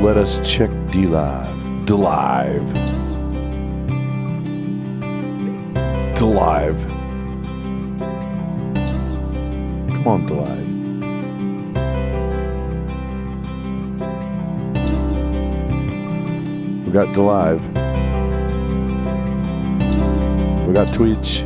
Let us check D-Live. D-Live. D-Live. Come on, D-Live. We got D-Live. We got Twitch.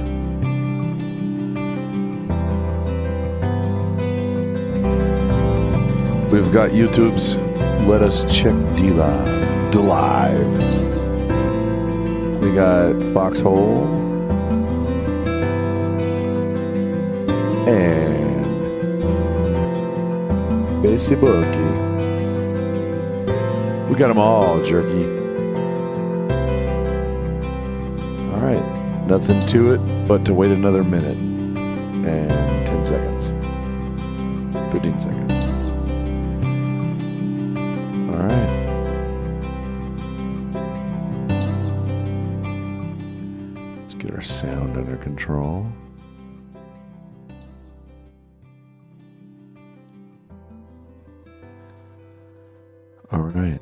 We've got YouTube's Let Us Check D-Live. D-Live. We got Foxhole. And Facebooky. We got them all, jerky. All right. Nothing to it but to wait another minute and 10 seconds. 15 seconds. All right. Let's get our sound under control. All right.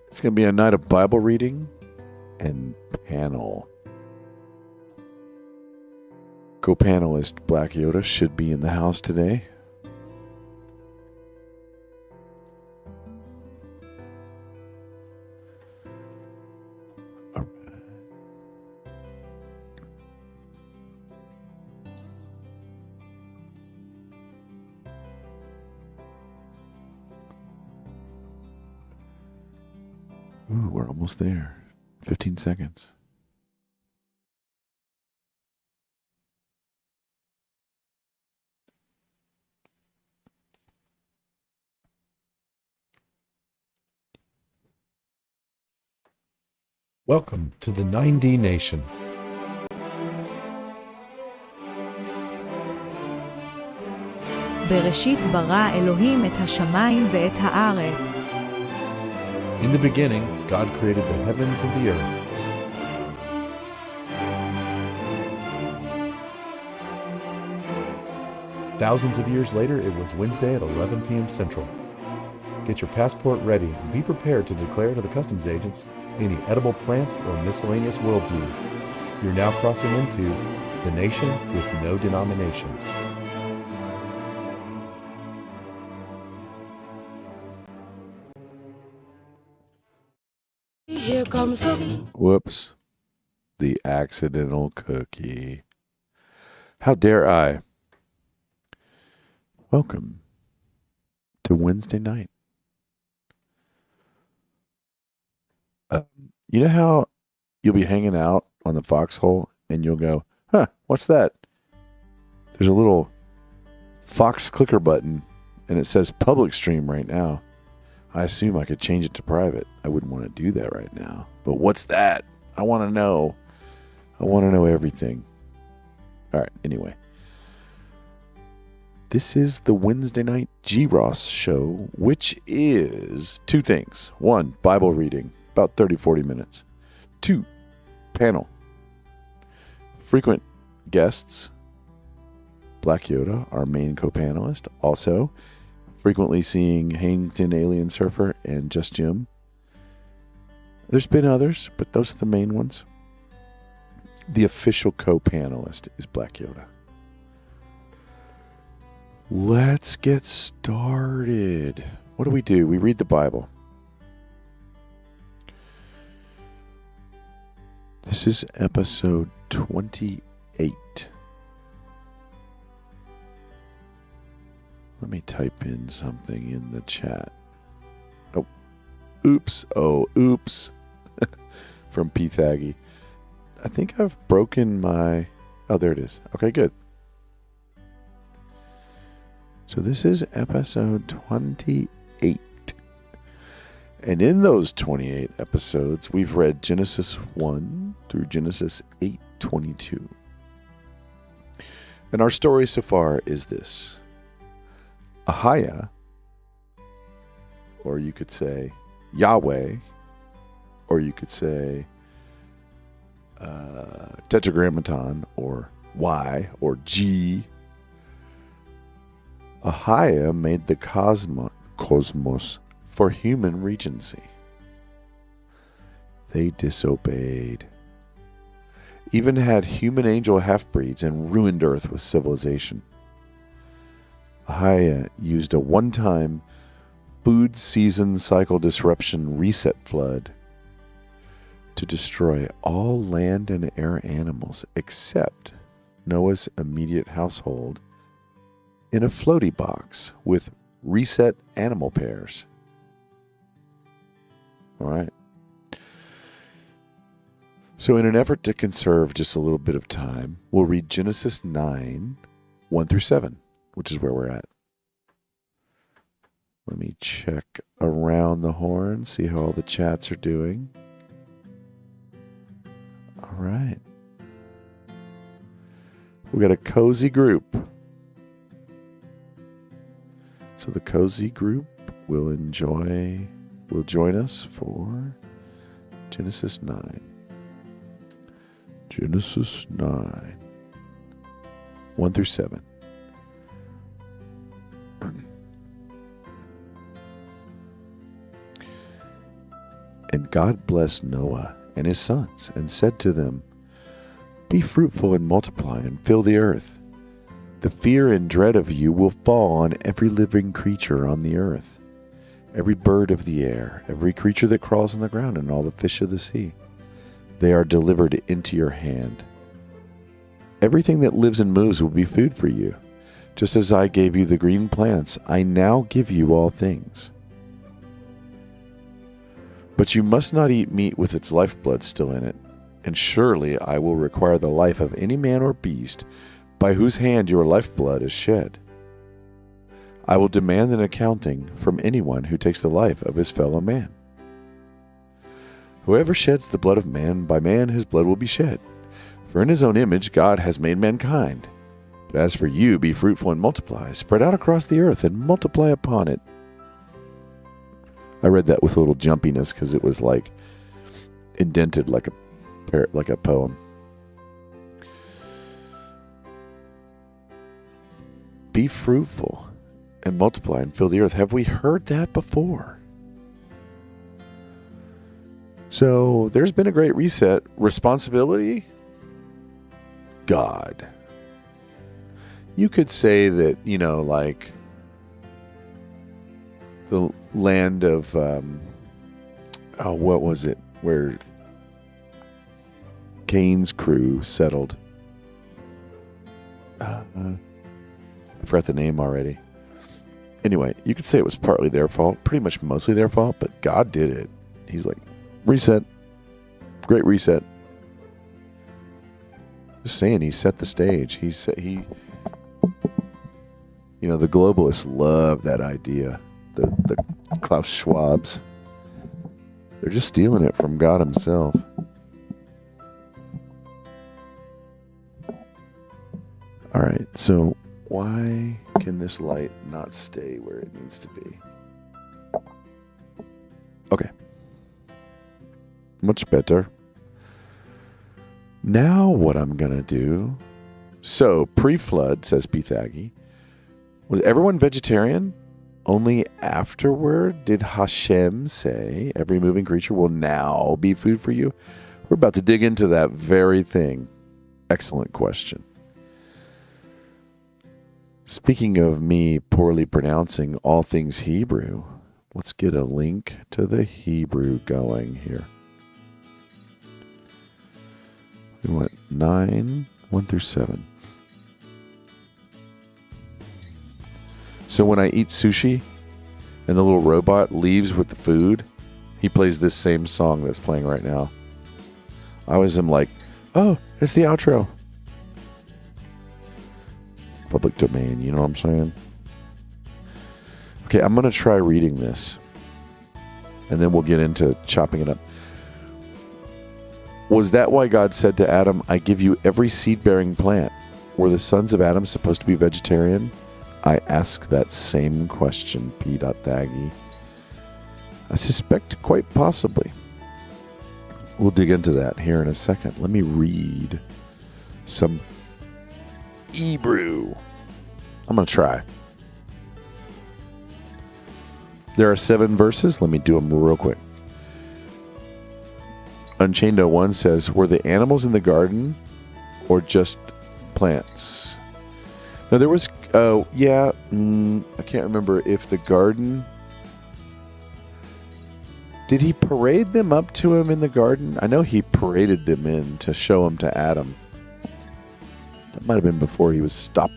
It's going to be a night of Bible reading and panel. Co-panelist Black Yoda should be in the house today. All right. Ooh, we're almost there. 15 seconds. Welcome to the 9dNation. בראשית ברא אלוהים את השמיים ואת הארץ. In the beginning, God created the heavens and the earth. Thousands of years later, it was Wednesday at 11 p.m. Central. Get your passport ready and be prepared to declare to the customs agents any edible plants or miscellaneous worldviews. You're now crossing into the nation with no denomination. Here comes cookie. Whoops. The accidental cookie. How dare I? Welcome to Wednesday night. You know how you'll be hanging out on the Foxhole and you'll go, huh, what's that? There's a little Fox clicker button and it says public stream right now. I assume I could change it to private. I wouldn't want to do that right now. But what's that? I want to know. I want to know everything. All right, anyway. This is the Wednesday night G-Ross show, which is two things. One, Bible reading, about 30, 40 minutes. Two, panel. Frequent guests, Black Yoda, our main co-panelist. Also, frequently seeing Hangton Alien Surfer and Just Jim. There's been others, but those are the main ones. The official co-panelist is Black Yoda. Let's get started. What do? We read the Bible. This is episode 28. Let me type in something in the chat. Oh, oops. Oh, oops. From P. Thaggy. I think I've broken my... Oh, there it is. Okay, good. So this is episode 28. And in those 28 episodes, we've read Genesis 1 through Genesis 8:22. And our story so far is this. Ahiah, or you could say Yahweh, or you could say Tetragrammaton, or Y, or G. Ahiah made the cosmos for human regency. They disobeyed. Even had human angel half-breeds and ruined Earth with civilization. Ahia used a one-time food season cycle disruption reset flood to destroy all land and air animals except Noah's immediate household in a floaty box with reset animal pairs. All right. So in an effort to conserve just a little bit of time, we'll read Genesis 9, 1 through 7, which is where we're at. Let me check around the horn, see how all the chats are doing. All right. We got a cozy group. So the cozy group will join us for Genesis 9. Genesis 9, 1 through 7. And God blessed Noah and his sons and said to them, "Be fruitful and multiply and fill the earth. The fear and dread of you will fall on every living creature on the earth, every bird of the air, every creature that crawls on the ground, and all the fish of the sea. They are delivered into your hand. Everything that lives and moves will be food for you. Just as I gave you the green plants, I now give you all things. But you must not eat meat with its lifeblood still in it, and surely I will require the life of any man or beast by whose hand your lifeblood is shed. I will demand an accounting from anyone who takes the life of his fellow man. Whoever sheds the blood of man, by man his blood will be shed. For in his own image God has made mankind. But as for you, be fruitful and multiply, spread out across the earth and multiply upon it." I read that with a little jumpiness because it was like indented like a poem. Be fruitful and multiply and fill the earth. Have we heard that before? So there's been a great reset. Responsibility? God. You could say that, like the land of, what was it? Where Cain's crew settled. I forgot the name already. Anyway, you could say it was partly their fault, pretty much mostly their fault, but God did it. He's like, reset. Great reset. Just saying, he set the stage. The globalists love that idea. The Klaus Schwabs. They're just stealing it from God himself. All right, so why can this light not stay where it needs to be? Okay. Much better. Now what I'm going to do... So, pre-flood, says Pythagi, was everyone vegetarian? Only afterward did Hashem say, every moving creature will now be food for you? We're about to dig into that very thing. Excellent question. Speaking of me poorly pronouncing all things Hebrew, let's get a link to the Hebrew going here. We went 9, 1 through 7. So when I eat sushi and the little robot leaves with the food, he plays this same song that's playing right now. I always am like, oh, it's the outro. Public domain, you know what I'm saying? Okay, I'm going to try reading this. And then we'll get into chopping it up. Was that why God said to Adam, I give you every seed-bearing plant? Were the sons of Adam supposed to be vegetarian? I ask that same question, P.Thagi. I suspect quite possibly. We'll dig into that here in a second. Let me read some Hebrew. I'm going to try. There are 7 verses. Let me do them real quick. Unchained 01 says, were the animals in the garden or just plants? No, there was, I can't remember if the garden, did he parade them up to him in the garden? I know he paraded them in to show them to Adam. That might have been before he was stuck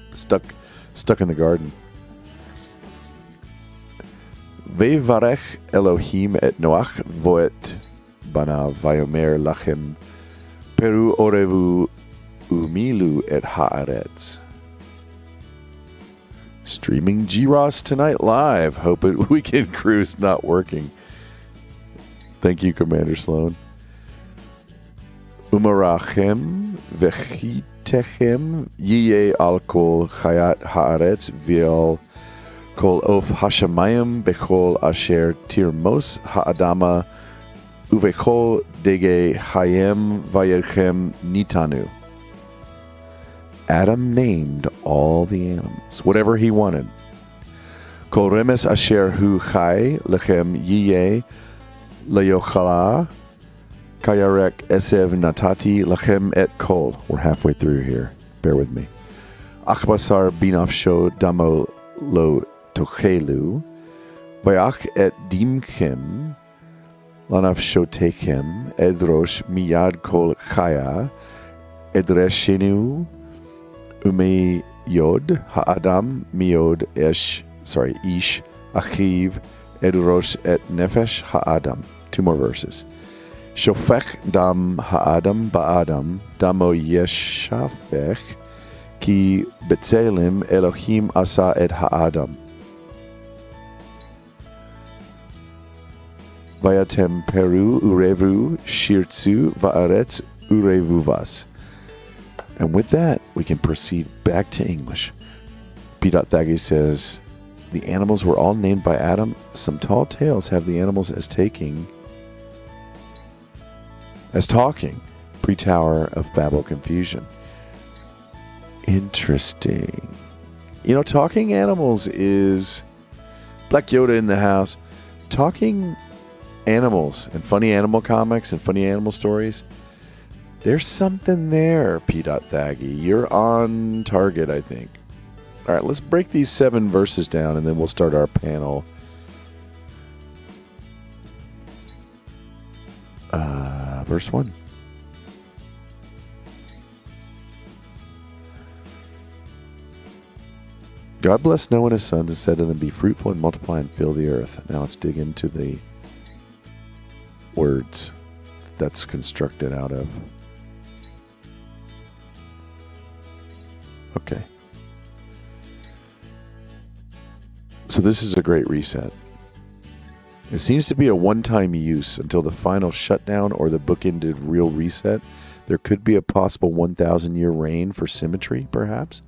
in the garden. Ve'varech Elohim et Noach voet banav vayomer lachem peru orevu umilu et haaretz. Streaming G-Ross tonight live. Hope weekend crew's not working. Thank you, Commander Sloan. Umarachem vechitechem yiye al kol chayat haaretz vial kol of hashamayim bechol asher tirmos haadama uvechol dege hayem vayerchem nitanu. Adam named all the animals, whatever he wanted. Kol remes asher hu chai lechem yiye layochala kayarek esev natati lachem et kol. We're halfway through here. Bear with me. Achbasar binafsho damo lo tochelu vayach et dimchem lanafshotechem edrosh miyad kol chaya edreshenu umeyod ha'adam miyod ish achiv edrosh et nefesh ha'adam. 2 more verses. Shofech dam ha'adam ba'adam damo yeshafech ki betzelim Elohim asa et ha'adam. Vayatem peru urevu shirtzu va'aretz urevu vas. And with that, we can proceed back to English. P. Thaggy says, the animals were all named by Adam. Some tall tales have the animals as talking. Pre-Tower of Babel confusion. Interesting. You know, talking animals is Black Yoda in the house. Talking animals and funny animal comics and funny animal stories. There's something there, P. Thaggy. You're on target, I think. All right, let's break these 7 verses down, and then we'll start our panel. Verse 1. God blessed Noah and his sons and said to them, be fruitful and multiply and fill the earth. Now let's dig into the words that's constructed out of. Okay. So this is a great reset. It seems to be a one-time use until the final shutdown or the bookended real reset. There could be a possible 1,000-year reign for symmetry, perhaps.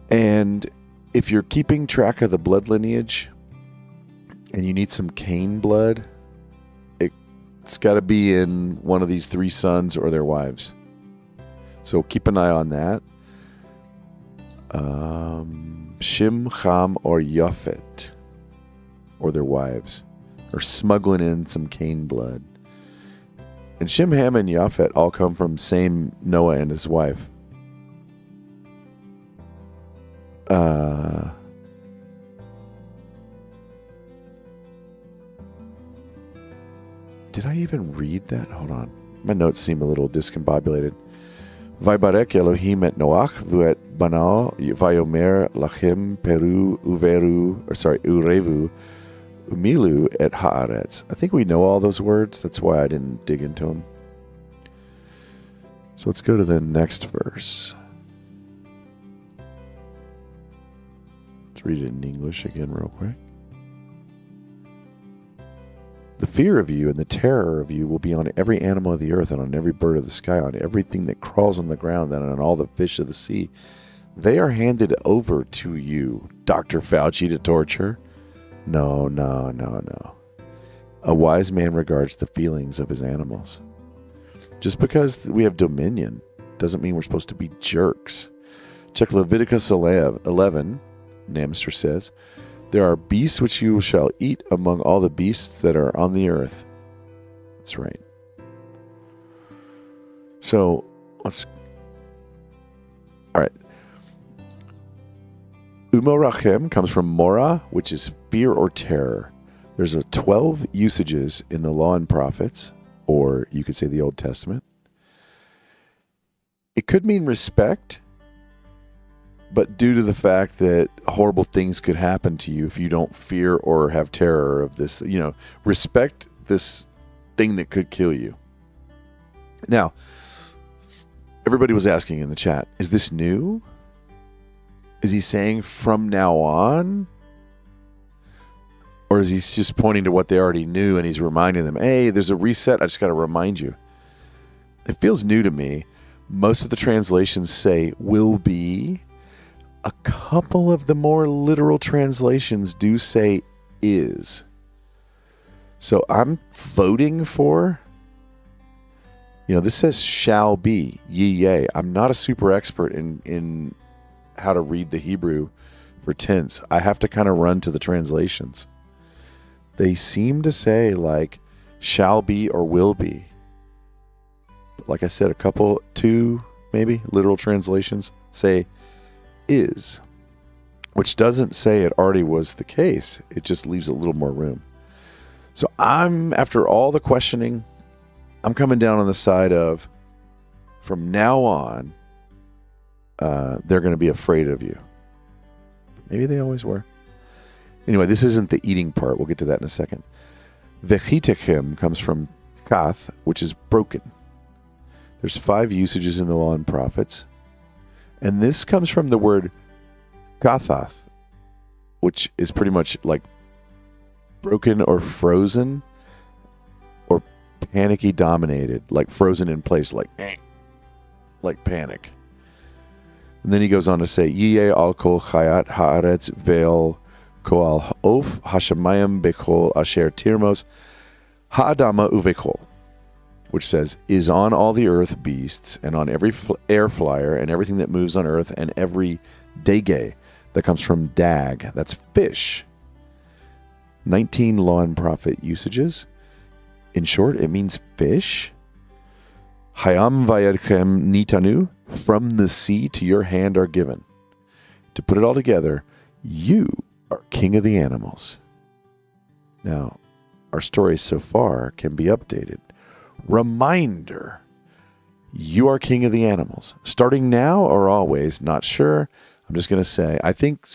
And if you're keeping track of the blood lineage and you need some Cain blood, it's got to be in one of these 3 sons or their wives. So keep an eye on that. Shem, Ham, or Yafet, or their wives, are smuggling in some Cain blood. And Shem, Ham, and Yafet all come from same Noah and his wife. Did I even read that? Hold on. My notes seem a little discombobulated. Vaybarek Elohim et Noach vuet banal vayomer lachem peru urevu umilu et haaretz. I think we know all those words. That's why I didn't dig into them. So let's go to the next verse. Let's read it in English again real quick. The fear of you and the terror of you will be on every animal of the earth and on every bird of the sky, on everything that crawls on the ground and on all the fish of the sea. They are handed over to you, Dr. Fauci, to torture. No. A wise man regards the feelings of his animals. Just because we have dominion doesn't mean we're supposed to be jerks. Check Leviticus 11. Namster says, there are beasts which you shall eat among all the beasts that are on the earth. That's right. So, all right. Umorachem comes from mora, which is fear or terror. There's 12 usages in the Law and Prophets, or you could say the Old Testament. It could mean respect, but due to the fact that horrible things could happen to you if you don't fear or have terror of this, respect this thing that could kill you. Now, everybody was asking in the chat, is this new? Is he saying from now on? Or is he just pointing to what they already knew and he's reminding them, hey, there's a reset, I just got to remind you. It feels new to me. Most of the translations say will be. A couple of the more literal translations do say is. So I'm voting for, this says shall be, yea. I'm not a super expert in how to read the Hebrew for tense. I have to kind of run to the translations. They seem to say like shall be or will be. But like I said, two maybe literal translations say is, which doesn't say it already was the case. It just leaves a little more room. So after all the questioning, I'm coming down on the side of from now on, they're going to be afraid of you. Maybe they always were. Anyway, this isn't the eating part. We'll get to that in a second. Vechitechem comes from kath, which is broken. There's 5 usages in the Law and Prophets. And this comes from the word kathath, which is pretty much like broken or frozen or panicky dominated, like frozen in place, like panic. And then he goes on to say, Yiyeh al kol chayat haaretz ve'el kol of hashamayim bechol asher tirmos haadama uvechol, which says, is on all the earth beasts, and on every air flyer, and everything that moves on earth, and every dege, that comes from dag, that's fish. 19 Law and Prophet usages. In short, it means fish. Hayam vayadchem nitanu, from the sea to your hand are given. To put it all together, you are king of the animals. Now, our story so far can be updated. Reminder, you are king of the animals. Starting now or always, not sure. I'm just going to say, I think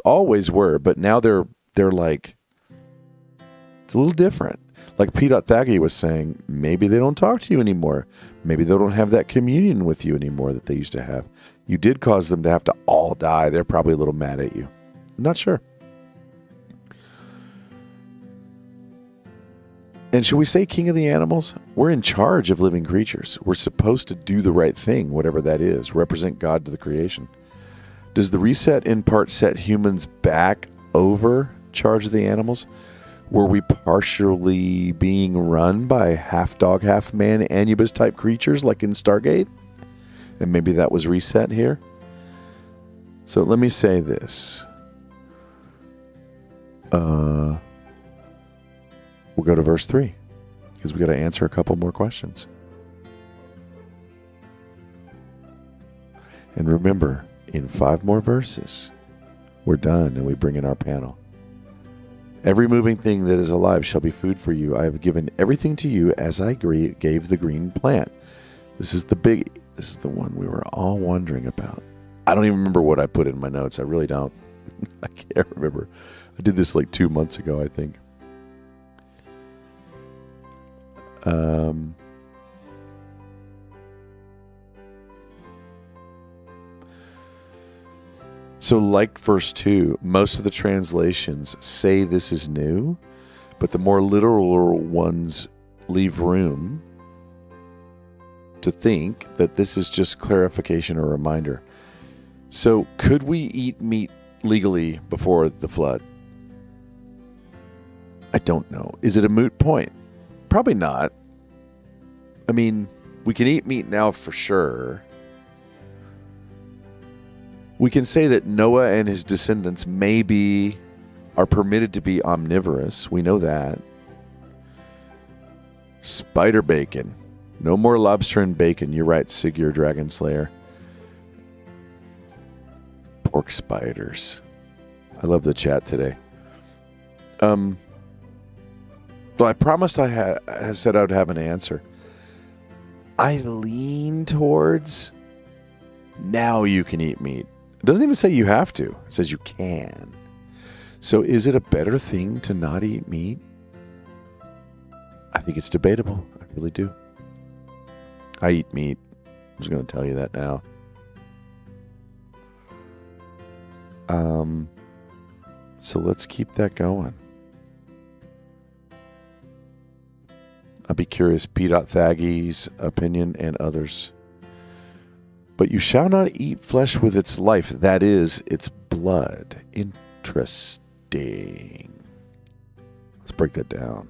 always were, but now they're like, it's a little different. Like P. Thagi was saying, maybe they don't talk to you anymore. Maybe they don't have that communion with you anymore that they used to have. You did cause them to have to all die. They're probably a little mad at you. I'm not sure. And should we say king of the animals? We're in charge of living creatures. We're supposed to do the right thing, whatever that is, represent God to the creation. Does the reset in part set humans back over charge of the animals? Were we partially being run by half dog, half man, Anubis type creatures like in Stargate? And maybe that was reset here? So let me say this. We'll go to verse 3 because we got to answer a couple more questions. And remember, in 5 more verses, we're done and we bring in our panel. Every moving thing that is alive shall be food for you. I have given everything to you as I gave the green plant. This is the big. This is the one we were all wondering about. I don't even remember what I put in my notes. I really don't. I can't remember. I did this like 2 months ago, I think. So like verse 2, most of the translations say this is new, but the more literal ones leave room to think that this is just clarification or reminder. So could we eat meat legally before the flood? I don't know. Is it a moot point? Probably not. I mean, we can eat meat now for sure. We can say that Noah and his descendants are permitted to be omnivorous. We know that. Spider bacon. No more lobster and bacon. You're right, Sigurd Dragon Slayer. Pork spiders. I love the chat today. So I promised I said I would have an answer. I lean towards now you can eat meat. It doesn't even say you have to. It says you can. So is it a better thing to not eat meat? I think it's debatable. I really do. I eat meat. I'm just going to tell you that now. So let's keep that going. I'll be curious, P.Thaggy's opinion and others. But you shall not eat flesh with its life, that is, its blood. Interesting. Let's break that down.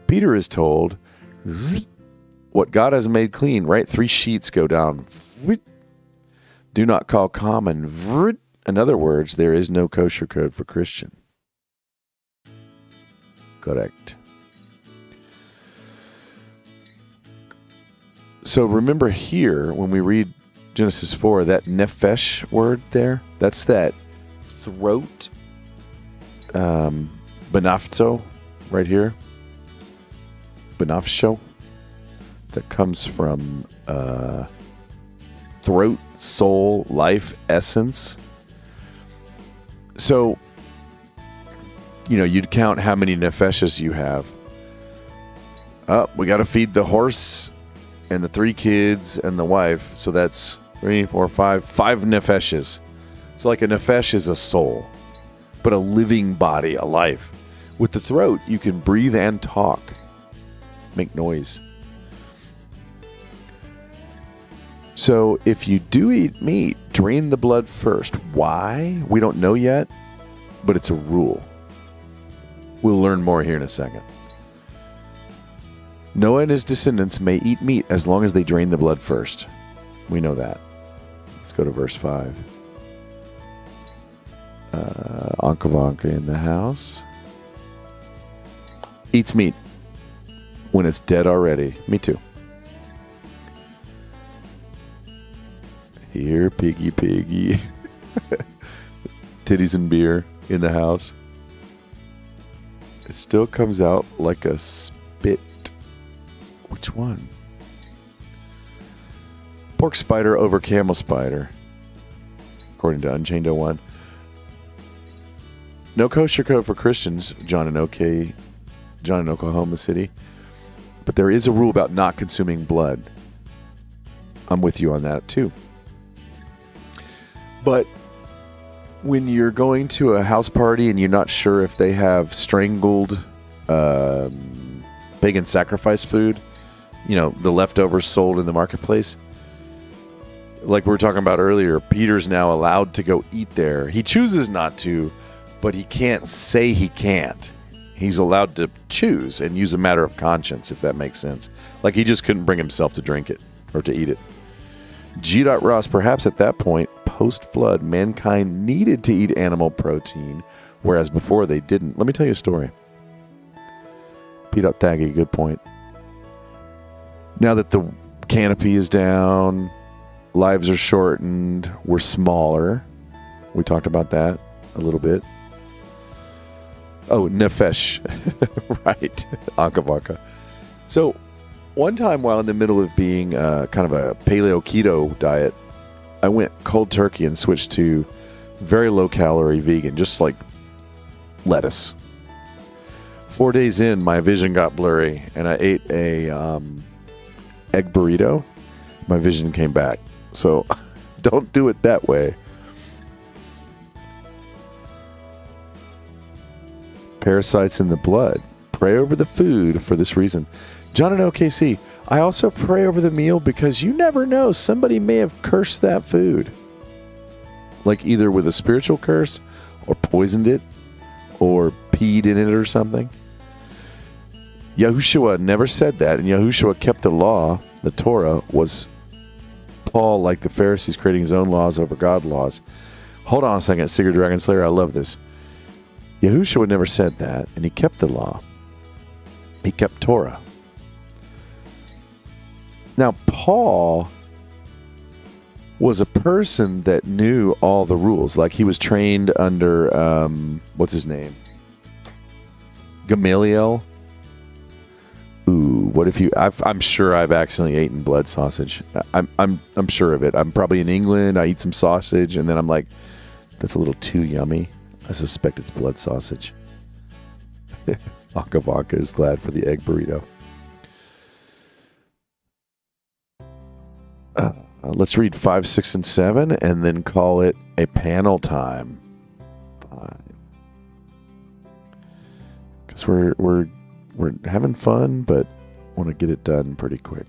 Peter is told, what God has made clean, right? 3 sheets go down. Do not call common. In other words, there is no kosher code for Christian. Correct. So remember here, when we read Genesis 4, that nephesh word there, that's that throat, benafzo, right here. Benafsho. That comes from throat, soul, life, essence. So, you'd count how many nefeshes you have. We got to feed the horse and the 3 kids and the wife. So that's 3, 4, 5 nefeshes. So like a nefesh is a soul, but a living body, a life. With the throat, you can breathe and talk, make noise. So if you do eat meat, drain the blood first. Why? We don't know yet, but it's a rule. We'll learn more here in a second. Noah and his descendants may eat meat as long as they drain the blood first. We know that. Let's go to verse 5. Ankavanka in the house. Eats meat when it's dead already. Me too. Here, piggy. Titties and beer in the house. It still comes out like a spit. Which one? Pork spider over camel spider, according to Unchained 01. No kosher code for Christians, John in Oklahoma City. But there is a rule about not consuming blood. I'm with you on that too. But when you're going to a house party and you're not sure if they have strangled pagan sacrifice food, the leftovers sold in the marketplace, like we were talking about earlier, Peter's now allowed to go eat there. He chooses not to, but he can't say he can't. He's allowed to choose and use a matter of conscience, if that makes sense. Like he just couldn't bring himself to drink it or to eat it. G. Ross, perhaps at that point, post-flood, mankind needed to eat animal protein, whereas before they didn't. Let me tell you a story. P.Thaggy, good point. Now that the canopy is down, lives are shortened, we're smaller. We talked about that a little bit. Oh, nefesh. Right. Ankavaka. So, one time while in the middle of being kind of a paleo keto diet, I went cold turkey and switched to very low calorie vegan, just like lettuce. 4 days in, my vision got blurry, and I ate a egg burrito. My vision came back. So don't do it that way. Parasites in the blood. Pray over the food for this reason. John in OKC, I also pray over the meal because you never know. Somebody may have cursed that food. Like either with a spiritual curse or poisoned it or peed in it or something. Yahushua never said that, and Yahushua kept the law. The Torah was Paul, like the Pharisees, creating his own laws over God's laws. Hold on a second, Sigurd Dragon Slayer. I love this. Yahushua would never said that, and he kept the law. He kept Torah. Now, Paul was a person that knew all the rules. Like, he was trained under, what's his name? Gamaliel. Ooh, what if you? I'm sure I've accidentally eaten blood sausage. I'm sure of it. I'm probably in England. I eat some sausage, and then I'm like, that's a little too yummy. I suspect it's blood sausage. Akavaka is glad for the egg burrito. Let's read 5, 6, and 7, and then call it a panel time. 5. Because we're having fun, but want to get it done pretty quick.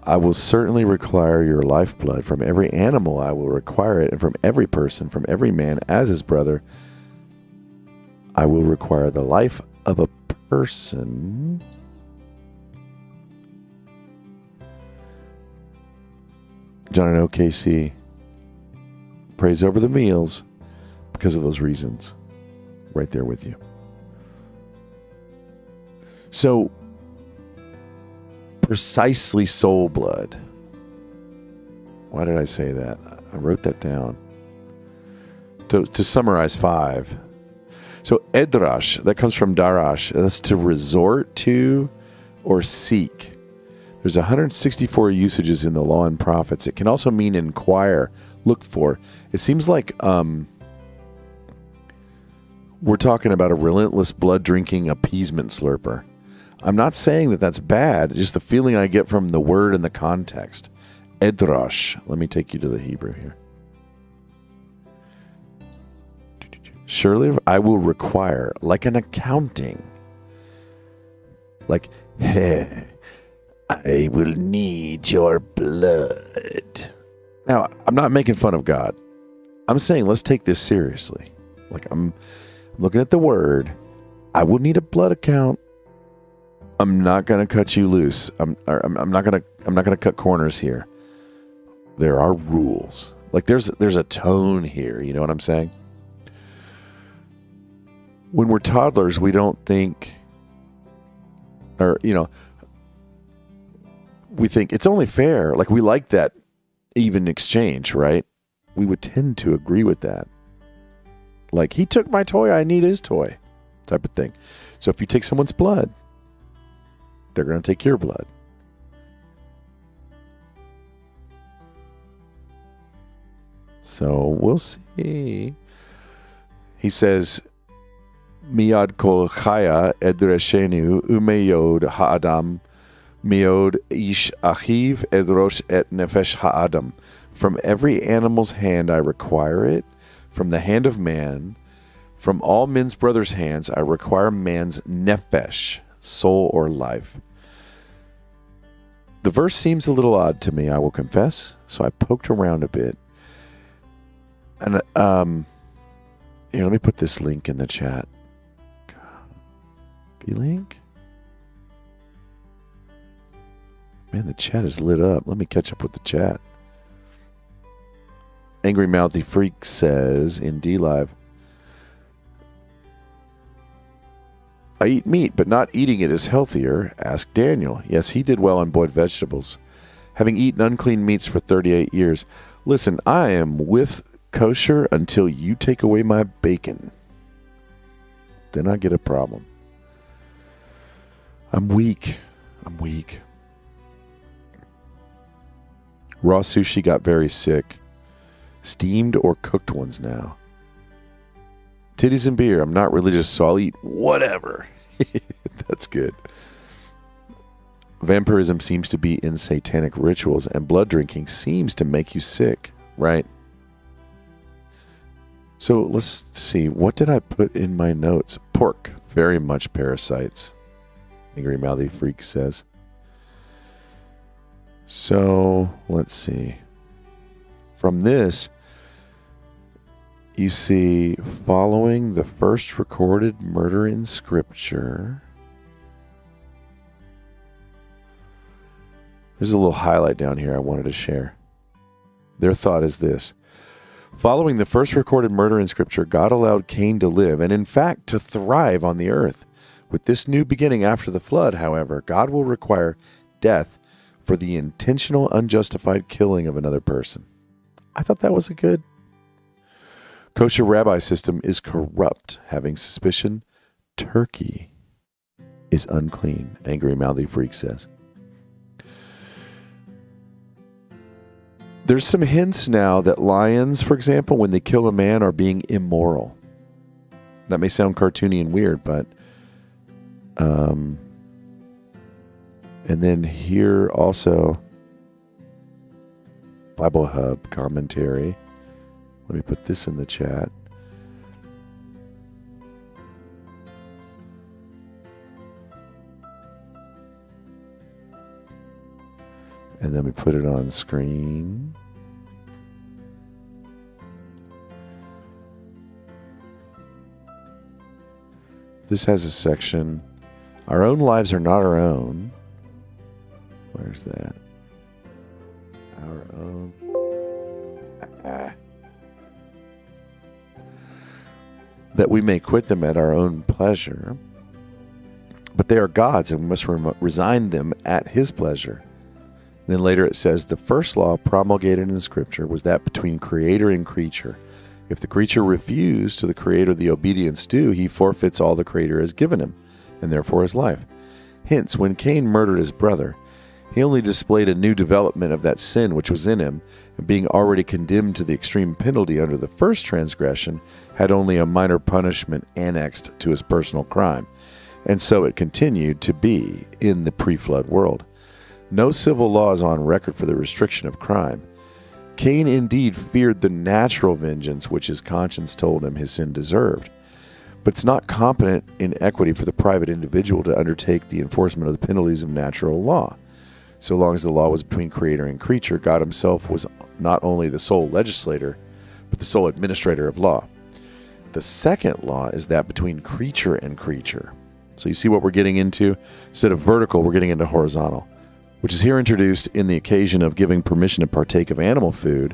I will certainly require your lifeblood. From every animal I will require it, and from every person, from every man as his brother, I will require the life of a person. John and OKC prays over the meals because of those reasons. Right there with you. So, precisely soul blood. Why did I say that? I wrote that down. To summarize 5. So, edrash, that comes from darash. That's to resort to or seek. There's 164 usages in the law and prophets. It can also mean inquire, look for. It seems like we're talking about a relentless blood-drinking appeasement slurper. I'm not saying that that's bad, just the feeling I get from the word and the context. Edrash. Let me take you to the Hebrew here. Surely I will require, like an accounting. Like, hey, I will need your blood. Now, I'm not making fun of God. I'm saying let's take this seriously. Like, I'm looking at the word. I will need a blood account. I'm not going to cut you loose. I'm not going to cut corners here. There are rules. Like there's a tone here, you know what I'm saying? When we're toddlers, we don't think, or we think it's only fair. Like we like that even exchange, right? We would tend to agree with that. Like he took my toy, I need his toy, type of thing. So if you take someone's blood, they're going to take your blood. So we'll see. He says, Miyad kol chaya edreshenu umeyod ha'adam miyod ish achiv edrosh et nefesh ha'adam. From every animal's hand I require it, from the hand of man, from all men's brothers' hands I require man's nefesh, soul or life. The verse seems a little odd to me, I will confess, so I poked around a bit. And let me put this link in the chat. Copy link. Man, the chat is lit up. Let me catch up with the chat. Angry Mouthy Freak says in D-Live, I eat meat, but not eating it is healthier. Ask Daniel. Yes, he did well on boiled vegetables. Having eaten unclean meats for 38 years. Listen, I am with kosher until you take away my bacon. Then I get a problem. I'm weak. Raw sushi got very sick. Steamed or cooked ones now. Titties and beer. I'm not religious, so I'll eat whatever. That's good. Vampirism seems to be in satanic rituals, and blood drinking seems to make you sick, right? So let's see. What did I put in my notes? Pork. Very much parasites. Angry Mouthy Freak says. So let's see. From this, you see, following the first recorded murder in Scripture, There's a little highlight down here I wanted to share. Their thought is this. Following the first recorded murder in Scripture, God allowed Cain to live and, in fact, to thrive on the earth. With this new beginning after the flood, however, God will require death for the intentional, unjustified killing of another person. I thought that was a good. Kosher rabbi system is corrupt, having suspicion. Turkey is unclean, Angry Mouthy Freak says. There's some hints now that lions, for example, when they kill a man, are being immoral. That may sound cartoony and weird, but and then here also Bible Hub commentary. Let me put this in the chat. And then we put it on screen. This has a section. Our own lives are not our own. Where's that? Our own. That we may quit them at our own pleasure. But they are God's, and we must resign them at His pleasure. Then later it says, the first law promulgated in Scripture was that between Creator and creature. If the creature refused to the Creator the obedience due, he forfeits all the Creator has given him, and therefore his life. Hence, when Cain murdered his brother, he only displayed a new development of that sin which was in him, and being already condemned to the extreme penalty under the first transgression, had only a minor punishment annexed to his personal crime. And so it continued to be in the pre-flood world. No civil law is on record for the restriction of crime. Cain indeed feared the natural vengeance which his conscience told him his sin deserved, but it's not competent in equity for the private individual to undertake the enforcement of the penalties of natural law. So long as the law was between Creator and creature, God Himself was not only the sole legislator, but the sole administrator of law. The second law is that between creature and creature. So you see what we're getting into? Instead of vertical, we're getting into horizontal, which is here introduced in the occasion of giving permission to partake of animal food,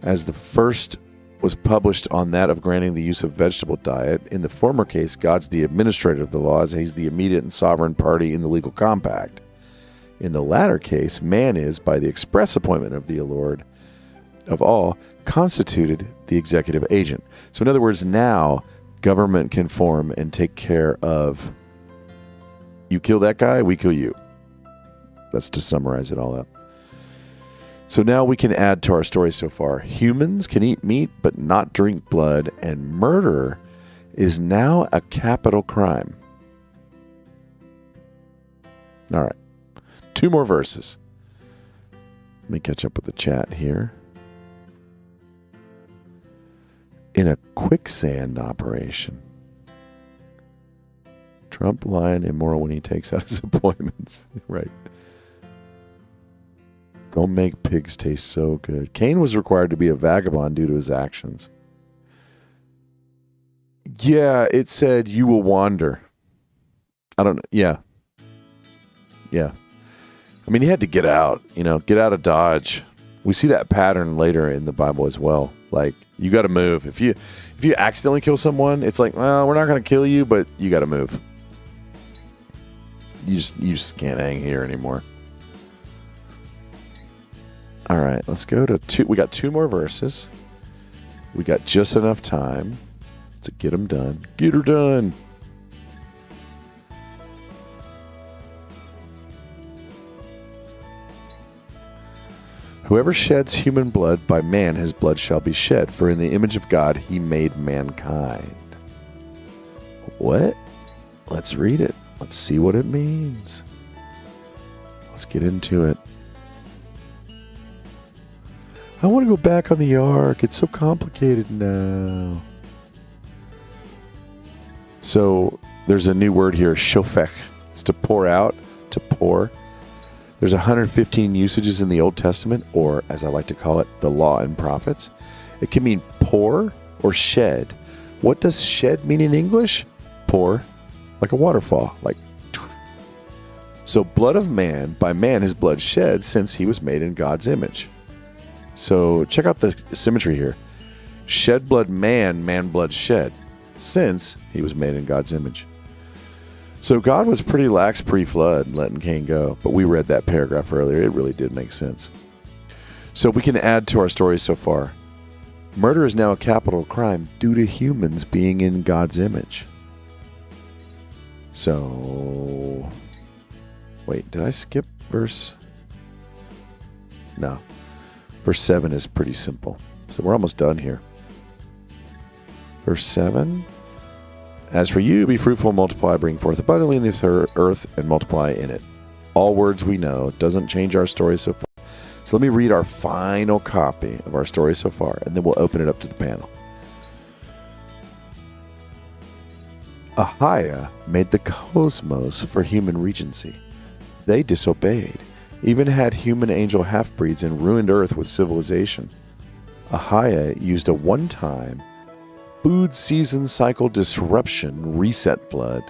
as the first was published on that of granting the use of vegetable diet. In the former case, God's the administrator of the law, as He's the immediate and sovereign party in the legal compact. In the latter case, man is, by the express appointment of the Lord of all, constituted the executive agent. So in other words, now government can form and take care of, you kill that guy, we kill you. That's to summarize it all up. So now we can add to our story so far. Humans can eat meat but not drink blood, and murder is now a capital crime. All right. 2 more verses. Let me catch up with the chat here. In a quicksand operation. Trump lying immoral when he takes out his appointments. Right. Don't make pigs taste so good. Cain was required to be a vagabond due to his actions. Yeah, it said you will wander. I don't know. Yeah. Yeah. I mean, he had to get out, get out of Dodge. We see that pattern later in the Bible as well. Like, you got to move. If you accidentally kill someone, it's like, well, we're not going to kill you, but you got to move. You just can't hang here anymore. All right, let's go to 2. We got 2 more verses. We got just enough time to get them done. Get her done. Whoever sheds human blood, by man his blood shall be shed, for in the image of God He made mankind. What? Let's read it. Let's see what it means. Let's get into it. I want to go back on the ark. It's so complicated now. So there's a new word here, shofech. It's to pour out, to pour. There's 115 usages in the Old Testament, or as I like to call it, the Law and Prophets. It can mean pour or shed. What does shed mean in English? Pour, like a waterfall, like. So blood of man, by man his blood shed, since he was made in God's image. So check out the symmetry here. Shed blood man, man blood shed, since he was made in God's image. So God was pretty lax pre-flood, letting Cain go. But we read that paragraph earlier. It really did make sense. So we can add to our story so far. Murder is now a capital crime due to humans being in God's image. So, wait, did I skip verse? No. Verse 7 is pretty simple. So we're almost done here. Verse 7. As for you, be fruitful, multiply, bring forth abundantly in this earth, and multiply in it. All words we know. Doesn't change our story so far. So let me read our final copy of our story so far, and then we'll open it up to the panel. Ahia made the cosmos for human regency. They disobeyed, even had human angel half-breeds and ruined Earth with civilization. Ahia used a one-time food season cycle disruption reset flood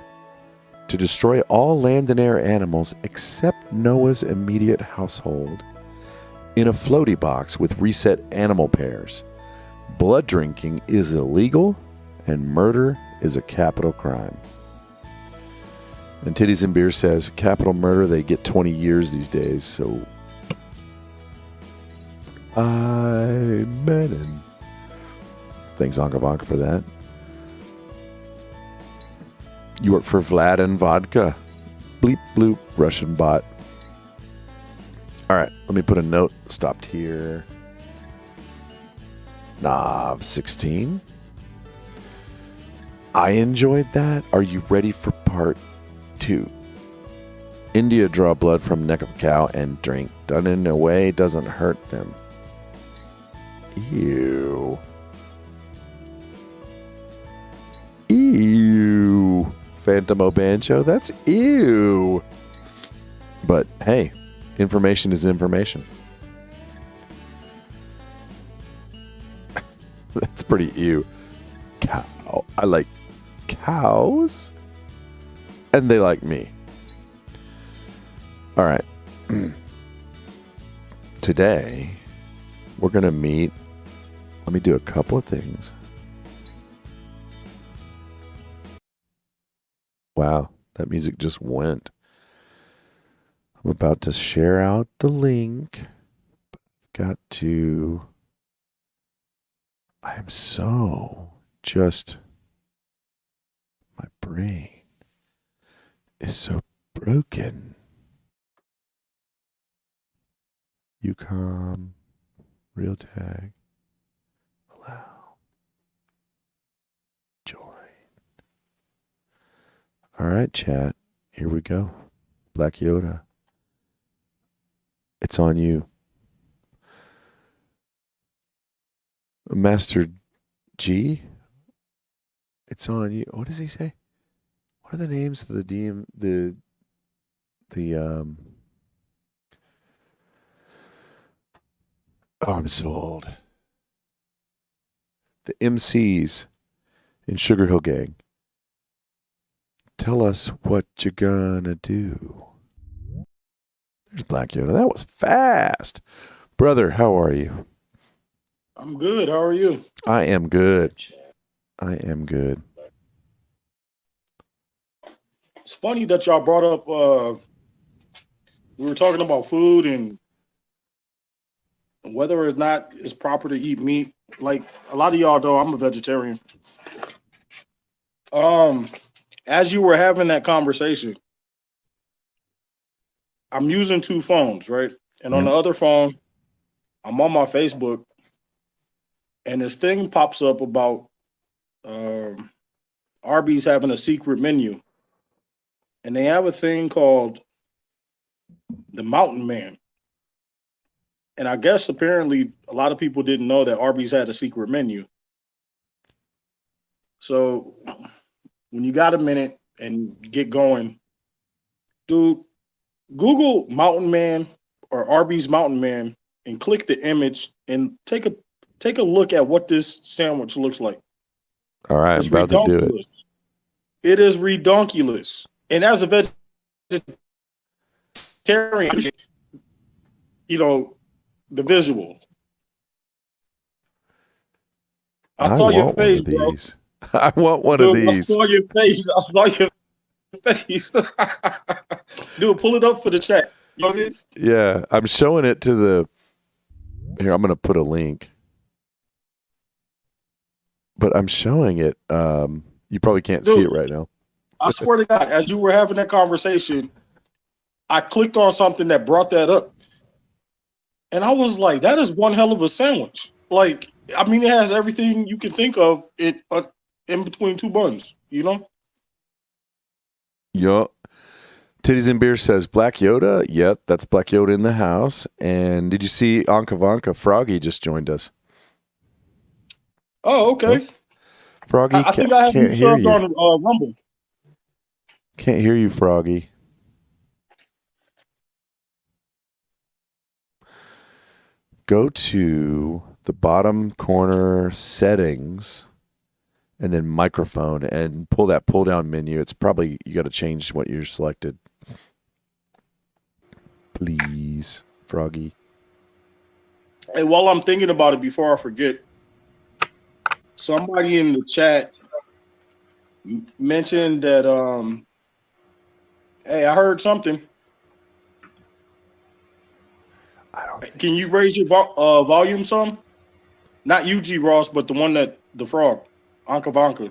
to destroy all land and air animals except Noah's immediate household in a floaty box with reset animal pairs. Blood drinking is illegal and murder is a capital crime. And Titties and Beer says, capital murder, they get 20 years these days, so amen. Thanks, Anka Vanka, for that. You work for Vlad and Vodka. Bleep, bloop, Russian bot. All right, let me put a note. Stopped here. Nav 16. I enjoyed that. Are you ready for part 2? India draw blood from neck of cow and drink. Done in a way doesn't hurt them. Ew. Ew. Phantom Obancho, that's ew. But hey, information is information. That's pretty ew. Cow. I like cows. And they like me. All right. Today, we're going to meet. Let me do a couple of things. Wow, that music just went. I'm about to share out the link. Got to. I am so just. My brain is so broken. UCOM, real tag, allow, join. All right, chat. Here we go. Black Yoda. It's on you. Master G. It's on you. What does he say? What are the names of the DM? Oh, I'm so old. The MCs in Sugar Hill Gang. Tell us what you're gonna do. There's Black Yoda. That was fast. Brother, how are you? I'm good. How are you? I am good. I am good. It's funny that y'all brought up, we were talking about food and whether or not it's proper to eat meat. Like a lot of y'all know, I'm a vegetarian. As you were having that conversation, I'm using 2 phones, right? And on the other phone, I'm on my Facebook, and this thing pops up about Arby's having a secret menu. And they have a thing called the Mountain Man. And I guess apparently a lot of people didn't know that Arby's had a secret menu. So when you got a minute and get going, dude, Google Mountain Man or Arby's Mountain Man and click the image and take a look at what this sandwich looks like. All right, It's I'm about to do it. redonkulous. It is redonkulous. And as a vegetarian, you know, the visual. I I saw your want one face, of bro. these. I want one of Dude, I these. saw your face. I saw your face. Dude, pull it up for the chat. You know what I mean? Yeah, I'm showing it to the. Here, I'm going to put a link. But I'm showing it. You probably can't see Dude, it right now. I swear to God, as you were having that conversation, I clicked on something that brought that up. And I was like, that is one hell of a sandwich. Like, I mean, it has everything you can think of it in between two buns, you know? Yup. Titties and Beer says Black Yoda. Yep, that's Black Yoda in the house. And did you see Anka Vanka? Froggy just joined us. Oh, okay. Froggy, I think I have you can't hear subbed you. on Rumble. Can't hear you, Froggy. Go to the bottom corner settings and then microphone and pull that pull down menu. It's probably, you got to change what you're selected. Please, Froggy. Hey, while I'm thinking about it, before I forget, somebody in the chat mentioned that, hey, I heard something. Can you raise your volume some? Not UG Ross, but the one that the frog, Anka Vanka.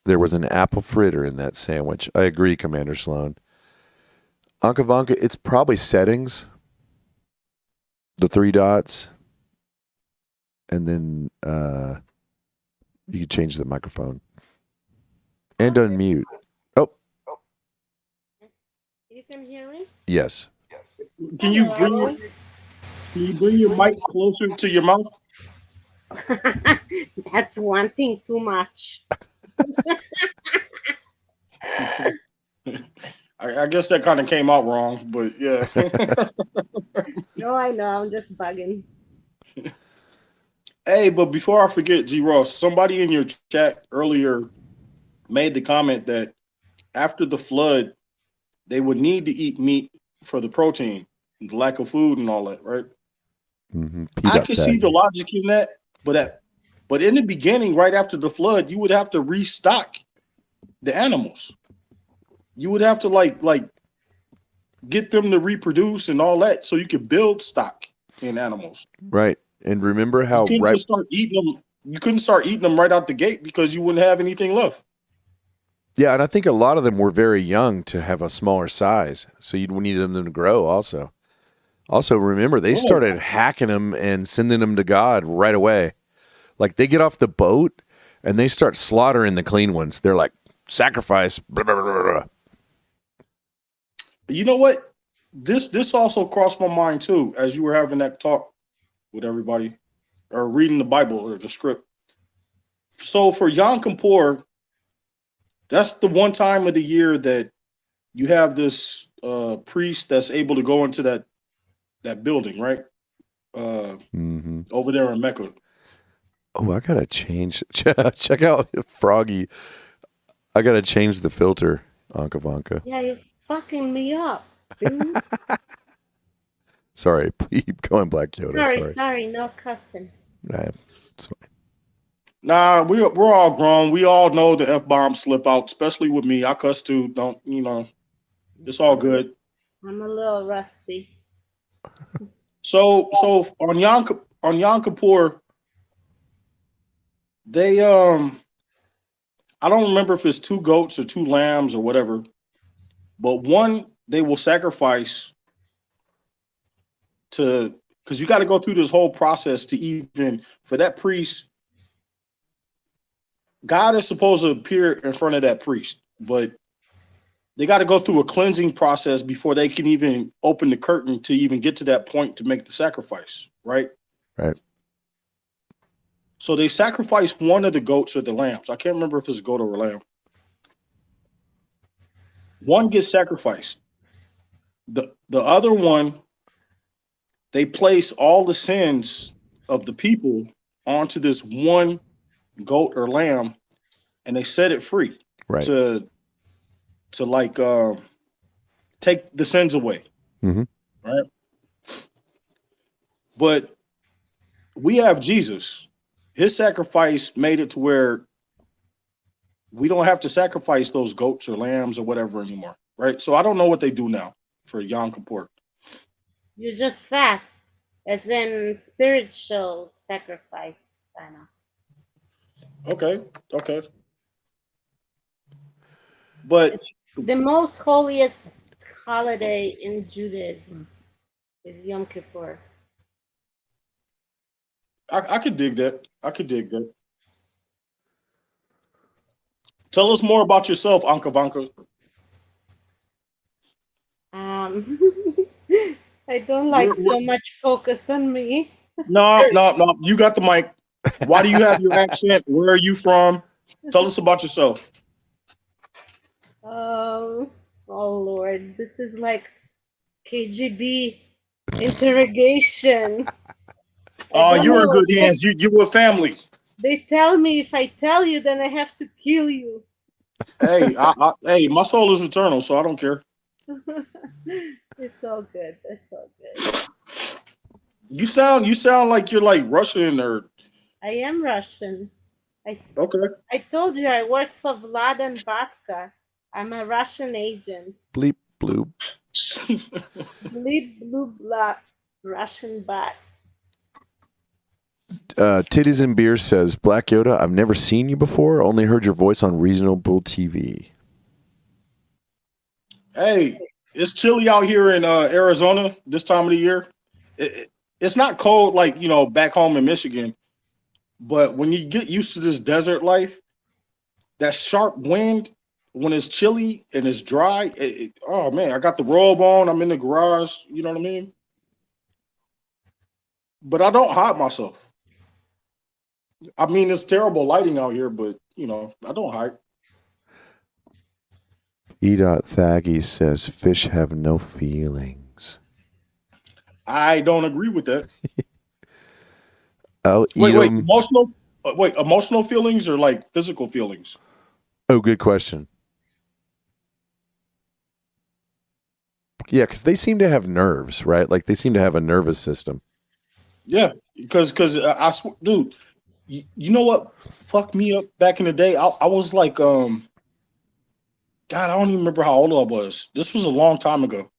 There was an apple fritter in that sandwich. I agree, Commander Sloan. Anka Vanka, it's probably settings, the three dots, and then you can change the microphone and unmute. Oh, You can hear me? yes. Can you bring your mic closer to your mouth? That's one thing too much. I guess that kind of came out wrong, but yeah. No, I know. I'm just bugging. Hey, but before I forget, G Ross, somebody in your chat earlier made the comment that after the flood, they would need to eat meat for the protein, the lack of food and all that, right? Mm-hmm. I can see the logic in that, but in the beginning, right after the flood, you would have to restock the animals. You would have to like get them to reproduce and all that, so you could build stock in animals. Right. And remember how You couldn't just start eating them. You couldn't start eating them right out the gate because you wouldn't have anything left. Yeah, and I think a lot of them were very young to have a smaller size, so you'd need them to grow also. Also, remember, they started hacking them and sending them to God right away. Like, they get off the boat and they start slaughtering the clean ones. They're like, sacrifice. Blah, blah, blah, blah. You know what? This also crossed my mind too as you were having that talk with everybody or reading the Bible or the script. So for Yom Kippur, that's the one time of the year that you have this priest that's able to go into that building, right? Over there in Mecca. Oh, I got to change. Check out Froggy. I got to change the filter, Anka Vanka. Yeah, you're fucking me up, dude. Sorry, keep going, Black Yoda. Sorry, no cussing. It's fine. Nah, we're all grown. We all know the F-bomb slip out, especially with me. I cuss too. Don't, it's all good. I'm a little rusty. So on Yom Kippur, they I don't remember if it's two goats or two lambs or whatever, but one they will sacrifice to, because you got to go through this whole process to even for that priest. God is supposed to appear in front of that priest, but they got to go through a cleansing process before they can even open the curtain to even get to that point to make the sacrifice, right? Right. So they sacrifice one of the goats or the lambs. I can't remember if it's a goat or a lamb. One gets sacrificed. The other one, they place all the sins of the people onto this one goat or lamb, and they set it free Right. to like take the sins away, Mhm. right? But we have Jesus. His sacrifice made it to where we don't have to sacrifice those goats or lambs or whatever anymore, right? So I don't know what they do now for Yom Kippur. You just fast, as in spiritual sacrifice, kind of. Okay. But It's the most holiest holiday in Judaism is Yom Kippur. I could dig that. I could dig that. Tell us more about yourself, Anka Vanka. Um, I don't like We're, so much focus on me. no. You got the mic. Why do you have your accent? Where are you from? Tell us about yourself. Um, oh Lord, this is like KGB interrogation. I Oh, don't you're in know. good hands. You with family. They tell me if I tell you, then I have to kill you. Hey, my soul is eternal, so I don't care. It's all good. It's all good. You sound like you're like Russian or I am Russian. I okay. I told you I work for Vlad and Vatka. I'm a Russian agent. Bleep bloop. Bleed blue blah Russian bat. Titties and Beer says, Black Yoda, I've never seen you before, only heard your voice on Reasonable TV. Hey, it's chilly out here in Arizona this time of the year. It's not cold like back home in Michigan, but when you get used to this desert life, that sharp wind when it's chilly and it's dry. Oh man, I got the robe on. I'm in the garage. You know what I mean? But I don't hide myself. I mean, it's terrible lighting out here, but I don't hide. E. Thaggy says, fish have no feelings. I don't agree with that. I'll eat Wait, them. emotional. Wait, emotional feelings or like physical feelings? Oh, good question. Yeah, because they seem to have nerves, right? Like they seem to have a nervous system. Yeah, because I swear, dude, you know what fucked me up back in the day? I was like, God, I don't even remember how old I was. This was a long time ago.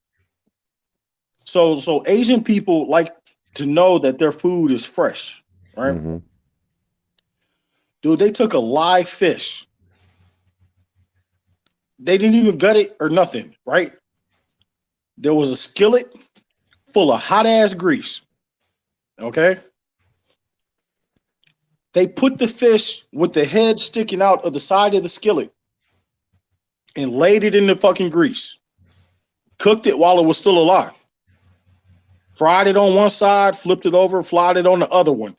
So Asian people like to know that their food is fresh, right? Mm-hmm. Dude, they took a live fish. They didn't even gut it or nothing, right? There was a skillet full of hot ass grease. Okay. They put the fish with the head sticking out of the side of the skillet and laid it in the fucking grease. Cooked it while it was still alive. Fried it on one side, flipped it over, fried it on the other one.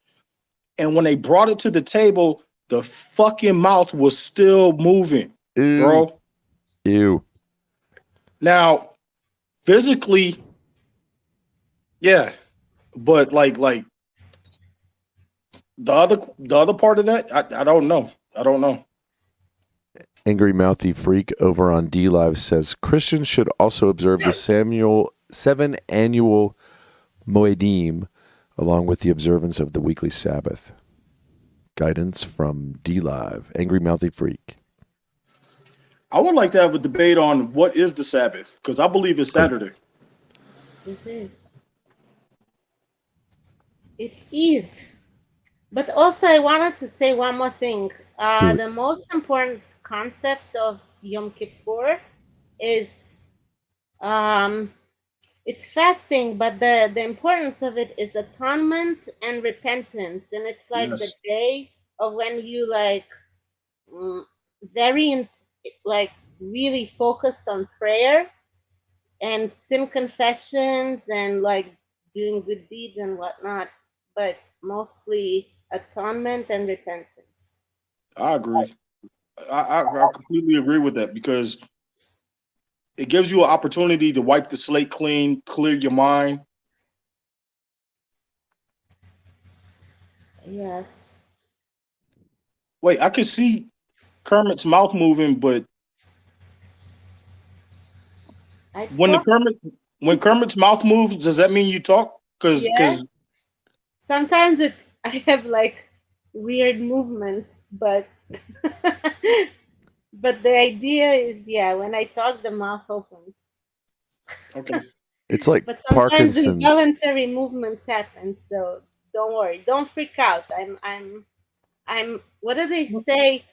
And when they brought it to the table, the fucking mouth was still moving, Ew. bro. Ew. Now, physically, yeah, but like the other part of that, I don't know. I don't know. Angry Mouthy Freak over on D Live says, Christians should also observe the 7 annual Moedim along with the observance of the weekly Sabbath. Guidance from D Live. Angry Mouthy Freak. I would like to have a debate on what is the Sabbath because I believe it's Saturday. It is. It is. But also, I wanted to say one more thing. Do it. The most important concept of Yom Kippur is it's fasting, but the importance of it is atonement and repentance, and it's like the Yes, day of when you like mm, very like really focused on prayer and sin confessions and like doing good deeds and whatnot, but mostly atonement and repentance. I agree. I completely agree with that because it gives you an opportunity to wipe the slate clean, clear your mind. Yes. Wait, I could see Kermit's mouth moving, but I when the talk. when Kermit's mouth moves, does that mean you talk? Yes. Because Sometimes I have like weird movements, but but the idea is, yeah, when I talk, the mouth opens. okay, It's like But sometimes Parkinson's. involuntary movements happen, so don't worry, don't freak out. I'm. What do they say?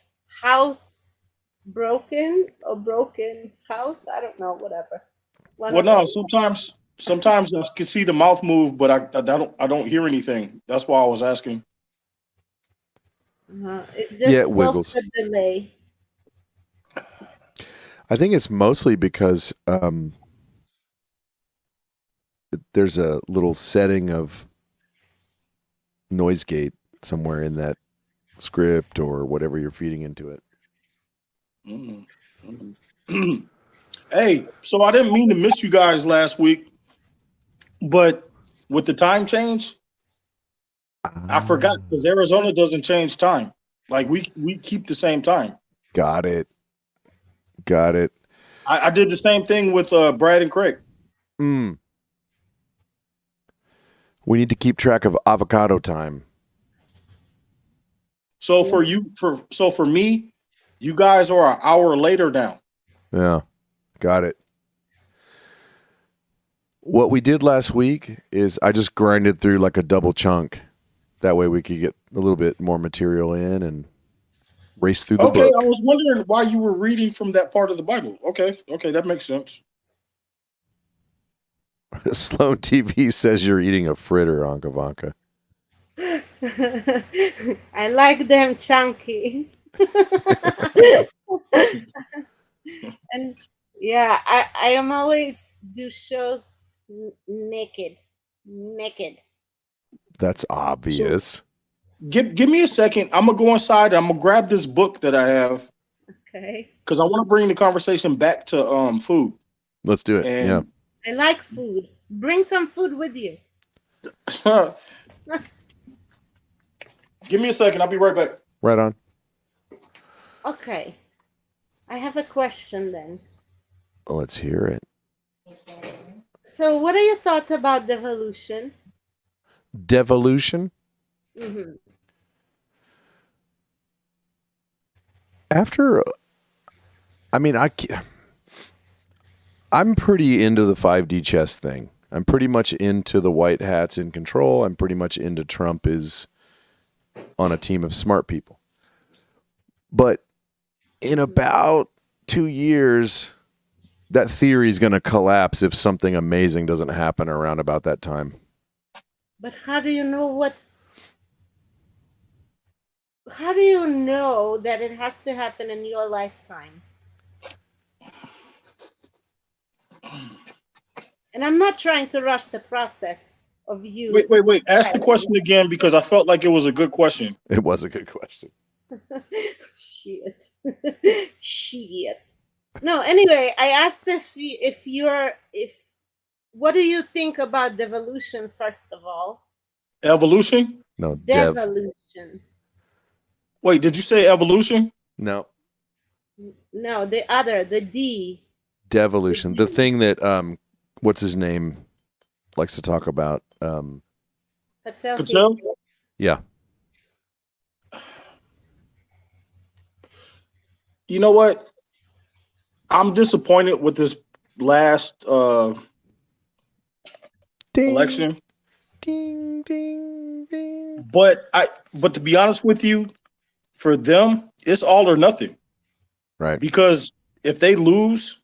House broken or broken house? I don't know. Whatever. One well, of no, those. sometimes I can see the mouth move, but I don't hear anything. That's why I was asking. It's Yeah, just it wiggles. software delay. I think it's mostly because there's a little setting of noise gate somewhere in that script or whatever you're feeding into it. Mm, mm. Hey, so I didn't mean to miss you guys last week, but with the time change, I forgot because Arizona doesn't change time. Like we keep the same time. Got it. Got it. I did the same thing with Brad and Craig. Mm. We need to keep track of avocado time. So for me, you guys are an hour later now. Yeah. Got it. What we did last week is I just grinded through like a double chunk. That way we could get a little bit more material in and race through the Okay, book. I was wondering why you were reading from that part of the Bible. Okay, that makes sense. Sloan TV says you're eating a fritter, Ankavanka. I like them chunky. And yeah, I am always do shows naked. That's So obvious. give me a second. I'm gonna go inside. I'm gonna grab this book that I have Okay. because I want to bring the conversation back to food. Let's do it. Yeah. And I like food. Bring some food with you. give me a second. I'll be right back. Right on. Okay. I have a question then. Let's hear it. So, what are your thoughts about devolution? Devolution? Hmm. After, I mean, I'm pretty into the 5D chess thing. I'm pretty much into the white hats in control. I'm pretty much into Trump is on a team of smart people. But in about 2 years, that theory is going to collapse if something amazing doesn't happen around about that time. But how do you know what? How do you know that it has to happen in your lifetime? And I'm not trying to rush the process of you. Wait. Ask the question again because I felt like it was a good question. It was a good question. Shit. Shit. No, anyway, I asked if what do you think about devolution first of all? Evolution? No, Devolution. Wait, did you say evolution? No, No, the D. devolution. The thing that what's his name likes to talk about. Patel? Yeah. You know what? I'm disappointed with this last Ding, election. ding, ding, ding. But to be honest with you, for them, it's all or nothing. Right. Because if they lose,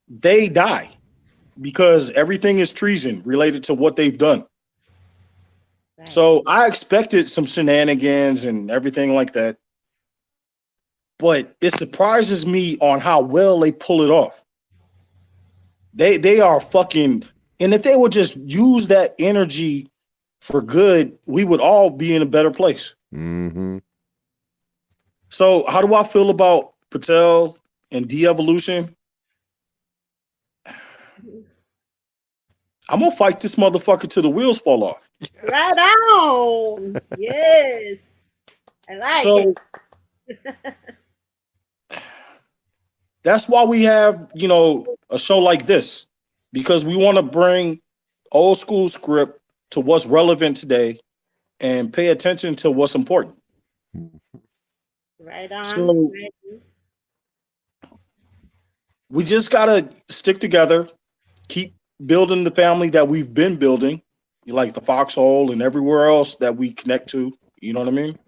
they die. Because everything is treason related to what they've done. Right. So I expected some shenanigans and everything like that. But it surprises me on how well they pull it off. They are fucking, and if they would just use that energy for good, we would all be in a better place. Mm-hmm. So how do I feel about Patel and de-evolution? I'm gonna fight this motherfucker till the wheels fall off. Right on. Yes. I like So that's why we have, a show like this, because we want to bring old school script to what's relevant today and pay attention to what's important. Right on. So Right on. we just gotta stick together, keep building the family that we've been building, like the foxhole and everywhere else that we connect to. You know what I mean?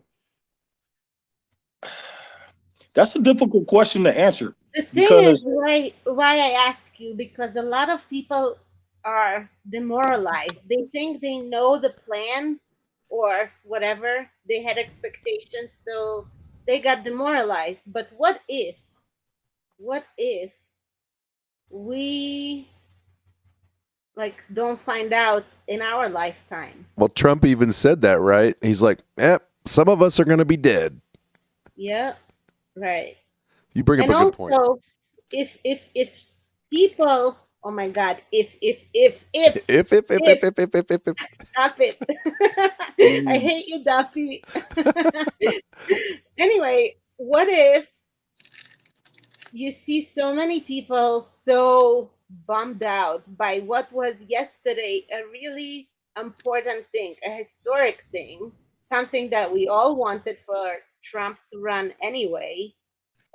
That's a difficult question to answer The thing is, because why I ask you, because a lot of people are demoralized. They think they know the plan or whatever. They had expectations, so they got demoralized. But what if we like don't find out in our lifetime? Well, Trump even said that, right? He's like, some of us are going to be dead. Yeah, right. You bring up And a good point. also, if people, oh my God, if If. stop it. I hate you, Duppy. Anyway, what if you see so many people so bummed out by what was yesterday a really important thing, a historic thing, something that we all wanted for Trump to run anyway.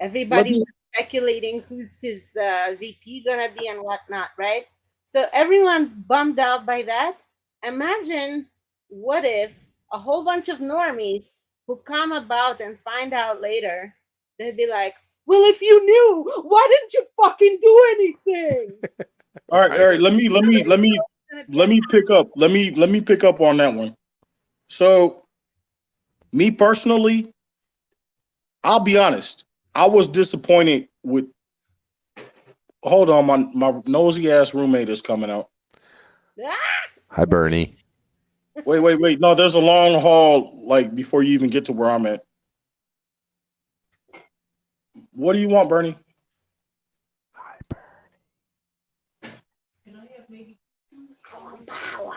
Everybody was speculating who's his VP gonna be and whatnot, right? So everyone's bummed out by that. Imagine what if a whole bunch of normies who come about and find out later, they'd be like, "Well, if you knew, why didn't you fucking do anything?" all right. Let me pick up. Let me pick up on that one. So, me personally, I'll be honest. I was disappointed with. Hold on, my nosy ass roommate is coming out. Ah! Hi, Bernie. Wait. No, there's a long haul like before you even get to where I'm at. What do you want, Bernie? Hi, Bernie. Can I have maybe power?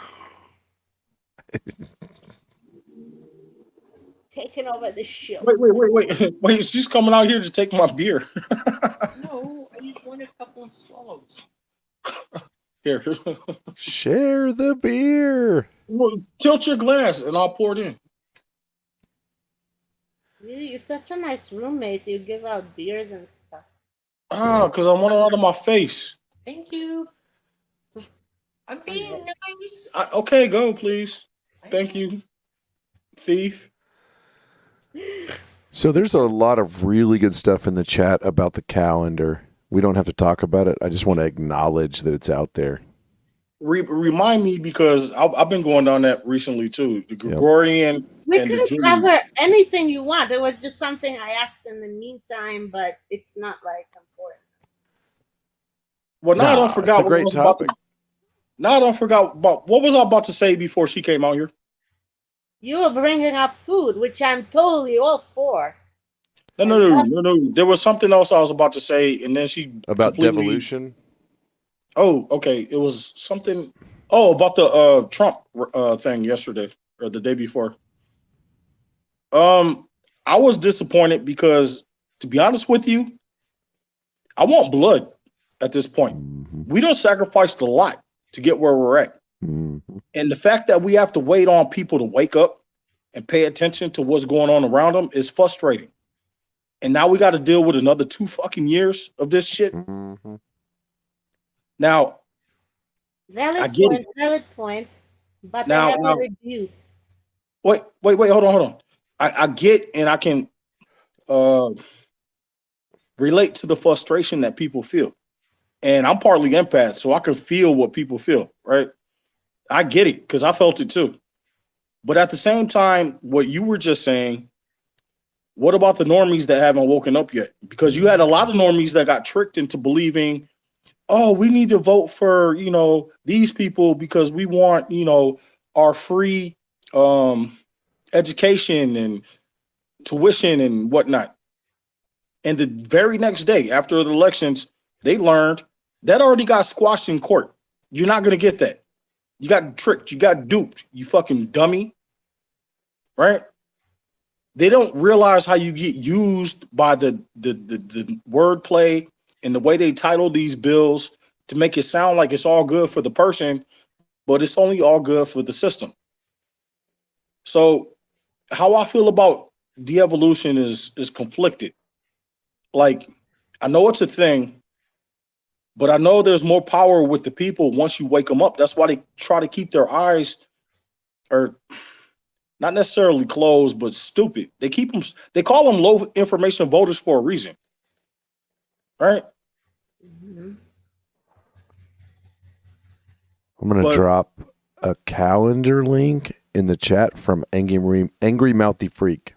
Taking over the show. Wait. She's coming out here to take my beer. No, I just want a couple of swallows. Here. Share the beer. Well, tilt your glass and I'll pour it in. You're such a nice roommate. You give out beers and stuff. Because I want it out of my face. Thank you. I'm being nice. Okay, go, please. Thank you, thief. So there's a lot of really good stuff in the chat about the calendar. We don't have to talk about it. I just want to acknowledge that it's out there. Remind me, because I've been going down that recently too. The Gregorian We and the could Julian. cover anything you want. It was just something I asked in the meantime, but it's not like important. Well, now I don't forget it's a great topic. Now I don't forget about what was I about to say before she came out here. You were bringing up food, which I'm totally all for. No. There was something else I was about to say, and then she About devolution. Oh, okay. It was something. Oh, about the Trump thing yesterday or the day before. I was disappointed because, to be honest with you, I want blood at this point. Mm-hmm. We don't sacrifice a lot to get where we're at. Mm-hmm. And the fact that we have to wait on people to wake up and pay attention to what's going on around them is frustrating. And now we got to deal with another 2 fucking years of this shit. Mm-hmm. Now, valid point, but now, I have a rebuke. Wait, hold on. I get and I can relate to the frustration that people feel. And I'm partly empath, so I can feel what people feel, right? I get it because I felt it too. But at the same time, what you were just saying, what about the normies that haven't woken up yet? Because you had a lot of normies that got tricked into believing, oh, we need to vote for, these people because we want, our free education and tuition and whatnot. And the very next day after the elections, they learned that already got squashed in court. You're not going to get that. You got tricked. You got duped. You fucking dummy. Right? They don't realize how you get used by the wordplay and the way they title these bills to make it sound like it's all good for the person, but it's only all good for the system. So how I feel about de-evolution is conflicted. Like, I know it's a thing, but I know there's more power with the people once you wake them up. That's why they try to keep their eyes, or not necessarily closed, but stupid. They keep them. They call them low information voters for a reason, right? Mhm. I'm going to But drop a calendar link in the chat from Angry Mouthy Freak.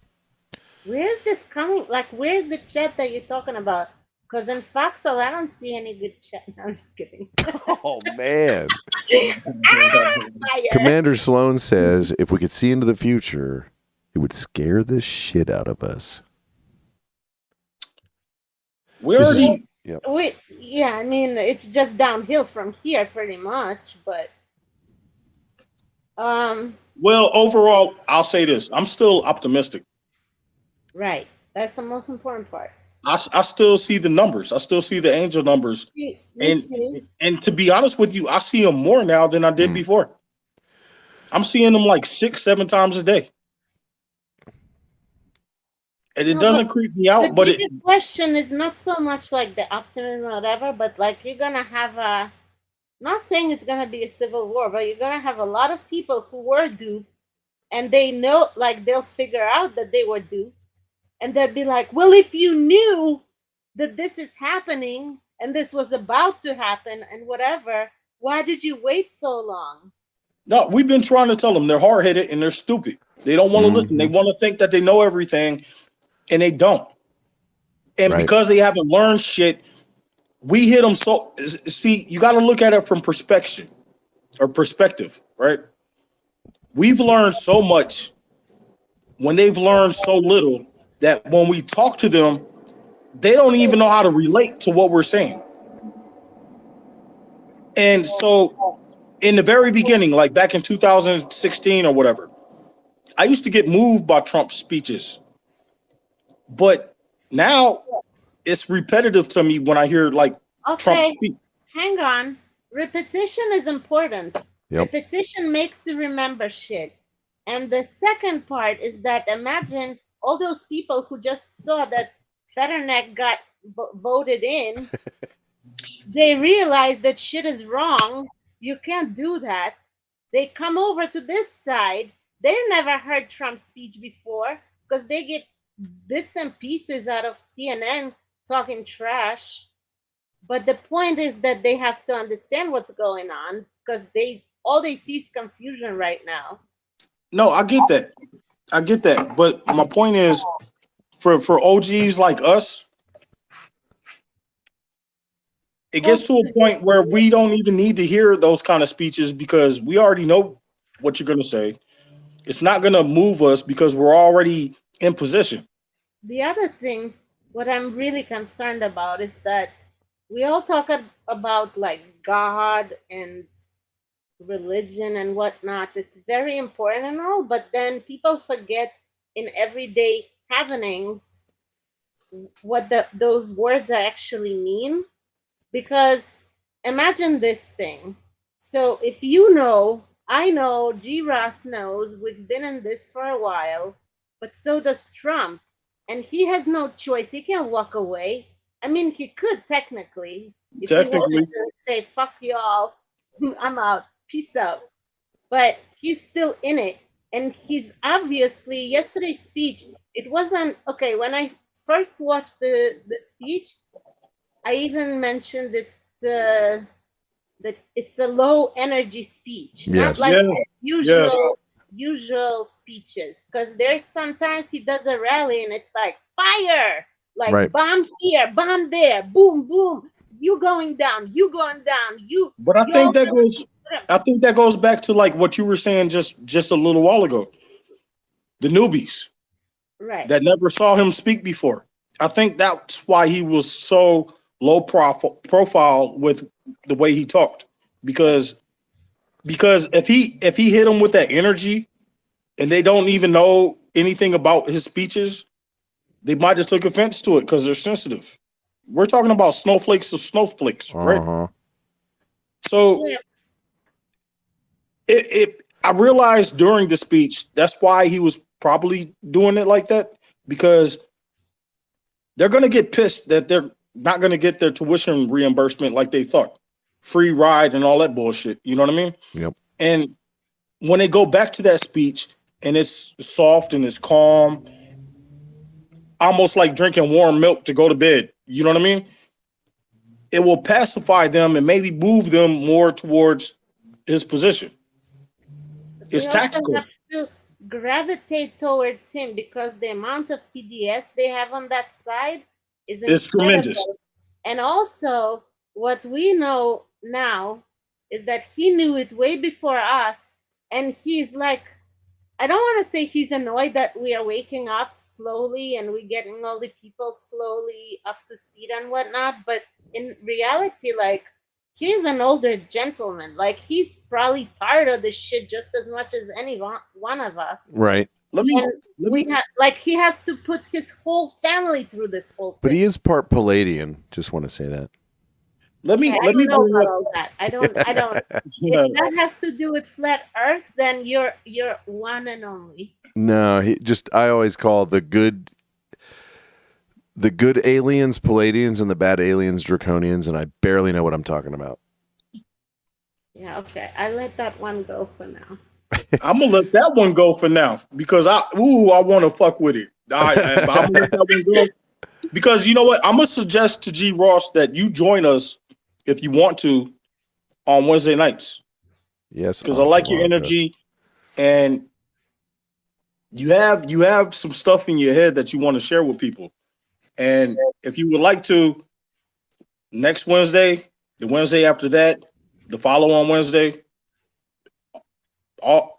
Where's this coming? Like, where's the chat that you're talking about? Because in Foxhole, I don't see any good chat. No, I'm just kidding. Oh, man. Fire. Commander Sloan says if we could see into the future, it would scare the shit out of us. we This is- already. Yep. Wait, yeah, I mean, it's just downhill from here pretty much, but Well, overall, I'll say this: I'm still optimistic. right. That's the most important part. I still see the numbers. I still see the angel numbers, Me and too. and to be honest with you, I see them more now than I did before. I'm seeing them like 6-7 times a day, and it No, doesn't creep me The out. But it, bigger question is not so much like the optimism or whatever, but like you're gonna have a, not saying it's gonna be a civil war, but you're gonna have a lot of people who were duped, and they know, like they'll figure out that they were duped, and they'll be like, well, if you knew that this is happening and this was about to happen and whatever, why did you wait so long? no, we've been trying to tell them they're hard headed and they're stupid. They don't want to listen. They want to think that they know everything, and they don't. And Right. because they haven't learned shit, we hit them. So see, you got to look at it from perspective, right? We've learned so much when they've learned so little that when we talk to them, they don't even know how to relate to what we're saying. And so in the very beginning, like back in 2016 or whatever, I used to get moved by Trump's speeches. But now it's repetitive to me when I hear like Trump Okay, speak. hang on. Repetition is important. Yep. Repetition makes you remember shit. And the second part is that imagine all those people who just saw that Fetterneck got voted in, they realize that shit is wrong. You can't do that. They come over to this side. They never heard Trump's speech before because they get bits and pieces out of CNN talking trash. But the point is that they have to understand what's going on because all they see is confusion right now. No, I get that. I get that. But my point is for OGs like us, it gets to a point where we don't even need to hear those kind of speeches because we already know what you're going to say. It's not going to move us because we're already in position. The other thing, what I'm really concerned about is that we all talk about like God and religion and whatnot. It's very important and all, but then people forget in everyday happenings what those words actually mean. Because imagine this thing. So if you know, I know, G. Ross knows, we've been in this for a while, but so does Trump. And he has no choice. He can't walk away. I mean, he could technically. If he Technically. wanted to say, fuck y'all, I'm out, peace out. But he's still in it. And he's obviously, yesterday's speech, it wasn't, okay, when I first watched the speech, I even mentioned that it's a low energy speech, not like usual speeches. Because there's sometimes he does a rally and it's like fire, like Right. bomb here, bomb there, boom, boom. You going down, you going down, you. But I think that goes back to like what you were saying just a little while ago. The newbies right. that never saw him speak before. I think that's why he was so low profile with the way he talked, because Because if he hit them with that energy and they don't even know anything about his speeches, they might just took offense to it because they're sensitive. We're talking about snowflakes of snowflakes, right? Uh-huh. So Yeah. I realized during the speech that's why he was probably doing it like that, because they're gonna get pissed that they're not gonna get their tuition reimbursement like they thought, free ride and all that bullshit. You know what I mean? Yep. And when they go back to that speech and it's soft and it's calm, almost like drinking warm milk to go to bed. You know what I mean? It will pacify them and maybe move them more towards his position. It's They also tactical. have to gravitate towards him because the amount of TDS they have on that side is It's tremendous. incredible. And also, what we know now is that he knew it way before us, and he's like, I don't want to say he's annoyed that we are waking up slowly and we're getting all the people slowly up to speed and whatnot, but in reality, like, he's an older gentleman. Like, he's probably tired of this shit just as much as any one of us. Right. Let me And like, he has to put his whole family through this whole But thing. he is part Palladian. Just want to say that. let me I let me don't know bring about up. all that. I don't. If that has to do with flat Earth, then you're one and only. No, I always call the good aliens Palladians and the bad aliens Draconians, and I barely know what I'm talking about. Yeah, okay. I let that one go for now. I'm gonna let that one go for now because I want to fuck with it. I'm gonna let that one go because you know what? I'm gonna suggest to G Ross that you join us if you want to on Wednesday nights Yes, because I like your Ankavanka. energy and you have some stuff in your head that you want to share with people. And if you would like to, next Wednesday, the Wednesday after that, the following Wednesday,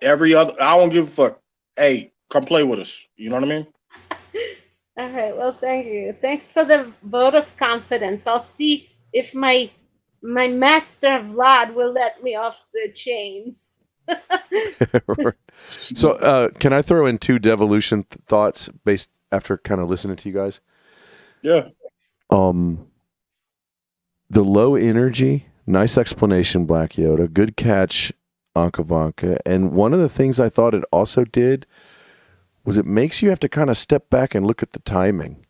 every other, I don't give a fuck. Hey, come play with us. You know what I mean? All right. Well, thank you. Thanks for the vote of confidence. I'll see if my master Vlad will let me off the chains. So, can I throw in two devolution thoughts based after kind of listening to you guys? Yeah. The low energy, nice explanation, Black Yoda. Good catch, Ankavanka. And one of the things I thought it also did was it makes you have to kind of step back and look at the timing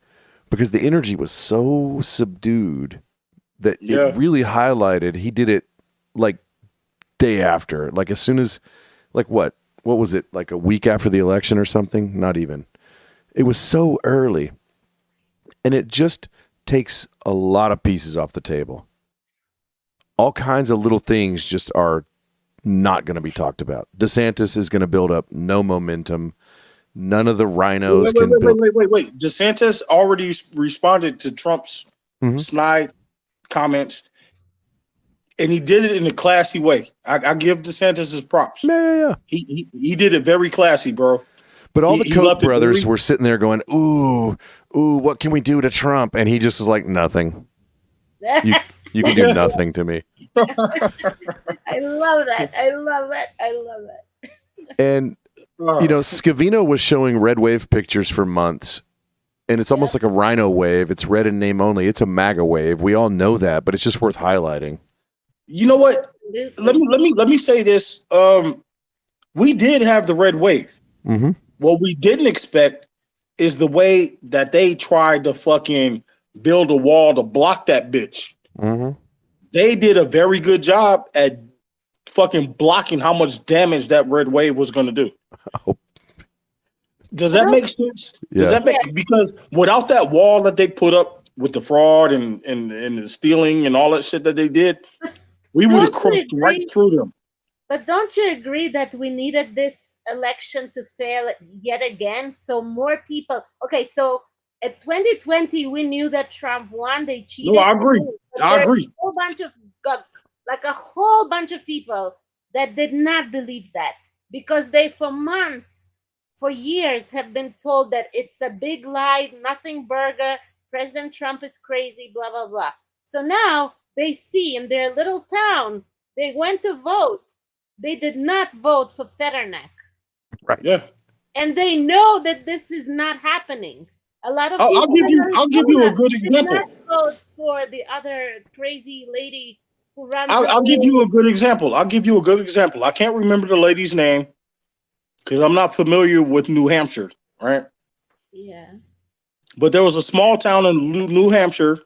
because the energy was so subdued that it really highlighted. He did it like day after, like as soon as, like what was it, like a week after the election or something? Not even. It was so early. And it just takes a lot of pieces off the table. All kinds of little things just are not going to be talked about. DeSantis is going to build up no momentum. None of the rhinos can build. Wait. DeSantis already responded to Trump's snide comments, and he did it in a classy way. I give DeSantis his props. Yeah. He did it very classy, bro. But all the Koch brothers were sitting there going, ooh, what can we do to Trump? And he just was like, nothing. You can do nothing to me. I love that. I love it. And, Scavino was showing red wave pictures for months. And it's almost like a rhino wave. It's red in name only. It's a MAGA wave. We all know that, but it's just worth highlighting. You know what? Let me say this. We did have the red wave. Mm-hmm. What we didn't expect is the way that they tried to fucking build a wall to block that bitch. Mm-hmm. They did a very good job at fucking blocking how much damage that red wave was going to do. Oh. Does that make sense? Yeah. Does that make because without that wall that they put up with the fraud and the stealing and all that shit that they did, we would have crossed right through them. But don't you agree that we needed this election to fail yet again? So more people. Okay, so at 2020, we knew that Trump won. They cheated. No, I agree. I agree. A whole bunch of a whole bunch of people that did not believe that because they, for months, for years, have been told that it's a big lie, nothing burger. President Trump is crazy, blah, blah, blah. So now they see in their little town, they went to vote. they did not vote for Fetterneck. Right. Yeah. And they know that this is not happening. A lot of I'll people give in you a Arizona good did example. not vote for the other crazy lady who runs. I'll give you a good example. I can't remember the lady's name because I'm not familiar with New Hampshire, right? Yeah. But there was a small town in New Hampshire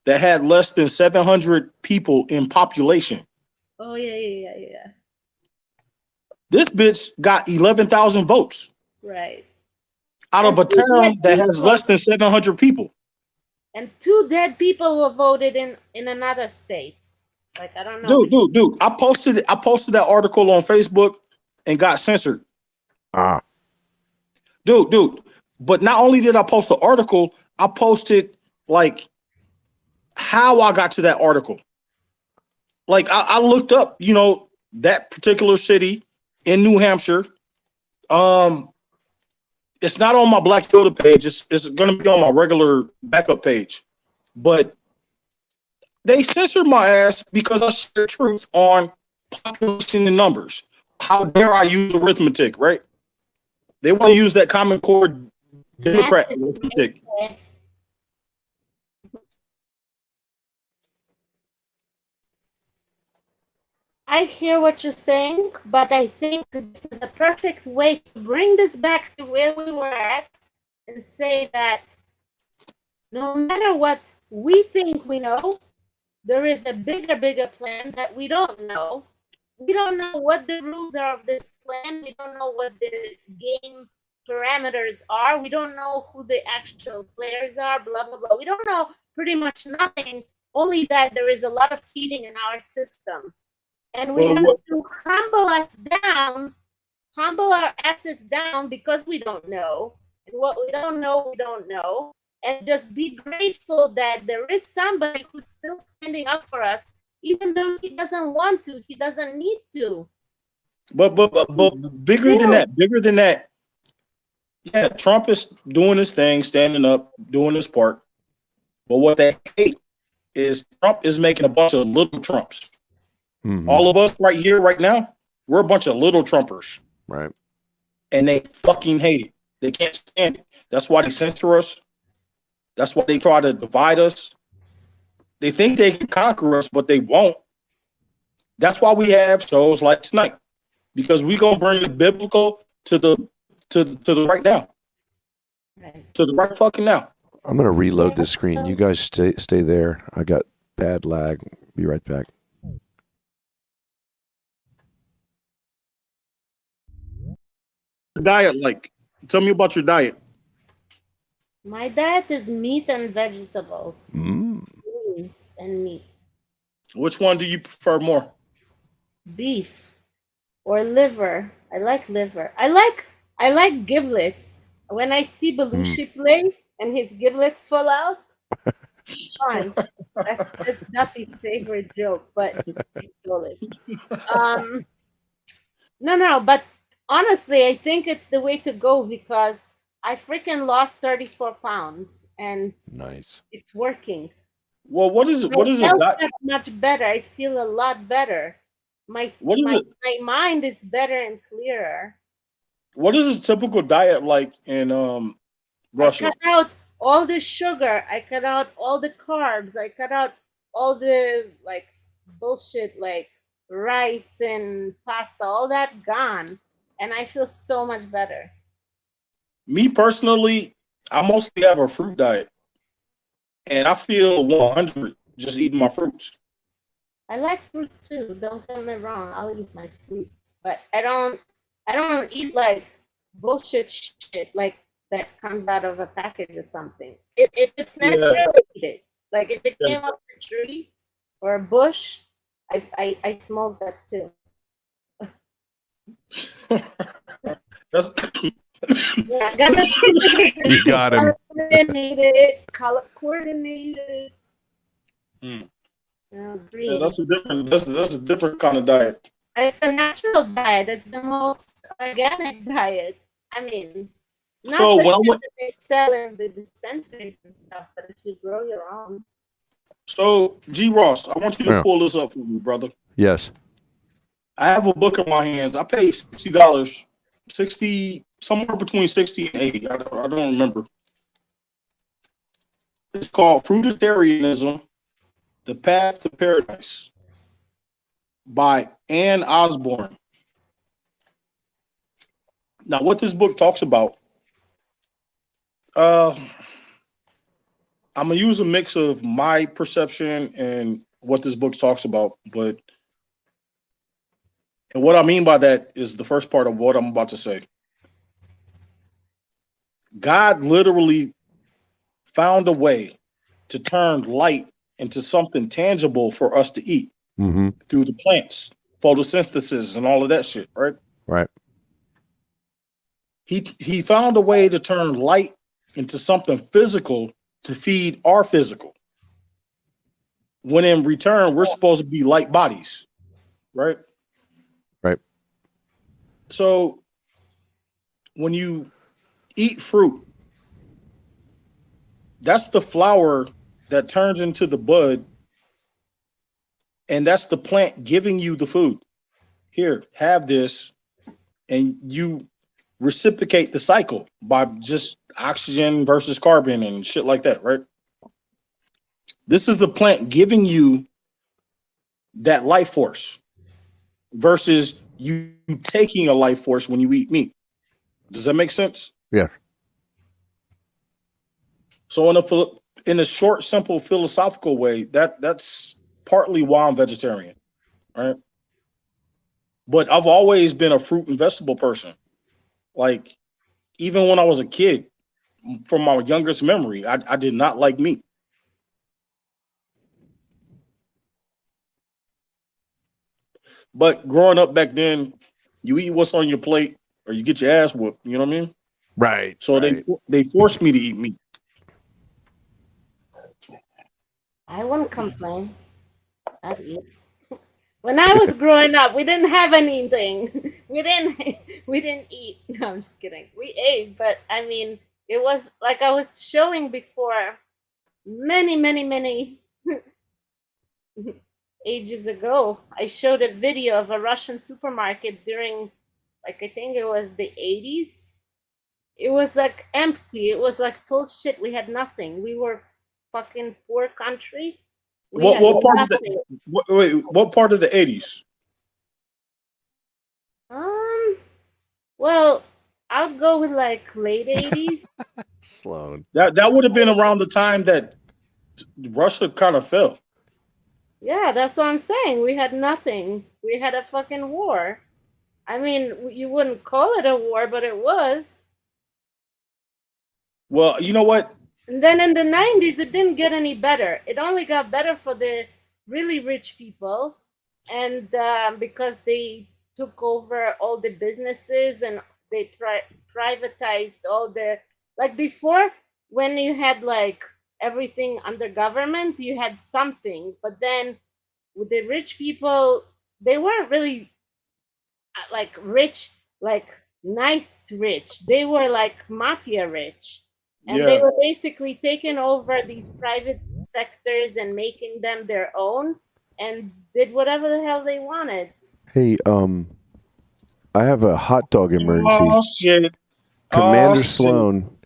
that had less than 700 people in population. Oh yeah. This bitch got 11,000 votes Right. out And of a two town dead that has less than 700 people. And 2 dead people were voted in another states. Like I don't know. Dude. I posted that article on Facebook and got censored. Ah. Dude. But not only did I post the article, I posted like how I got to that article. Like I looked up, that particular city in New Hampshire. It's not on my Black Yoda page. It's going to be on my regular backup page. But they censored my ass because I shared truth on population and numbers. How dare I use arithmetic, right? They want to use that Common Core Democrat arithmetic. I hear what you're saying, but I think this is a perfect way to bring this back to where we were at and say that no matter what we think we know, there is a bigger plan that we don't know. We don't know what the rules are of this plan. We don't know what the game parameters are. We don't know who the actual players are, blah, blah, blah. We don't know pretty much nothing, only that there is a lot of cheating in our system. And we have to humble our asses down because we don't know. And what we don't know. And just be grateful that there is somebody who's still standing up for us, even though he doesn't want to, he doesn't need to. But bigger than that, yeah, Trump is doing his thing, standing up, doing his part. But what they hate is Trump is making a bunch of little Trumps. Mm-hmm. All of us right here, right now, we're a bunch of little Trumpers. Right. And they fucking hate it. They can't stand it. That's why they censor us. That's why they try to divide us. They think they can conquer us, but they won't. That's why we have shows like tonight, because we gonna bring the biblical to the right now, to the right fucking now. I'm gonna reload this screen. You guys stay there. I got bad lag. Be right back. Diet, like, tell me about your diet. My diet is meat and vegetables, beans and meat. Which one do you prefer more? Beef or liver. I like liver. I like giblets. When I see Belushi play and his giblets fall out, fun. That's Duffy's favorite joke, but he stole it. No, but honestly, I think it's the way to go because I freaking lost 34 pounds and nice. It's working. Well, what is it? What is it? Much better. I feel a lot better. My mind is better and clearer. What is a typical diet like in Russia? I cut out all the sugar. I cut out all the carbs. I cut out all the bullshit like rice and pasta. All that gone, and I feel so much better. Me personally, I mostly have a fruit diet, and I feel 100 just eating my fruits. I like fruit too. Don't get me wrong. I'll eat my fruits, but I don't eat like bullshit shit like that comes out of a package or something. If it's natural, I eat it. Like if it came off the tree or a bush, I smoke that too. That's you got him. Color coordinated. Yeah, that's a different kind of diet. It's a natural diet. It's the most organic diet. I mean, not so when I went, they sell in the dispensaries and stuff, but if you grow your own. So G Ross, I want you to pull this up for me, brother. Yes. I have a book in my hands. I paid $60, 60 somewhere between 60 and 80. I don't remember. It's called Fruitarianism: The Path to Paradise by Ann Osborne. Now, what this book talks about, I'm gonna use a mix of my perception and what this book talks about, and what I mean by that is the first part of what I'm about to say. God literally found a way to turn light into something tangible for us to eat through the plants, photosynthesis, and all of that shit, right? Right. He found a way to turn light into something physical to feed our physical. When in return, we're supposed to be light bodies, right? Right. So when you eat fruit, that's the flower that turns into the bud, and that's the plant giving you the food. Here, have this, and you reciprocate the cycle by just oxygen versus carbon and shit like that, right? This is the plant giving you that life force versus you taking a life force when you eat meat. Does that make sense? Yeah. So in a short, simple philosophical way, that's partly why I'm vegetarian, right? But I've always been a fruit and vegetable person. Like, even when I was a kid, from my youngest memory, I did not like meat. But growing up back then, you eat what's on your plate or you get your ass whooped. You know what I mean? Right. So they forced me to eat meat. I wouldn't complain. I'd eat. When I was growing up, we didn't have anything. We didn't eat. No, I'm just kidding. We ate, but I mean, it was like I was showing before many ages ago. I showed a video of a Russian supermarket during, like, I think it was the 80s. It was like empty. It was like total shit. We had nothing. We were fucking poor country. We had What part of nothing. what part of the 80s? Well, I'll go with like late 80s. Sloan. That would have been around the time that Russia kind of fell. Yeah, that's what I'm saying. We had nothing. We had a fucking war. I mean, you wouldn't call it a war, but it was. Well, you know what? And then in the 90s, it didn't get any better. It only got better for the really rich people. And because they took over all the businesses and they privatized all the, like before, when you had like everything under government, you had something. But then with the rich people, they weren't really like rich, like nice rich. They were like mafia rich. And they Yeah. were basically taking over these private sectors and making them their own and did whatever the hell they wanted. Hey, I have a hot dog emergency. Oh shit. Commander Oh, shit. Sloan.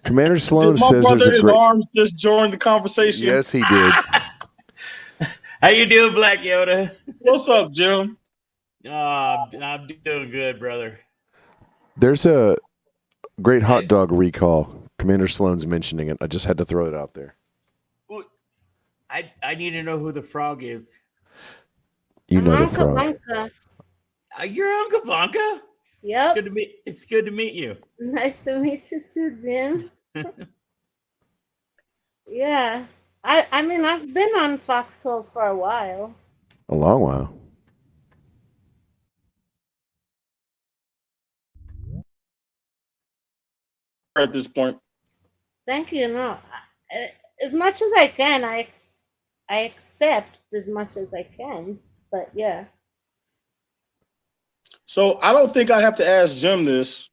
Commander Sloan Did my says brother there's a in great. arms just joined the conversation? Yes, he did. How you doing, Black Yoda? What's up, Jim? I'm doing good, brother. There's a great hot dog recall. Commander Sloan's mentioning it. I just had to throw it out there. I need to know who the frog is. You know the Uncle frog. Vanka. You're Uncle Vanka? Yep. It's good to meet you. Nice to meet you too, Jim. Yeah. I mean, I've been on Foxhole for a while. A long while. At this point. Thank you. No, as much as I can, I accept as much as I can. But yeah. So I don't think I have to ask Jim this,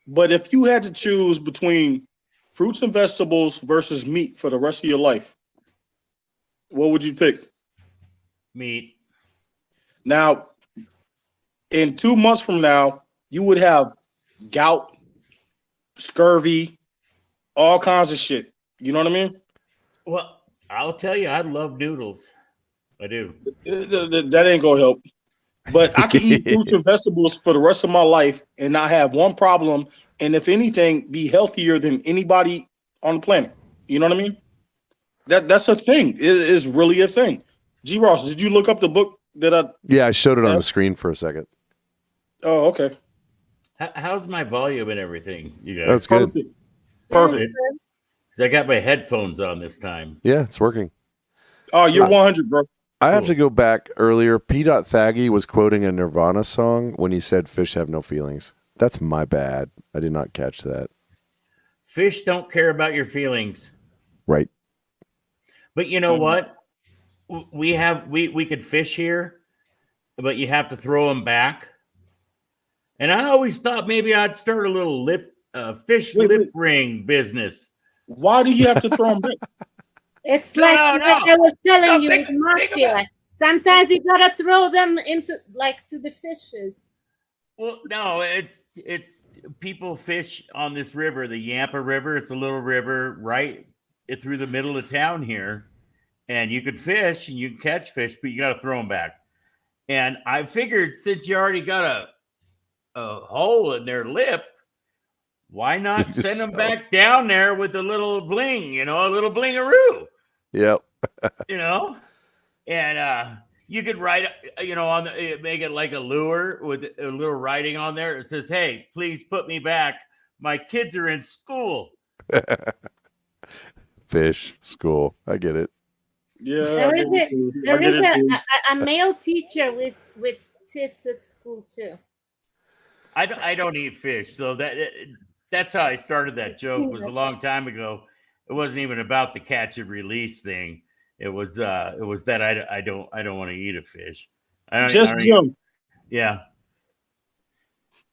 but if you had to choose between fruits and vegetables versus meat for the rest of your life, what would you pick? Meat. Now, in 2 months from now, you would have gout, scurvy, all kinds of shit. You know what I mean? Well, I'll tell you, I love noodles. I do. That ain't gonna help. But I can eat fruits and vegetables for the rest of my life and not have one problem. And if anything, be healthier than anybody on the planet. You know what I mean? That's a thing. It is really a thing. G Ross, did you look up the book that I? Yeah, I showed it on the screen for a second. Oh, okay. How's my volume and everything, you guys? That's good. Perfect. Because I got my headphones on this time. Yeah, it's working. Oh, you're 100, bro. I have to go back earlier. P. Thaggy was quoting a Nirvana song when he said fish have no feelings. That's my bad. I did not catch that. Fish don't care about your feelings. Right. But you know what? We could fish here, but you have to throw them back. And I always thought maybe I'd start a little fish lip ring business. Why do you have to throw them back? It's like I was telling you with mafia. Sometimes you gotta throw them into to the fishes. Well, no, it's people fish on this river, the Yampa River. It's a little river right through the middle of town here, and you could fish and you can catch fish, but you got to throw them back. And I figured since you already got a hole in their lip, why not send them back down there with a little bling, a little blingaroo? Yep. And you could write, make it like a lure with a little writing on there. It says, "Hey, please put me back. My kids are in school." Fish school. I get it. Yeah. There is a male teacher with tits at school too. I don't eat fish, so that's how I started that joke. Was a long time ago. It wasn't even about the catch and release thing. It was that I don't want to eat a fish. Jim. Yeah.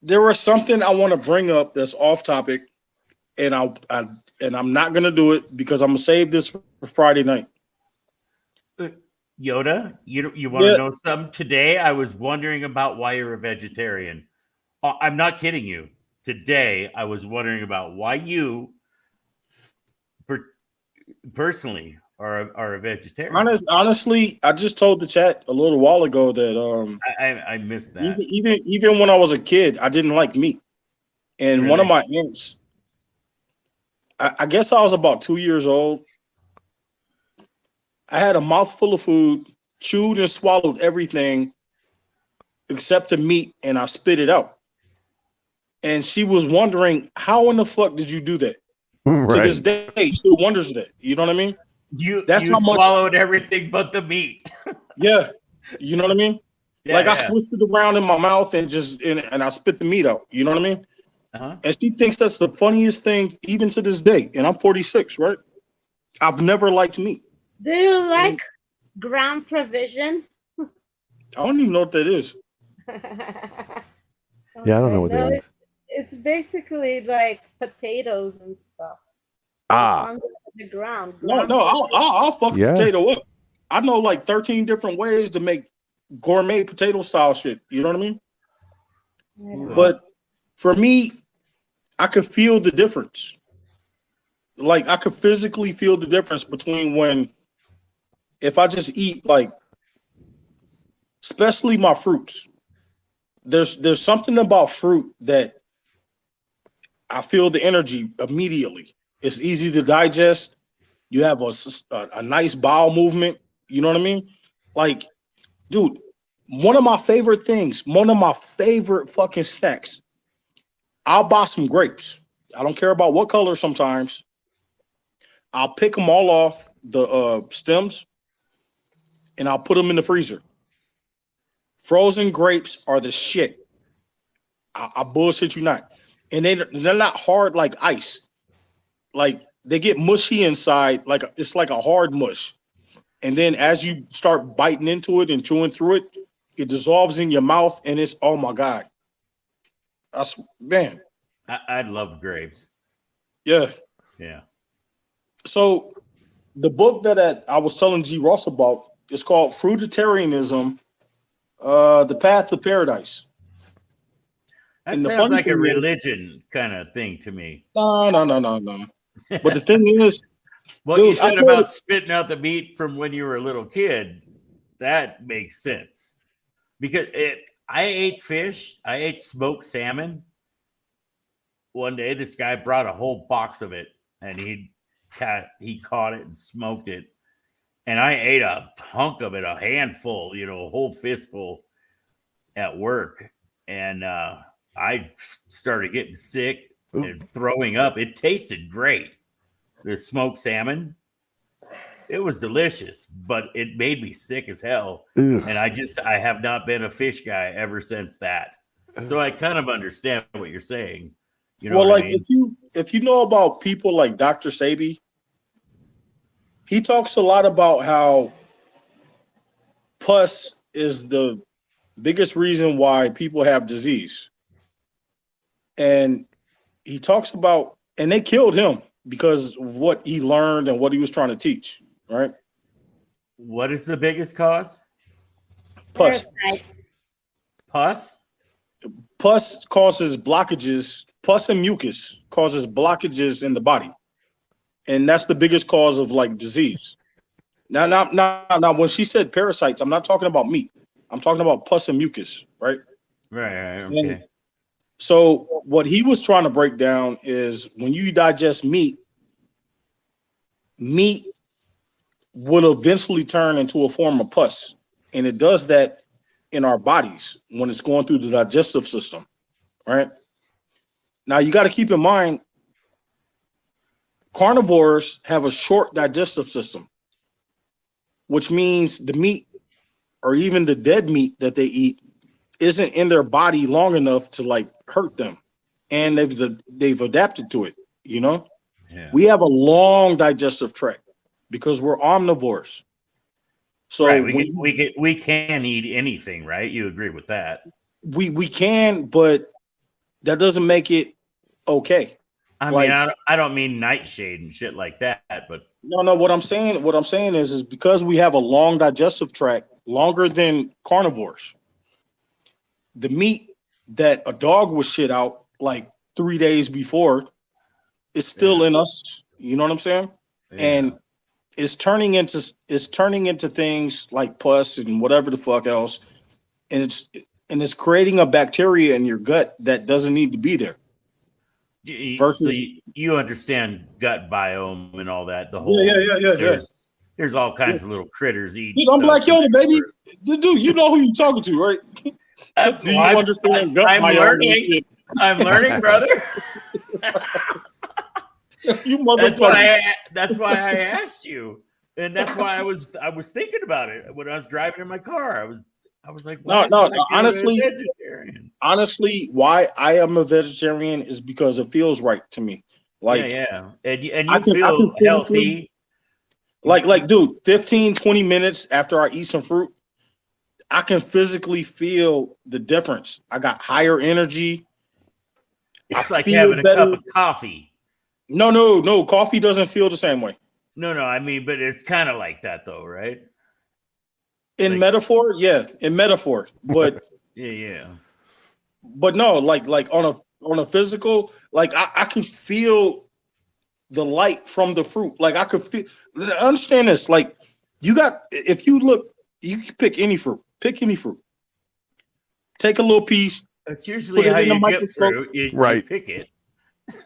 There was something I want to bring up that's off topic, and I'm not gonna do it because I'm gonna save this for Friday night. Yoda, you want to know something? Today I was wondering about why you're a vegetarian. I'm not kidding you. Today I was wondering about why you personally are a vegetarian. Honestly, I just told the chat a little while ago that I missed that. Even when I was a kid, I didn't like meat. And one of my aunts, I guess I was about 2 years old. I had a mouthful of food, chewed and swallowed everything except the meat, and I spit it out. And she was wondering, how in the fuck did you do that? Right. To this day, she still wonders that. You know what I mean? You swallowed everything but the meat. Yeah. You know what I mean? Yeah, I switched it around in my mouth and I spit the meat out. You know what I mean? Uh-huh. And she thinks that's the funniest thing even to this day. And I'm 46, right? I've never liked meat. Do you like ground provision? I don't even know what that is. Yeah, I don't know what that is. It's basically like potatoes and stuff. Under the ground. No, I'll fuck the potato up. I know like 13 different ways to make gourmet potato style shit. You know what I mean? Yeah. But for me, I could feel the difference. Like I could physically feel the difference between if I just eat especially my fruits. There's something about fruit that I feel the energy immediately. It's easy to digest. You have a nice bowel movement. You know what I mean? Like, dude, one of my favorite things, one of my favorite fucking snacks, I'll buy some grapes. I don't care about what color sometimes. I'll pick them all off the stems and I'll put them in the freezer. Frozen grapes are the shit. I bullshit you not. And they're not hard like ice. Like they get mushy inside, like it's like a hard mush. And then as you start biting into it and chewing through it, it dissolves in your mouth and it's, oh my God. Man. I love grapes. Yeah. Yeah. So the book that I was telling G. Ross about is called Fruitarianism, The Path to Paradise. That And the sounds funny like a thing is, religion kind of thing to me. no. But the thing is, What you dude, I said told about spitting out the meat from when you were a little kid, that makes sense. Because I ate fish, I ate smoked salmon. One day, this guy brought a whole box of it, and he caught it and smoked it, and I ate a hunk of it, a handful, a whole fistful at work, and I started getting sick and throwing up. It tasted great, the smoked salmon. It was delicious, but it made me sick as hell. Ugh. And I have not been a fish guy ever since that. So I kind of understand what you're saying. You know well, what like I mean? if you know about people like Dr. Sabi, he talks a lot about how pus is the biggest reason why people have disease. And he talks about, and they killed him because of what he learned and what he was trying to teach, right? What is the biggest cause? Pus. Parasites. Pus? Pus causes blockages. Pus and mucus causes blockages in the body, and that's the biggest cause of like disease. Now, when she said parasites, I'm not talking about meat. I'm talking about pus and mucus, right? Right. And Okay. so what he was trying to break down is when you digest meat will eventually turn into a form of pus, and it does that in our bodies when it's going through the digestive system, right? Now you got to keep in mind, carnivores have a short digestive system, which means the meat or even the dead meat that they eat isn't in their body long enough to like hurt them, and they've adapted to it. Yeah. We have a long digestive tract because we're omnivores. So Right. when We can eat anything, right? You agree with that? we can, but that doesn't make it okay. I mean, Like, I don't mean nightshade and shit like that, but no. What I'm saying is because we have a long digestive tract, longer than carnivores. The meat that a dog would shit out like 3 days before is still yeah. in us. You know what I'm saying? Yeah. And it's turning into things like pus and whatever the fuck else, and it's creating a bacteria in your gut that doesn't need to be there. So Versus, you understand gut biome and all that. The yeah, whole yeah. there's all kinds of little critters eating Dude, I'm stuff Black from Yoda, baby. everywhere. Dude, you know who you talking to, right? Do you understand gut I'm biome and learning. shit? I'm learning, brother. You motherfucker. That's why I asked you, and that's why I was thinking about it when I was driving in my car. I was like, why No, is no. Black Yoda a Honestly, vegetarian? why I am a vegetarian is because it feels right to me. Like, Yeah, and I you can feel physically, healthy. dude, 15, 20 minutes after I eat some fruit, I can physically feel the difference. I got higher energy. I It's like feel having a cup better. of coffee. No. Coffee doesn't feel the same way. No, I mean, but it's kind of like that though, right? In Like, metaphor, yeah, in metaphor. yeah. But no, like on a physical, like I can feel the light from the fruit. Like I could feel. Understand this. Like if you look, you can pick any fruit. Pick any fruit. Take a little piece, That's usually put it how in a you get microscope. fruit. You Right. pick it.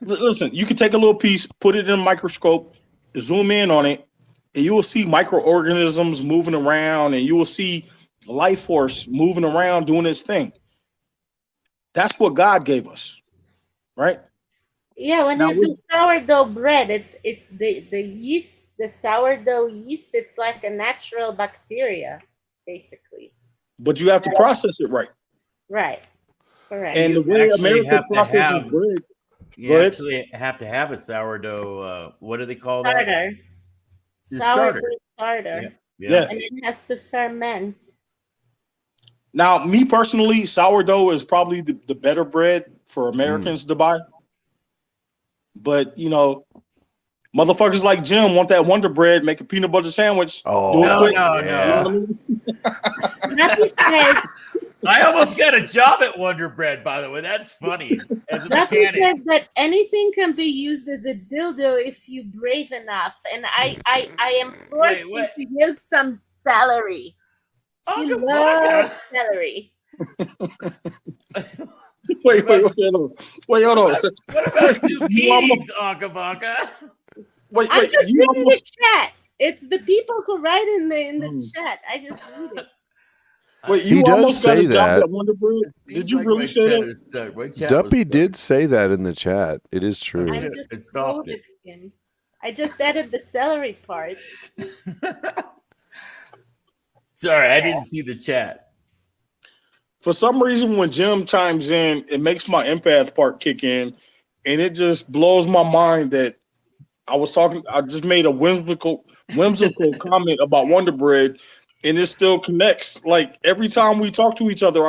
Listen, you can take a little piece, put it in a microscope, zoom in on it, and you will see microorganisms moving around, and you will see life force moving around doing its thing. That's what God gave us, right? Yeah, when Now, you do sourdough bread, the yeast, the sourdough yeast, it's like a natural bacteria, basically. but you have to process it right. Right. Correct. And You the way actually America have to processes have bread, you go ahead. actually have to have a sourdough. What do they call that? Starter. The starter. Sourdough Yeah, starter. yeah. Yeah. And it has to ferment. Now, me personally, sourdough is probably the better bread for Americans to buy. But motherfuckers like Jim want that Wonder Bread, make a peanut butter sandwich, do it Oh, quick. No. You know yeah. what I mean? Nappy said I almost got a job at Wonder Bread, by the way. That's funny. As a Duppy mechanic. says that anything can be used as a dildo if you're brave enough, and I implore Wait, you what? to give some celery. He Uncle loves Baka. celery. Wait, hold on. What about You zucchinis, almost- Uncle Baka? Wait, I'm just you reading the almost chat. It's the people who write in the Mm. chat. I just read it. wait. He You does almost got say a job that. at Wonder Bread. Did Seems you like really my say chat that? is stuck. My chat Duppy was stuck. did say that in the chat. It is true. I'm It just stopped it. quoted him. I just added the celery part. Sorry, I didn't see the chat. For some reason, when Jim chimes in, it makes my empath part kick in, and it just blows my mind that I just made a whimsical comment about Wonder Bread, and it still connects. Like every time we talk to each other,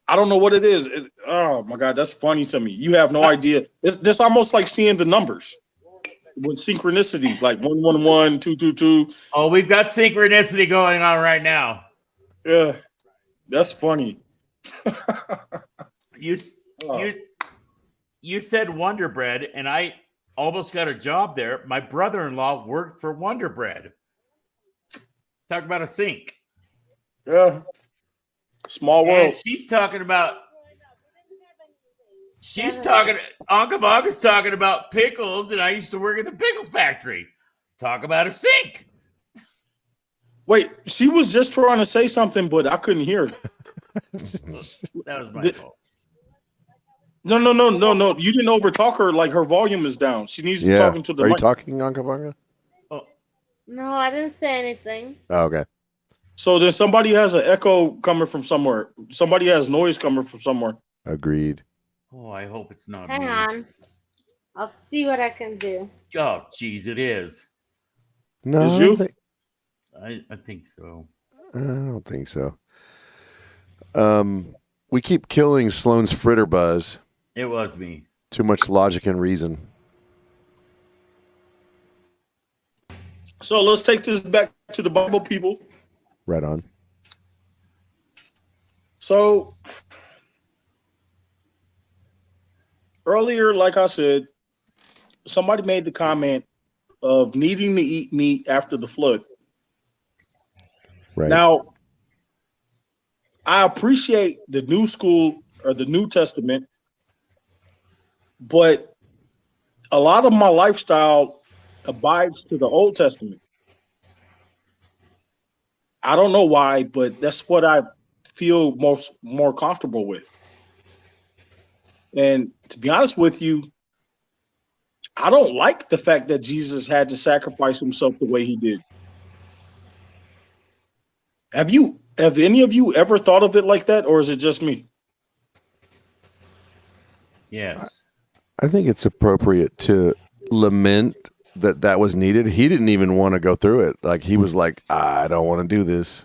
I don't know what it is. Oh my God, that's funny to me. You have no idea. It's almost like seeing the numbers with synchronicity, like 111, 222. Oh, we've got synchronicity going on right now. Yeah, that's funny. You said Wonder Bread, and I almost got a job there. My brother-in-law worked for Wonder Bread. Talk about a sink. Yeah, small world. And she's talking about. Uncle Baka's talking about pickles, and I used to work at the pickle factory. Talk about a sink. Wait, she was just trying to say something, but I couldn't hear it. That was my fault. No. You didn't overtalk her. Like her volume is down. She needs to talk into the Are you mic. talking, Uncle Baka? No, I didn't say anything. Oh, okay. So then somebody has an echo coming from somewhere. Somebody has noise coming from somewhere. Agreed. Oh, I hope it's not Hang me. on. I'll see what I can do. Oh, geez, it is. No, Is I you? I think so. don't think so. We keep killing Sloan's fritter buzz. It was me. Too much logic and reason. So let's take this back to the Bible, people. Right on. So earlier, like I said, somebody made the comment of needing to eat meat after the flood. Right. Now, I appreciate the new school or the New Testament, but a lot of my lifestyle abides to the Old Testament. I don't know why, but that's what I feel more comfortable with. And to be honest with you, I don't like the fact that Jesus had to sacrifice himself the way he did. Have any of you ever thought of it like that, or is it just me? Yes. I think it's appropriate to lament that was needed. He didn't even want to go through it. Like he was like, I don't want to do this.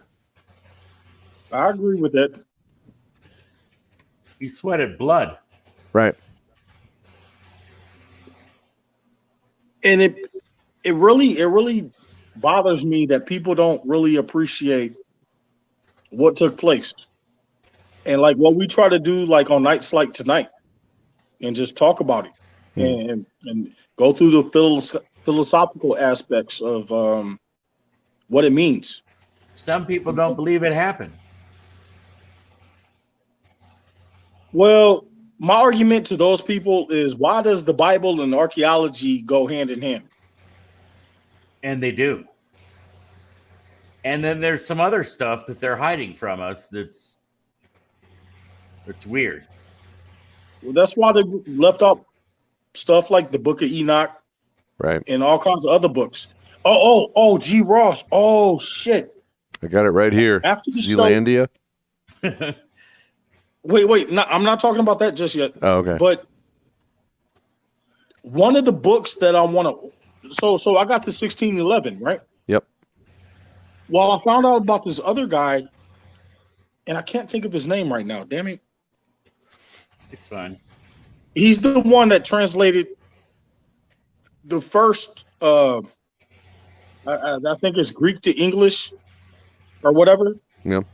I agree with that. He sweated blood. Right. And it really bothers me that people don't really appreciate what took place. And like what we try to do like on nights like tonight and just talk about it and go through the philosophical aspects of what it means. Some people don't believe it happened. Well, my argument to those people is why does the Bible and archaeology go hand in hand? And they do. And then there's some other stuff that they're hiding from us that's weird. Well, that's why they left out stuff like the Book of Enoch, Right. and all kinds of other books. Oh, G. Ross. Oh shit. I got it right here. After the show- Zealandia. Wait. No, I'm not talking about that just yet. Oh, okay. But one of the books that I want to, so I got the 1611, right? Yep. Well, I found out about this other guy, and I can't think of his name right now. Damn it. It's fine. He's the one that translated the first, I think it's Greek to English or whatever. Yep.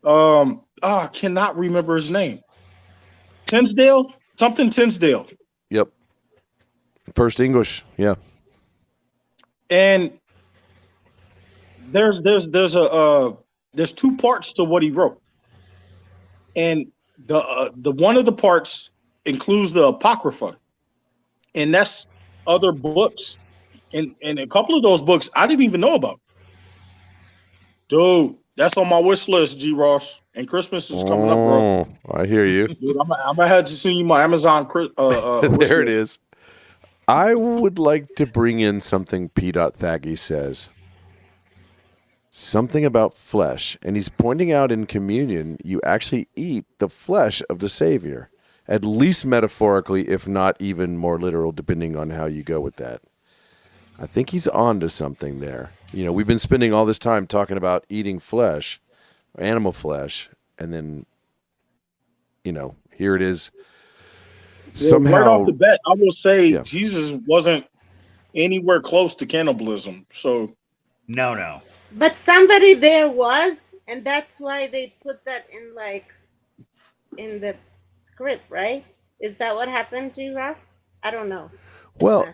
I cannot remember his name. Tinsdale, something Tinsdale, Yep. First English. Yeah. and there's two parts to what he wrote, and the one of the parts includes the Apocrypha, and that's other books, and a couple of those books I didn't even know about. Dude, that's on my wish list, G Ross. And Christmas is coming up, bro. Oh, I hear you. Dude, I'm gonna have to send you my Amazon wish There it list. is. I would like to bring in something P. Thaggy says. Something about flesh. And he's pointing out in communion, you actually eat the flesh of the Savior. At least metaphorically, if not even more literal, depending on how you go with that. I think he's on to something there. You know, we've been spending all this time talking about eating flesh, animal flesh, and then, you know, here it is. Somehow, right off the bat, I will say Yeah. Jesus wasn't anywhere close to cannibalism. So No. But somebody there was, and that's why they put that in the script, right? Is that what happened to Russ? I don't know. well,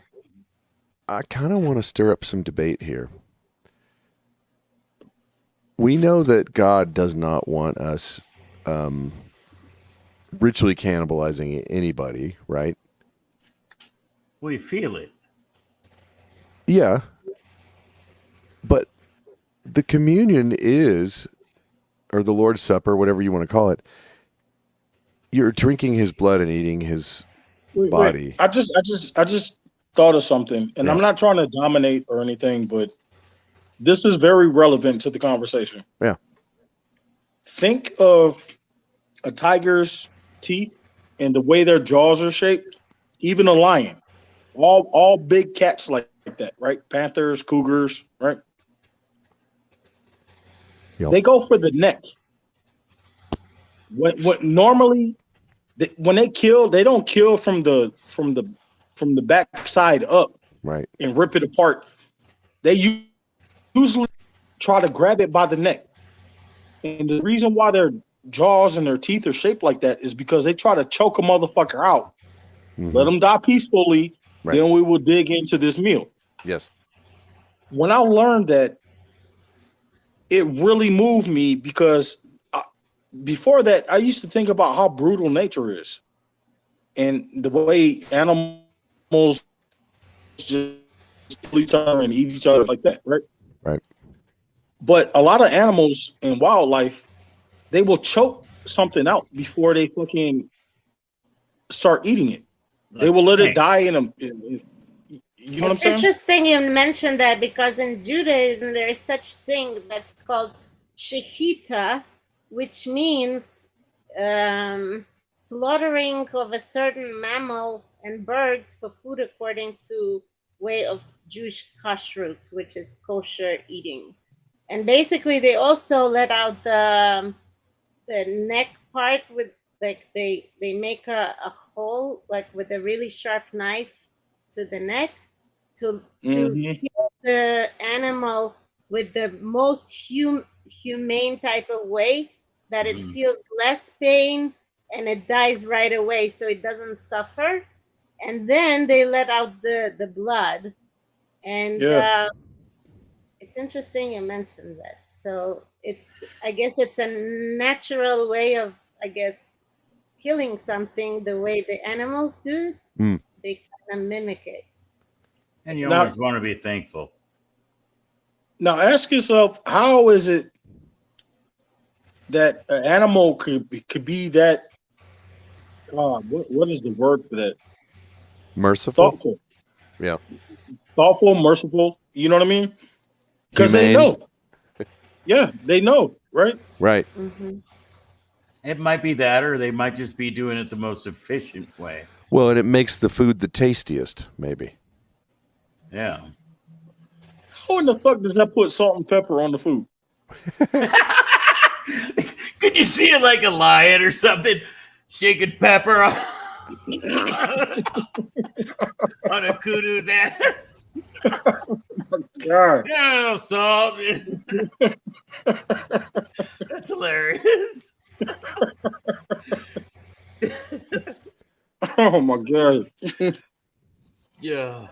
I kind of want to stir up some debate here. We know that God does not want us ritually cannibalizing anybody, right? We feel it. Yeah. But the communion is, or the Lord's Supper, whatever you want to call it, you're drinking his blood and eating his body. Wait. I just thought of something, and Yeah. I'm not trying to dominate or anything, but this is very relevant to the conversation. Yeah. Think of a tiger's teeth and the way their jaws are shaped, even a lion. All big cats like that, right? Panthers, cougars, right? Yep. They go for the neck. What normally when they kill, they don't kill from the back side up Right. and rip it apart. They usually try to grab it by the neck. And the reason why their jaws and their teeth are shaped like that is because they try to choke a motherfucker out. Mm-hmm. Let them die peacefully. Right. Then we will dig into this meal. Yes. When I learned that, it really moved me because before that, I used to think about how brutal nature is and the way animals just kill each other and eat each other like that, right? Right. But a lot of animals in wildlife, they will choke something out before they fucking start eating it. They will let it die in a. You know what I'm It's saying? interesting you mentioned that because in Judaism there is such thing that's called shechita, which means slaughtering of a certain mammal and birds for food according to way of Jewish kashrut, which is kosher eating. And basically they also let out the neck part with like they make a hole like with a really sharp knife to the neck to kill the animal with the most humane type of way that it feels less pain and it dies right away so it doesn't suffer. And then they let out the blood. And it's interesting you mentioned that. So I guess it's a natural way of, killing something the way the animals do. They kind of mimic it. And you always want to be thankful. Now ask yourself, how is it that an animal could be that? What is the word for that? Merciful. Thoughtful. Yeah. Thoughtful, merciful. You know what I mean? Because they know. Yeah, they know, right? Right. Mm-hmm. It might be that, or they might just be doing it the most efficient way. Well, and it makes the food the tastiest, maybe. Yeah. How in the fuck does that put salt and pepper on the food? Could you see it like a lion or something? Shaking pepper on a kudu's ass. God. Yeah, salt. That's hilarious. Oh my god. Yeah.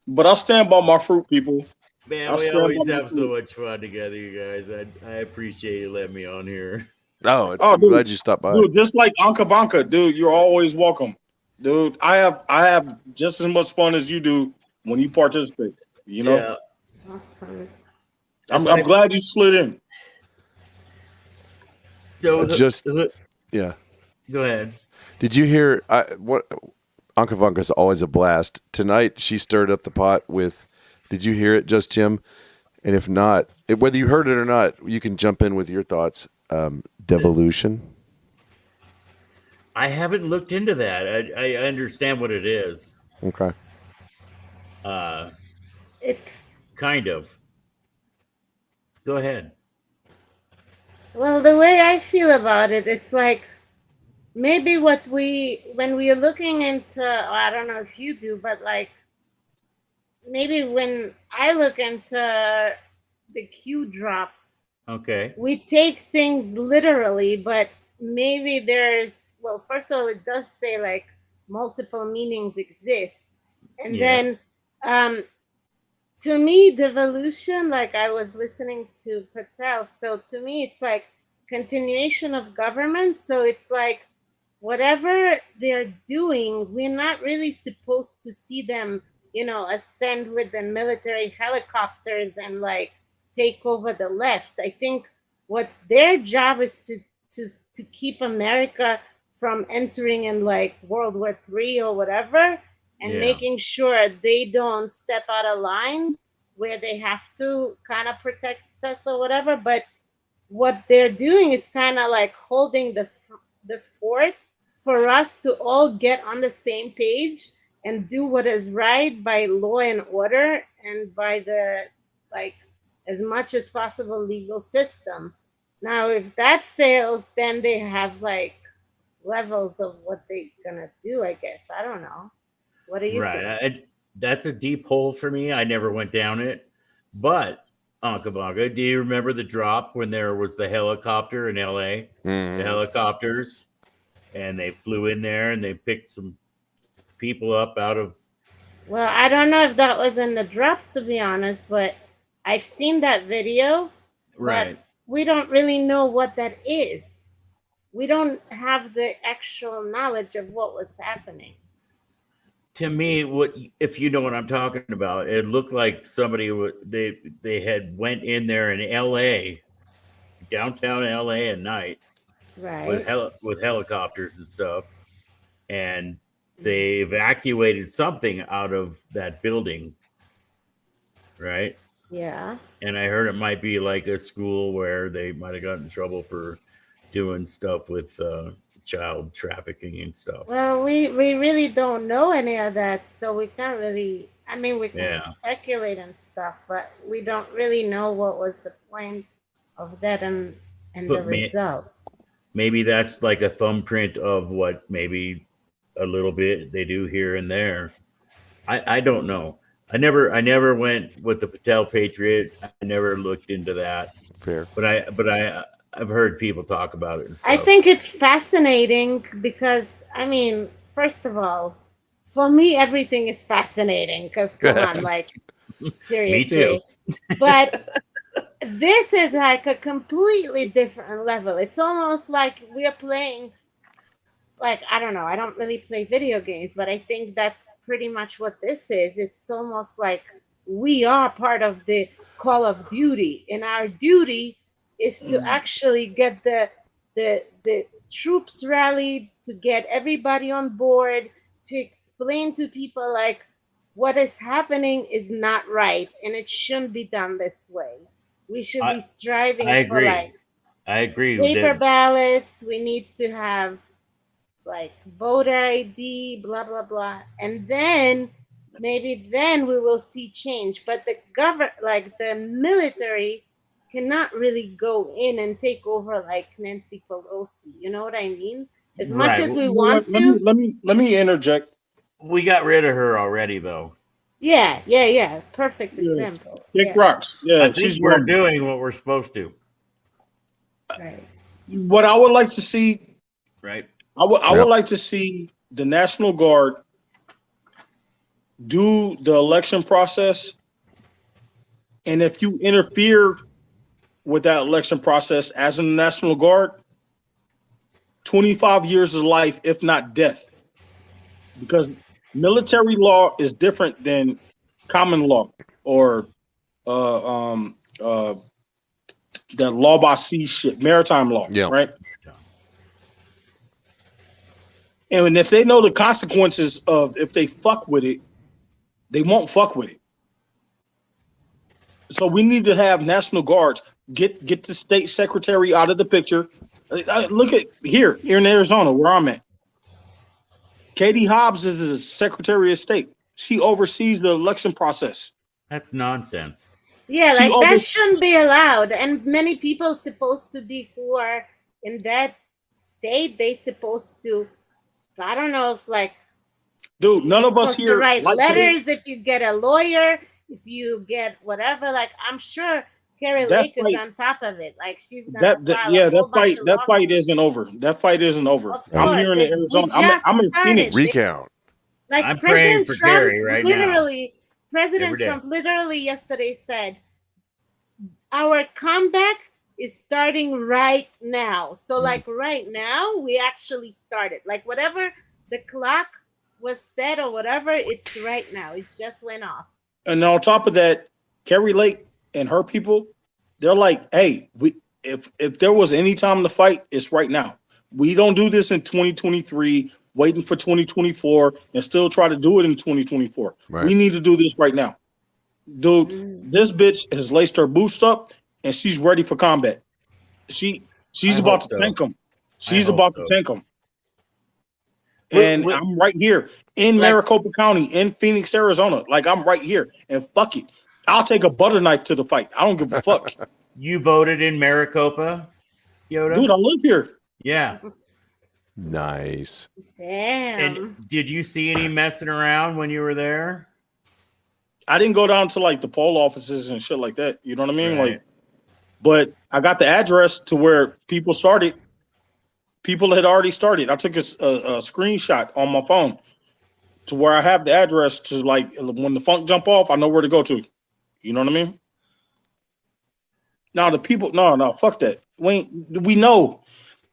But I stand by my fruit, people. Man, I we stand by always my have so fruit. much fun together, you guys. I appreciate you letting me on here. Oh, Oh, I'm glad you stopped by. dude, just like Anka Vanka, dude, you're always welcome. Dude, I have just as much fun as you do when you participate. You know, Yeah. Awesome. That's I'm like glad you slid in. so Just yeah. go ahead. Did you hear? What Anka Vanka's always a blast. Tonight she stirred up the pot with. Did you hear it, Just Jim? And if not, whether you heard it or not, you can jump in with your thoughts. Devolution. I haven't looked into that. I understand what it is. Okay. Uh It's kind of. Go ahead. well, the way I feel about it, it's like maybe when we are looking into, I don't know if you do, but like maybe when I look into the Q drops, Okay. we take things literally, but maybe there's, well, first of all, it does say like multiple meanings exist. And Yes. then to me, devolution, like I was listening to Patel, so to me, it's like continuation of government. So it's like whatever they're doing, we're not really supposed to see them, ascend with the military helicopters and like take over the left. I think what their job is to keep America from entering in like World War III or whatever, and Yeah. making sure they don't step out of line where they have to kind of protect us or whatever. But what they're doing is kind of like holding the fort for us to all get on the same page and do what is right by law and order and by the, like, as much as possible legal system. Now if that fails, then they have like levels of what they're gonna do, I guess. I don't know. What do you Right. think? That's a deep hole for me. I never went down it. But Ankavanga, do you remember the drop when there was the helicopter in LA? The Mm-hmm. helicopters, and they flew in there and they picked some people up out of Well, I don't know if that was in the drops, to be honest, but I've seen that video, but right. we don't really know what that is. We don't have the actual knowledge of what was happening. To me, what if you know what I'm talking about? It looked like somebody they had went in there in L.A., downtown L.A. at night with Right? with helicopters and stuff, and they evacuated something out of that building, right? Yeah. And I heard it might be like a school where they might have gotten in trouble for doing stuff with child trafficking and stuff. Well, we really don't know any of that, so we can't really. I mean, we can Yeah, speculate and stuff, but we don't really know what was the point of that and the but result. maybe that's like a thumbprint of what maybe a little bit they do here and there. I don't know. I never went with the Patel Patriot. I never looked into that. Fair. I've heard people talk about it and I stuff. think it's fascinating because, I mean, first of all, for me, everything is fascinating because, come on, like, Me too. seriously. But this is like a completely different level. It's almost like we are playing, like, I don't know, I don't really play video games, but I think that's pretty much what this is. It's almost like we are part of the Call of Duty, and our duty is to actually get the troops rallied, to get everybody on board, to explain to people like what is happening is not right and it shouldn't be done this way. We should I be striving I for agree. like I agree with paper that. ballots. We need to have like voter ID, blah blah blah, and then maybe then we will see change. But like the military, cannot really go in and take over like Nancy Pelosi. You know what I mean? As much Right. as we You know what? want to, Let me interject. We got rid of her already, though. yeah. Perfect Yeah. example. Kick Yeah, rocks. I Yeah, think she's we're gone. doing what we're supposed to. right. What I would like to see, Right. I would Yep. like to see the National Guard do the election process, and if you interfere with that election process as in the National Guard, 25 years of life, if not death, because military law is different than common law or that law by sea shit, maritime law, Yeah. right? And if they know the consequences of if they fuck with it, they won't fuck with it. So we need to have National Guards get the state secretary out of the picture. Look at here in Arizona where I'm at. Katie Hobbs is the Secretary of State. She oversees the election process. That's nonsense. Yeah, She like that over- shouldn't be allowed. And many people supposed to be who are in that state, they supposed to, I don't know if like Dude, none of us supposed to here write like letters if you get a lawyer, if you get whatever. Like I'm sure Carrie That Lake is fight- on top of it. Like she's gonna that file yeah, a whole bunch of that fight lawsuits. isn't over. That fight isn't over. Of I'm course, here in we Arizona. just I'm in started. Phoenix. Recount. Like I'm praying President for Trump Carrie right now. literally, President Every day. Trump literally yesterday said, our comeback is starting right now. So like right now, we actually started. Like whatever the clock was set or whatever, it's right now. It just went off. And on top of that, Carrie Lake and her people, they're like, hey, if there was any time to fight, it's right now. We don't do this in 2023, waiting for 2024, and still try to do it in 2024. Right. We need to do this right now. Dude, this bitch has laced her boots up and she's ready for combat. She's I about hope to so. tank them. She's hope about so. to tank them. And I'm right here in Maricopa County, in Phoenix, Arizona. Like I'm right here. And fuck it. I'll take a butter knife to the fight. I don't give a fuck. You voted in Maricopa, Yoda? Dude, I live here. Yeah. Nice. Damn. And did you see any messing around when you were there? I didn't go down to like the poll offices and shit like that. You know what I mean? Right. Like, but I got the address to where people started. People had already started. I took a screenshot on my phone to where I have the address to like when the funk jump off, I know where to go to. You know what I mean? Now the people, no, fuck that. We know,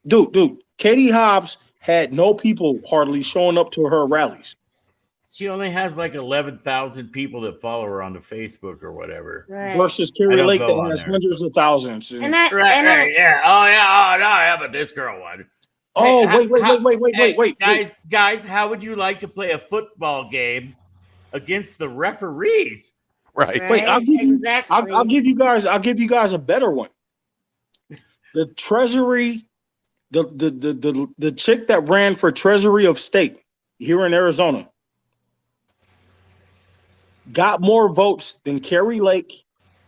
dude. Katie Hobbs had no people hardly showing up to her rallies. She only has like 11,000 people that follow her on the Facebook or whatever. Right. Versus I Carrie don't Lake go that on has there. hundreds of thousands. And I Yeah. Oh, yeah. Oh, no, yeah, but this girl won. Oh, Hey, wait. Guys, how would you like to play a football game against the referees? Right. Right, Wait, I'll give you. exactly. I'll give you guys. I'll give you guys a better one. The Treasury, the chick that ran for Treasury of State here in Arizona, got more votes than Carrie Lake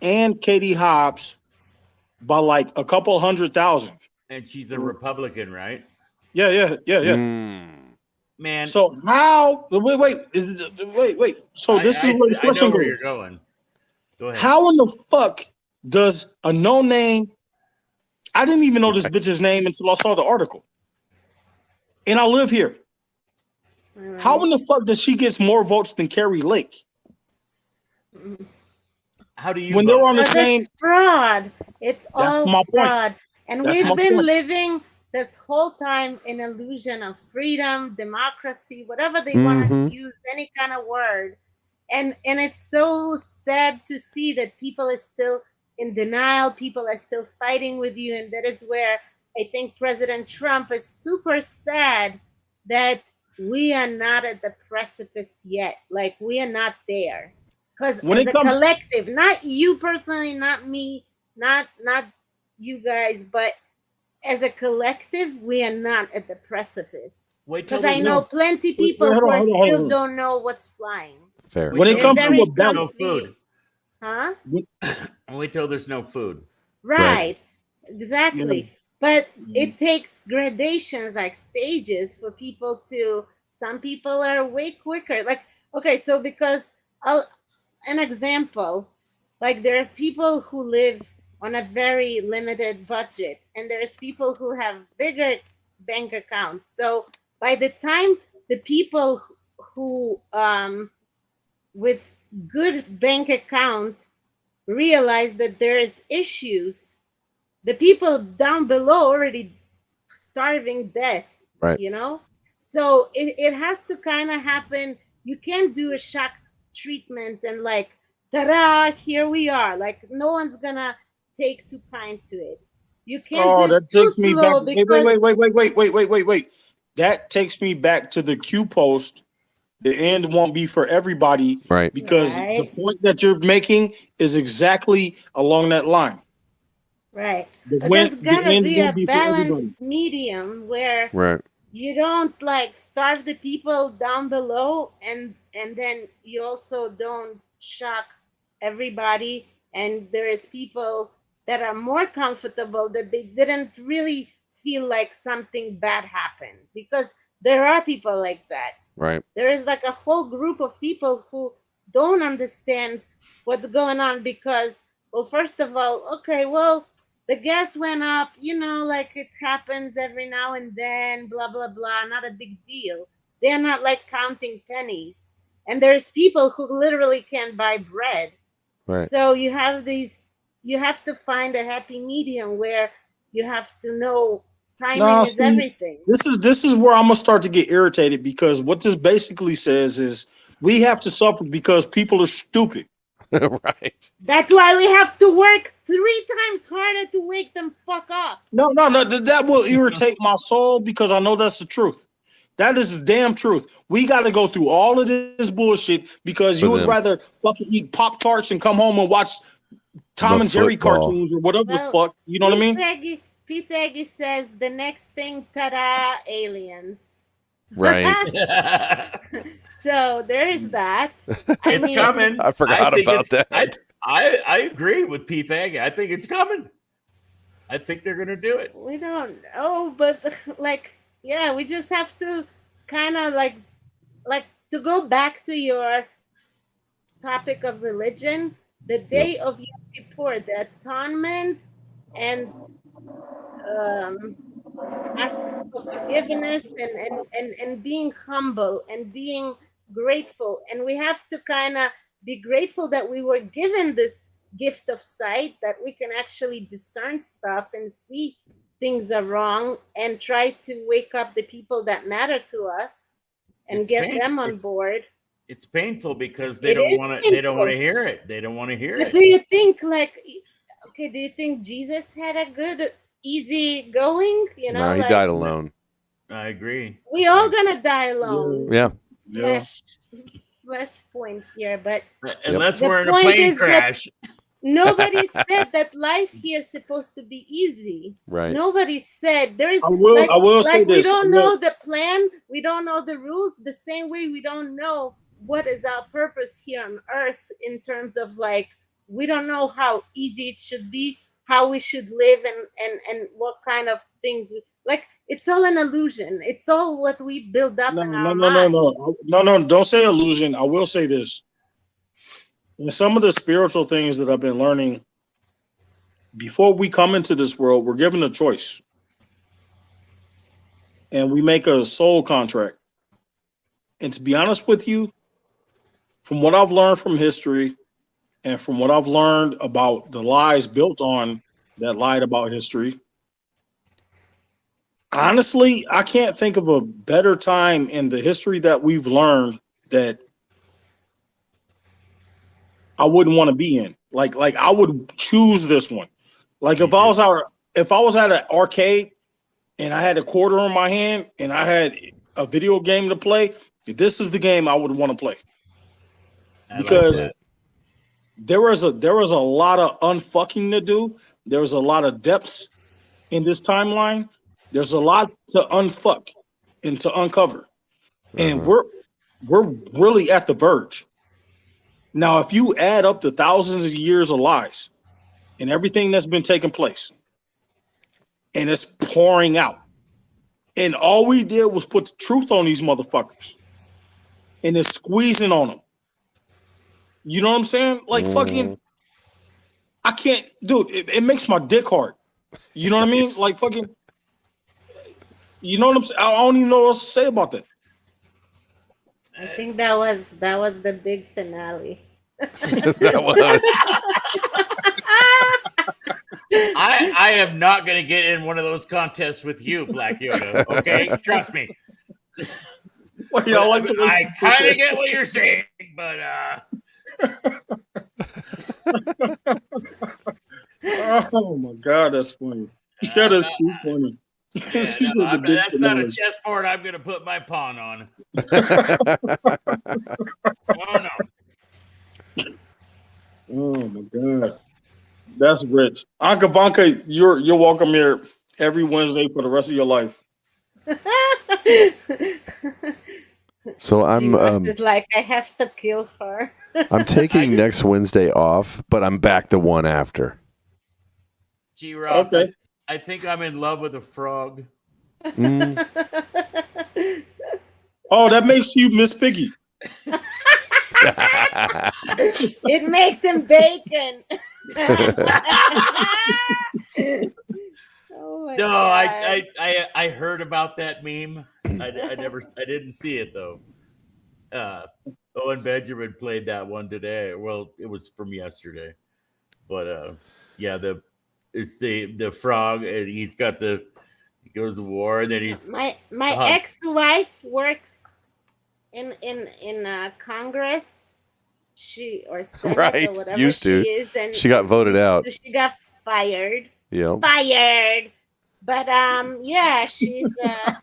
and Katie Hobbs by like a couple 100,000. And she's a Republican, right? Yeah. Man, So how? Wait. So this is where the I question know where goes. you're going. Go ahead. How in the fuck does a no-name? I didn't even know this bitch's name until I saw the article. And I live here. Right. How in the fuck does she get more votes than Carrie Lake? How do you When vote? they're on the Because same, it's fraud. It's That's all my point. fraud. And That's we've my been point. living this whole time in illusion of freedom, democracy, whatever they want Mhm. to use, any kind of word. And it's so sad to see that people are still in denial. People are still fighting with you. And that is where I think President Trump is super sad that we are not at the precipice yet. Like we are not there. Because When as it a comes- collective, not you personally, not me, not you guys, but as a collective, we are not at the precipice. Wait till Because I there's know no, plenty people hold who on, are hold on, hold still on. don't know what's flying. Fair. When it They're comes to very a balance, no comfy. food. Huh? Wait till there's no food. Right. Exactly. Yeah. But it takes gradations, like stages for people to, some people are way quicker. Like, okay, so because an example, like there are people who live on a very limited budget and there's people who have bigger bank accounts. So by the time the people who with good bank account realize that there is issues. The people down below already starving death, Right. you know? So it has to kind of happen. You can't do a shock treatment and like, ta-da, here we are. Like no one's gonna take too kind to it. You can't do Oh, it that too takes me back. slow because Wait. That takes me back to the Q post. The end won't be for everybody Right. because the right, point that you're making is exactly along that line. right. The But there's the gotta end be a won't be for balanced everybody. medium where Right. you don't like starve the people down below and then you also don't shock everybody, and there is people that are more comfortable that they didn't really feel like something bad happened, because there are people like that. Right. There is like a whole group of people who don't understand what's going on because, well, first of all, okay, well, the gas went up, you know, like it happens every now and then, blah, blah, blah, not a big deal. They're not like counting pennies. And there's people who literally can't buy bread. Right. So you have these, you have to find a happy medium where you have to know timing Now, is see, everything. this is where I'm gonna start to get irritated because what this basically says is we have to suffer because people are stupid. Right. That's why we have to work 3 times harder to wake them fuck up. No, that will irritate my soul because I know that's the truth. That is the damn truth. We got to go through all of this bullshit because For you would them. rather fucking eat Pop Tarts and come home and watch Tom The and Jerry football. cartoons or whatever the Well, fuck. You know what I mean? Pete Eggy says the next thing, ta-da, aliens. Right. So there is that. I It's mean, coming. I forgot think about it's- that. I agree with Pete Faggy. I think it's coming. I think they're gonna do it. we don't know, but like, yeah, we just have to kind of like to go back to your topic of religion, the day of Yom Kippur, the atonement, and asking for forgiveness and being humble and being grateful. And we have to kind of be grateful that we were given this gift of sight, that we can actually discern stuff and see things are wrong and try to wake up the people that matter to us and It's get pain- them on it's- board. It's painful because they It don't is want to. They don't want to painful. hear it. They don't want to hear But it. do you think like, okay, do you think Jesus had a good, easy going? You know, No, he like, died alone. I agree. we all gonna die alone. Yeah. Flesh point here, but Unless The we're in a point plane is that- crash. nobody said that life here is supposed to be easy. Right. Nobody said there is. I will say like we this. don't I will- know the plan, we don't know the rules. The same way we don't know what is our purpose here on Earth in terms of like, we don't know how easy it should be, how we should live, and what kind of things like. It's all an illusion. It's all what we build up in our mind. No, don't say illusion. I will say this. In some of the spiritual things that I've been learning, before we come into this world, we're given a choice. And we make a soul contract. And to be honest with you, from what I've learned from history and from what I've learned about the lies built on that lied about history, honestly, I can't think of a better time in the history that we've learned that I wouldn't want to be in. Like I would choose this one. Like if I was at an arcade and I had a quarter in my hand and I had a video game to play, this is the game I would want to play. I like Because that. there was a lot of unfucking to do. There's a lot of depths in this timeline. There's a lot to unfuck and to uncover. And we're really at the verge. Now, if you add up the thousands of years of lies and everything that's been taking place, and it's pouring out, and all we did was put the truth on these motherfuckers, and it's squeezing on them. You know what I'm saying? Like fucking, I can't, dude. It makes my dick hard. You know what I mean? Like fucking, you know what I'm saying? I don't even know what else to say about that. I think that was the big finale. That was. I am not going to get in one of those contests with you, Black Yoda. Okay, trust me. Well, y'all like the way I kind of get what you're saying, but oh my God, that's funny. That is too funny. yeah, that's not a chessboard I'm going to put my pawn on. Oh no. Oh my God, that's rich. Anka Vanka, you're welcome here every Wednesday for the rest of your life. So I'm It's like I have to kill her. I'm taking next Wednesday off, but I'm back the one after. Gee, Ross, Okay. I think I'm in love with a frog. Mm. Oh, that makes you Miss Piggy. It makes him bacon. Oh my No, God. I heard about that meme. I didn't see it though. Owen Benjamin played that one today. Well, it was from yesterday, but yeah, it's the frog, and he goes to war, and then he's My ex-wife works in Congress. She or Senate Right, or whatever used to. she is, and She got voted out. She got fired. Yeah. Fired. But yeah, she's a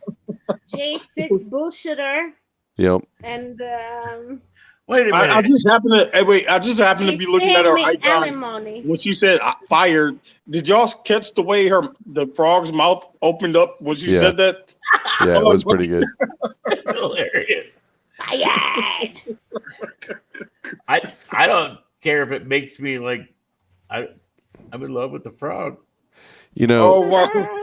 J6 bullshitter, Yep. and wait a minute. I just happen to be looking at her icon alimony. when she said fired. Did y'all catch the way the frog's mouth opened up when she said that? Yeah, it was pretty good. It's hilarious. Fired. I don't care if it makes me like I'm in love with the frog. You know, Oh wow.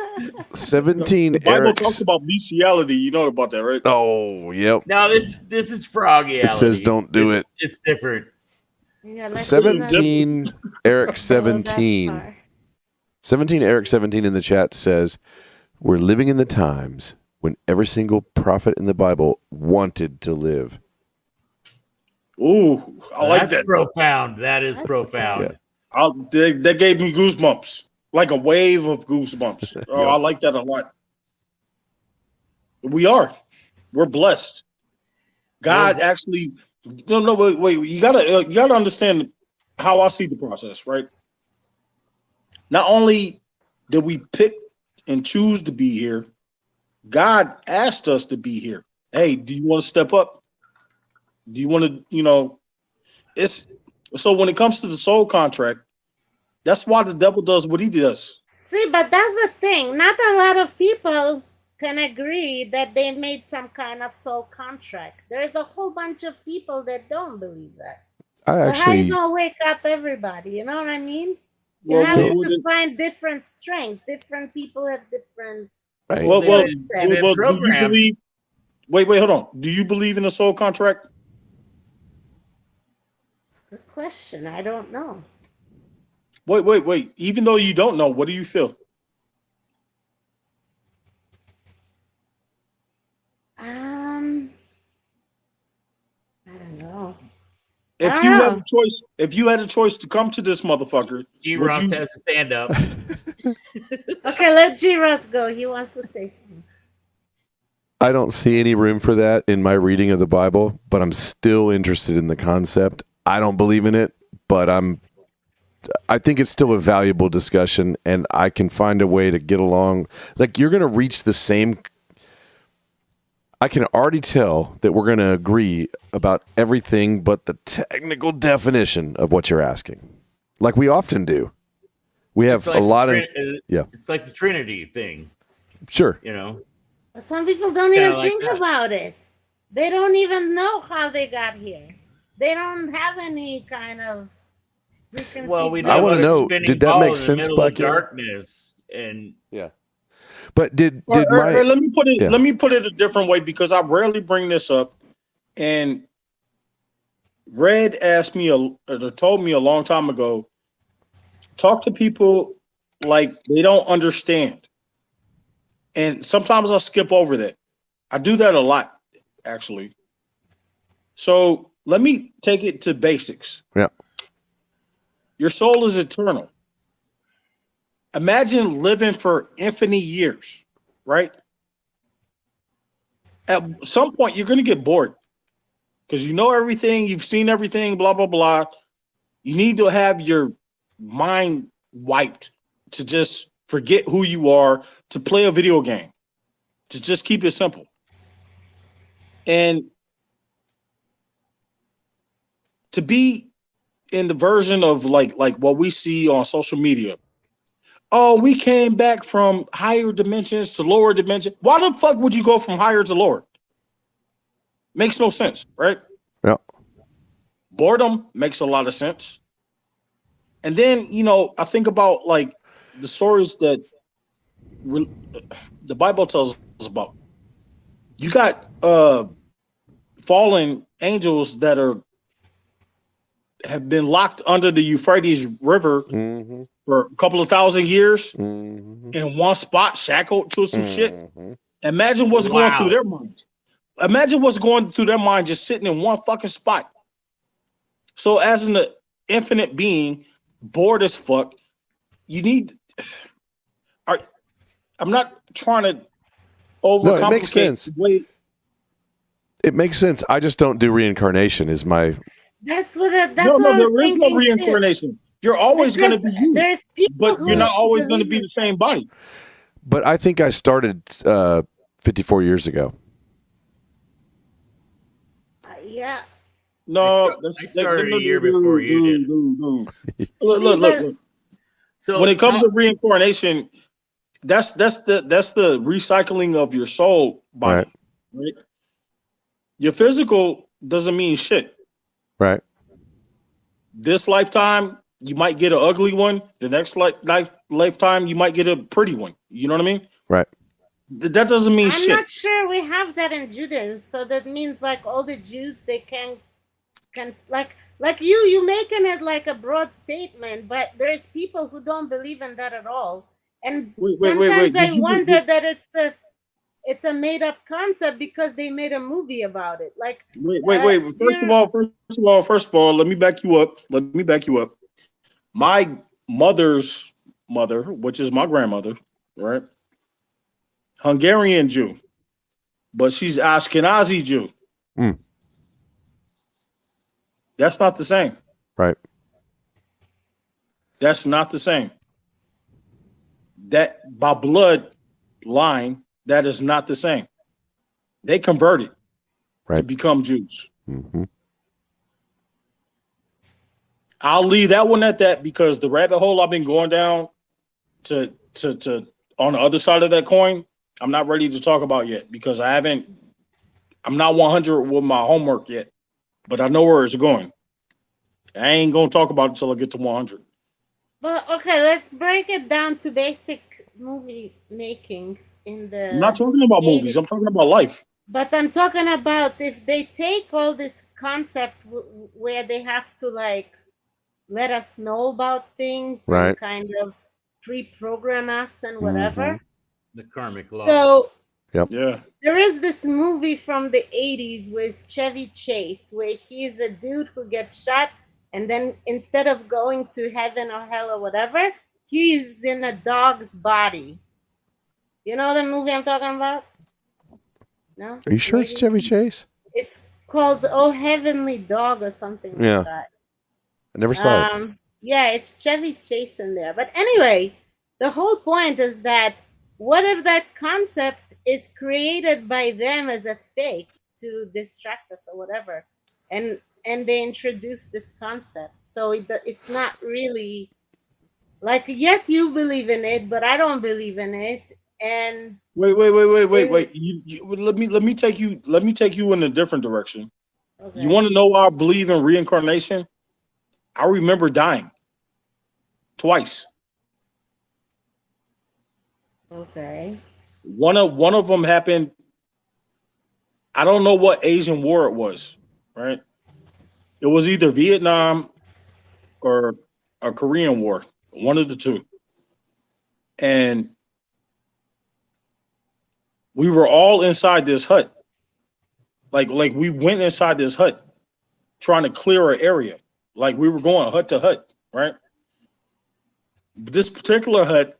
17 The Bible Eric's. talks about bestiality. You know about that, right? Oh, yep. No, this is froggy. It says don't do it. It's different. Yeah, let's 17 Eric not go that 17. far. 17 Eric 17 in the chat says, we're living in the times when every single prophet in the Bible wanted to live. Ooh, I like That's that. profound. That is profound. Yeah. That gave me goosebumps, like a wave of goosebumps. Oh, Yep. I like that a lot. We're blessed. God actually, no, wait. You gotta understand how I see the process, right? Not only did we pick and choose to be here, God asked us to be here. Hey, do you want to step up? Do you want to, it's so when it comes to the soul contract, that's why the devil does what he does. See, but that's the thing. Not a lot of people can agree that they made some kind of soul contract. There's a whole bunch of people that don't believe that. So how you gonna wake up everybody? You know what I mean? You have to find different strength. Different people have different. Right. Well, do you program. believe? Wait, hold on. Do you believe in a soul contract? Good question. I don't know. Wait. Even though you don't know, what do you feel? I don't know. If you had a choice to come to this motherfucker, G. Ross has to stand up. Okay, let G. Ross go. He wants to say something. I don't see any room for that in my reading of the Bible, but I'm still interested in the concept. I don't believe in it, but I think it's still a valuable discussion, and I can find a way to get along. Like, you're going to reach the same. I can already tell that we're going to agree about everything but the technical definition of what you're asking, like we often do. We have like a lot of It's like the Trinity thing. Sure. But some people don't even think about it. They don't even know how they got here. They don't have any kind of. Well, I want to know. Did that make sense, Black? Darkness and yeah. But did let me put it. Let me put it a different way, because I rarely bring this up. And Red asked me told me a long time ago, talk to people like they don't understand. And sometimes I skip over that. I do that a lot, actually. So let me take it to basics. Yeah. Your soul is eternal. Imagine living for infinite years, right? At some point, you're going to get bored because you know everything, you've seen everything, blah, blah, blah. You need to have your mind wiped to just forget who you are, to play a video game, to just keep it simple. And to be in the version of like what we see on social media. Oh, we came back from higher dimensions to lower dimensions. Why the fuck would you go from higher to lower? Makes no sense, right? Yeah. Boredom makes a lot of sense. And then, I think about like the stories that the Bible tells us about. You got fallen angels that have been locked under the Euphrates River Mm-hmm. for a couple of thousand years Mm-hmm. in one spot, shackled to some shit. Mm-hmm. Imagine what's going through Wow. their mind. Imagine what's going through their mind just sitting in one fucking spot. So, as an infinite being, bored as fuck, you need. I'm not trying to overcomplicate. No, it makes sense. the way- It makes sense. I just don't do reincarnation. Is my That's what I No, was there is no thinking, too. reincarnation. You're always going to be you, There's people but who you're not always going to believe be the same body. But I think I started 54 years ago. Yeah. No, I started a year before you did. Look. So When it comes to reincarnation, that's the recycling of your soul body. Right? Your physical doesn't mean shit. Right. This lifetime, you might get an ugly one. The next lifetime, you might get a pretty one. You know what I mean? Right. That doesn't mean I'm shit. not sure we have that in Judaism. So that means like all the Jews, they can like you making it like a broad statement, but there's people who don't believe in that at all. And sometimes I wonder that it's a made up concept because they made a movie about it. Like wait. First of all, let me back you up. My mother's mother, which is my grandmother, right? Hungarian Jew, but she's Ashkenazi Jew. Mm. That's not the same. Right. That's not the same. That by blood line, that is not the same. They converted to become Jews. Mm-hmm. I'll leave that one at that because the rabbit hole I've been going down to on the other side of that coin, I'm not ready to talk about yet because I'm not 100 with my homework yet, but I know where it's going. I ain't gonna talk about it until I get to 100. But okay, let's break it down to basic movie making in the. I'm not talking about 80s. movies. I'm talking about life. But I'm talking about if they take all this concept where they have to like let us know about things and kind of pre-program us and whatever. The karmic law. So yeah, there is this movie from the 80s with Chevy Chase where he's a dude who gets shot and then instead of going to heaven or hell or whatever, he's in a dog's body. You know the movie I'm talking about? No? Are you sure it's Chevy Chase? It's called Oh Heavenly Dog or something like that. I never saw it. Yeah, it's Chevy Chase in there. But anyway, the whole point is that what if that concept is created by them as a fake to distract us or whatever, and they introduce this concept, so it's not really like, yes, you believe in it, but I don't believe in it. And wait. Let me take you in a different direction. Okay. You want to know why I believe in reincarnation? I remember dying twice. Okay. One of them happened. I don't know what Asian war it was, right? It was either Vietnam or a Korean war, one of the two. And we were all inside this hut. Like we went inside this hut trying to clear an area. Like we were going hut to hut, right? But this particular hut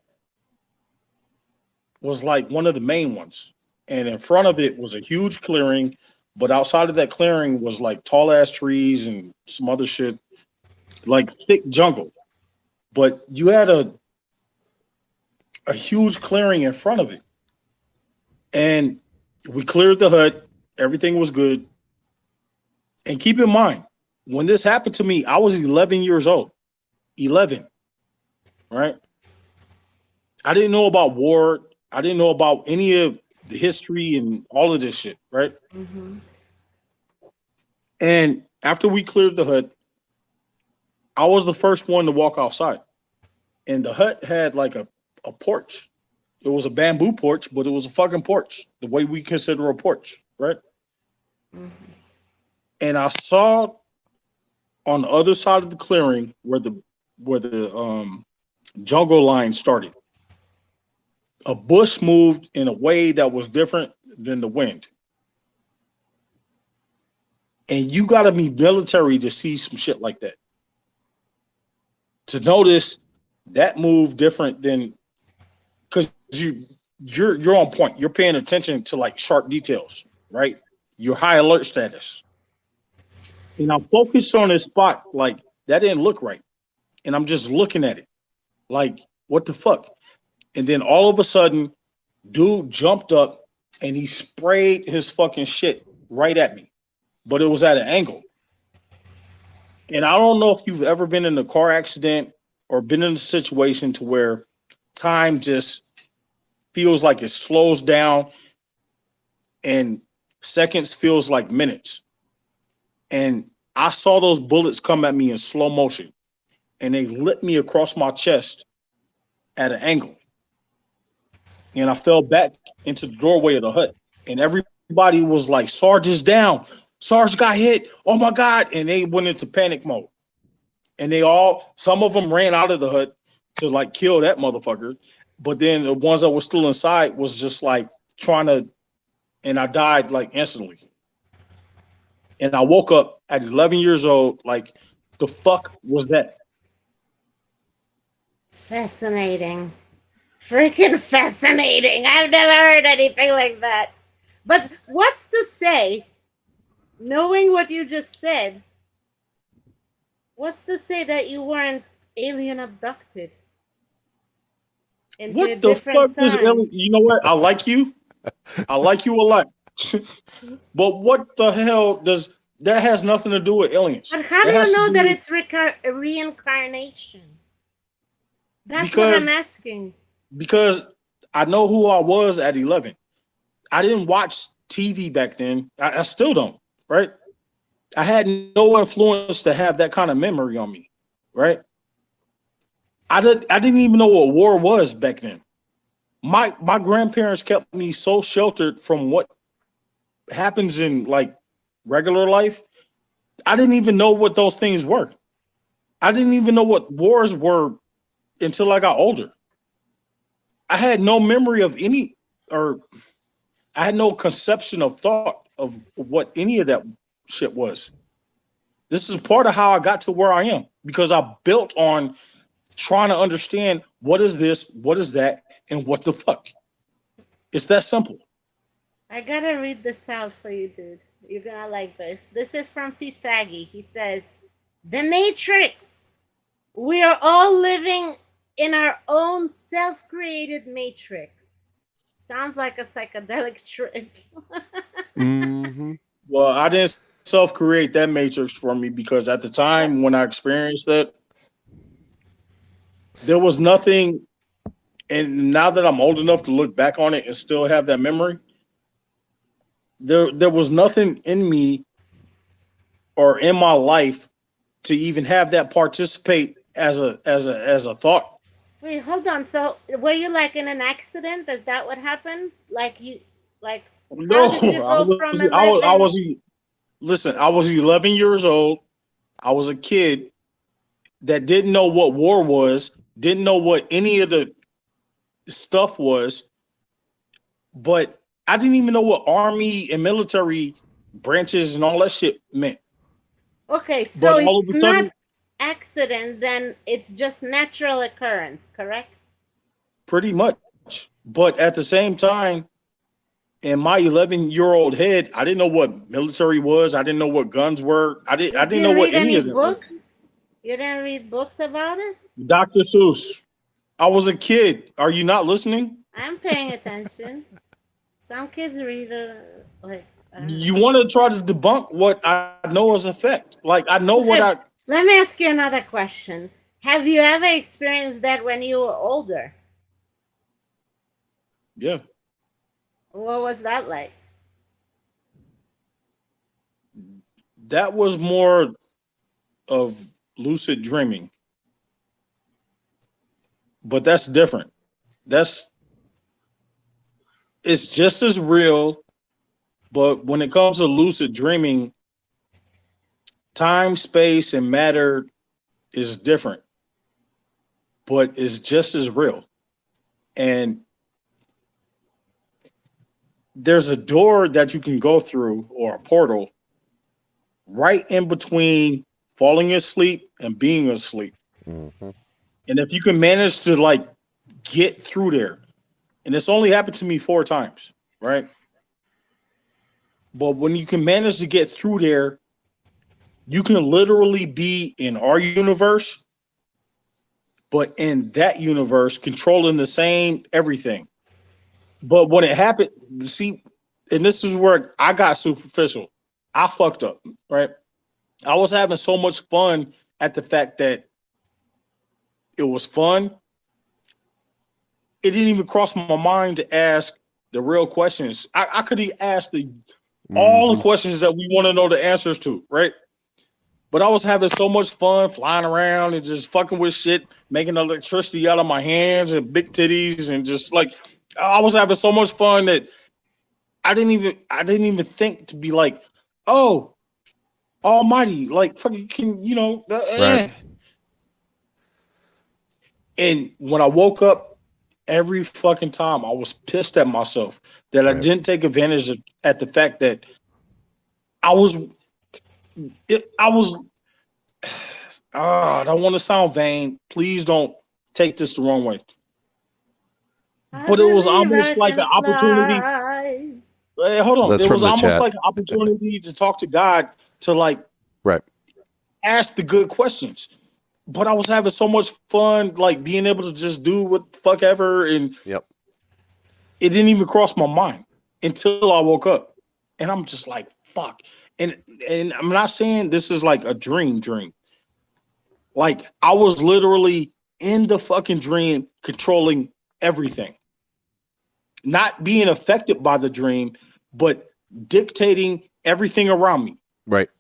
was like one of the main ones. And in front of it was a huge clearing, but outside of that clearing was like tall ass trees and some other shit, like thick jungle. But you had a huge clearing in front of it. And we cleared the hut, everything was good. And keep in mind, when this happened to me, I was 11 years old. 11, right? I didn't know about war. I didn't know about any of the history and all of this shit, right? Mm-hmm. And after we cleared the hut, I was the first one to walk outside. And the hut had like a porch. It was a bamboo porch, but it was a fucking porch, the way we consider a porch, right? Mm-hmm. And I saw on the other side of the clearing where the jungle line started, a bush moved in a way that was different than the wind. And you got to be military to see some shit like that. To notice that move different than, because you're on point. You're paying attention to like sharp details, right? Your high alert status. And I'm focused on this spot, like that didn't look right. And I'm just looking at it, like, what the fuck? And then all of a sudden, dude jumped up and he sprayed his fucking shit right at me. But it was at an angle. And I don't know if you've ever been in a car accident or been in a situation to where time just feels like it slows down and seconds feels like minutes. And I saw those bullets come at me in slow motion and they lit me across my chest at an angle. And I fell back into the doorway of the hut. And everybody was like, Sarge is down. Sarge got hit. Oh my God. And they went into panic mode. And some of them ran out of the hut to like kill that motherfucker. But then the ones that were still inside was just like trying to, and I died like instantly. And I woke up at 11 years old, like, the fuck was that? Fascinating. Freaking fascinating. I've never heard anything like that. But what's to say, knowing what you just said, what's to say that you weren't alien abducted? Into a What the different fuck is time? alien? You know what? I like you. I like you a lot. But what the hell does that has nothing to do with aliens? But how do That has you to know do that with, it's reincarnation? That's what because I'm asking. because I know who I was at 11. I didn't watch TV back then. I still don't, right? I had no influence to have that kind of memory on me, right? I didn't even know what war was back then. My grandparents kept me so sheltered from what happens in like regular life. I didn't even know what those things were. I didn't even know what wars were until I got older. I had no memory of any, or I had no conception of thought of what any of that shit was. This is part of how I got to where I am because I built on trying to understand what is this, what is that, and what the fuck. It's that simple. I gotta read this out for you, dude. You're gonna like this. This is from Pete Thaggy. He says, The Matrix. We are all living in our own self created matrix. Sounds like a psychedelic trip. Mm-hmm. Well, I didn't self-create that matrix for me because at the time when I experienced that, there was nothing. And now that I'm old enough to look back on it and still have that memory, there was nothing in me or in my life to even have that participate as a thought. Wait, hold on. So, were you like in an accident? Is that what happened? Like, No, how did you go from I 11? was listen. I was 11 years old. I was a kid that didn't know what war was, didn't know what any of the stuff was, but I didn't even know what army and military branches and all that shit meant. Okay, so But all of it's a sudden, not accident, then it's just natural occurrence, correct? pretty much. But at the same time, in my 11-year-old head, I didn't know what military was. I didn't know what guns were. I Did didn't you know what read any any of them were. books? You didn't read books about it? Dr. Seuss. I was a kid. Are you not listening? I'm paying attention. Some kids read like I don't know. You want to try to debunk what I know as a fact. Like I know what Okay, I let me ask you another question. Have you ever experienced that when you were older? yeah. What was that like? That was more of lucid dreaming. But that's different. That's it's just as real, but when it comes to lucid dreaming, time, space, and matter is different, but it's just as real. And there's a door that you can go through or a portal right in between falling asleep and being asleep. Mm-hmm. And if you can manage to like get through there, and it's only happened to me 4 times, right? But when you can manage to get through there, you can literally be in our universe, but in that universe, controlling the same everything. But when it happened, see, and this is where I got superficial. I fucked up, right? I was having so much fun at the fact that it was fun. It didn't even cross my mind to ask the real questions. I could have asked all the Mm-hmm. questions that we want to know the answers to, right? But I was having so much fun flying around and just fucking with shit, making electricity out of my hands and big titties and just like I was having so much fun that I didn't even think to be like, oh, almighty, like fucking can Right. And when I woke up every fucking time, I was pissed at myself that I Right. didn't take advantage of at the fact that I was I was I don't want to sound vain. Please don't take this the wrong way. I But it was believe I almost like an can opportunity. fly. Hey, hold on. That's It from was the almost chat. like an opportunity to talk to God to like Right. ask the good questions. But I was having so much fun, like being able to just do what the fuck ever, and Yep. it didn't even cross my mind until I woke up. And I'm just like, fuck. And I'm not saying this is like a dream. Like I was literally in the fucking dream controlling everything. Not being affected by the dream, but dictating everything around me. Right.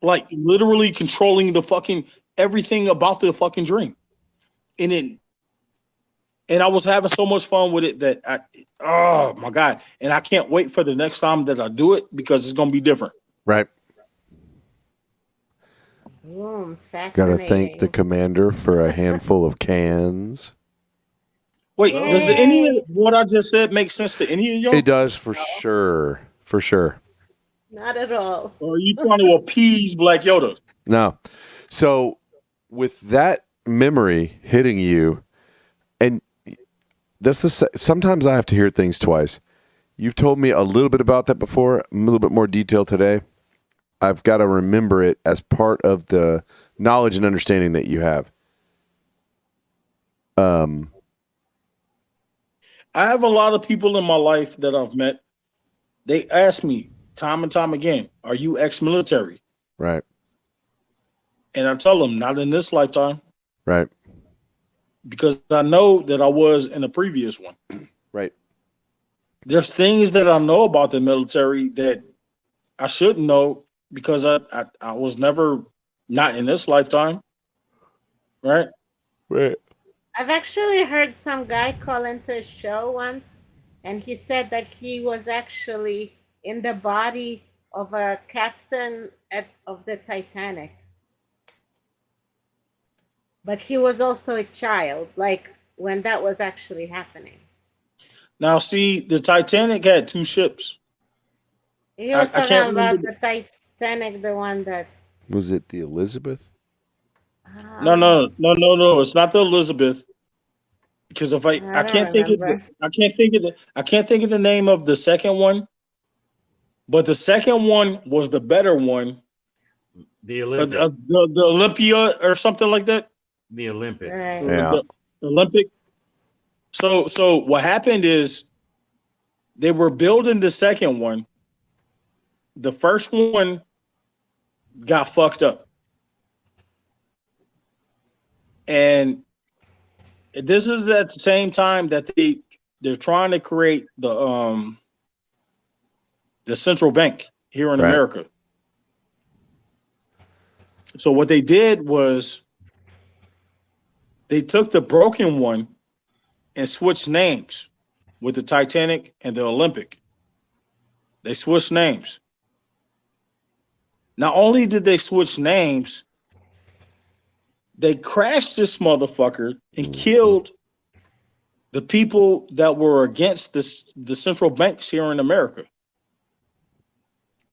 Like literally controlling the fucking everything about the fucking dream. And it and I was having so much fun with it that oh my God. And I can't wait for the next time that I do it because it's gonna be different. Right. Boom, Gotta thank the fascinating. commander for a handful of cans. Wait, does any Yay. of what I just said make sense to any of y'all? It does for sure. For sure. Not at all. Or are you trying to appease Black Yoda? No. So with that memory hitting you, and that's sometimes I have to hear things twice. You've told me a little bit about that before, a little bit more detail today. I've got to remember it as part of the knowledge and understanding that you have. I have a lot of people in my life that I've met. They ask me time and time again, "Are you ex-military?" Right. And I tell them, "Not in this lifetime," Right. because I know that I was in a previous one. Right. There's things that I know about the military that I shouldn't know because I was never not in this lifetime, right? Right. I've actually heard some guy call into a show once, and he said that he was actually in the body of a captain of the Titanic. But he was also a child, like when that was actually happening. Now, see, the Titanic had 2 ships. He was I talking can't about remember. the Titanic, the one that. Was it the Elizabeth? No. It's not the Elizabeth. Because if I I don't can't think of the remember. I can't think of the name of the second one, but the second one was the better one. The Olympic. The Olympia or something like that. The Olympic. Right. The Olympic. So what happened is they were building the second one. The first one got fucked up. And this is at the same time that they're trying to create the central bank here in Right. America. So what they did was they took the broken one and switched names with the Titanic and the Olympic. They switched names. Not only did they switch names, they crashed this motherfucker and killed the people that were against the central banks here in America.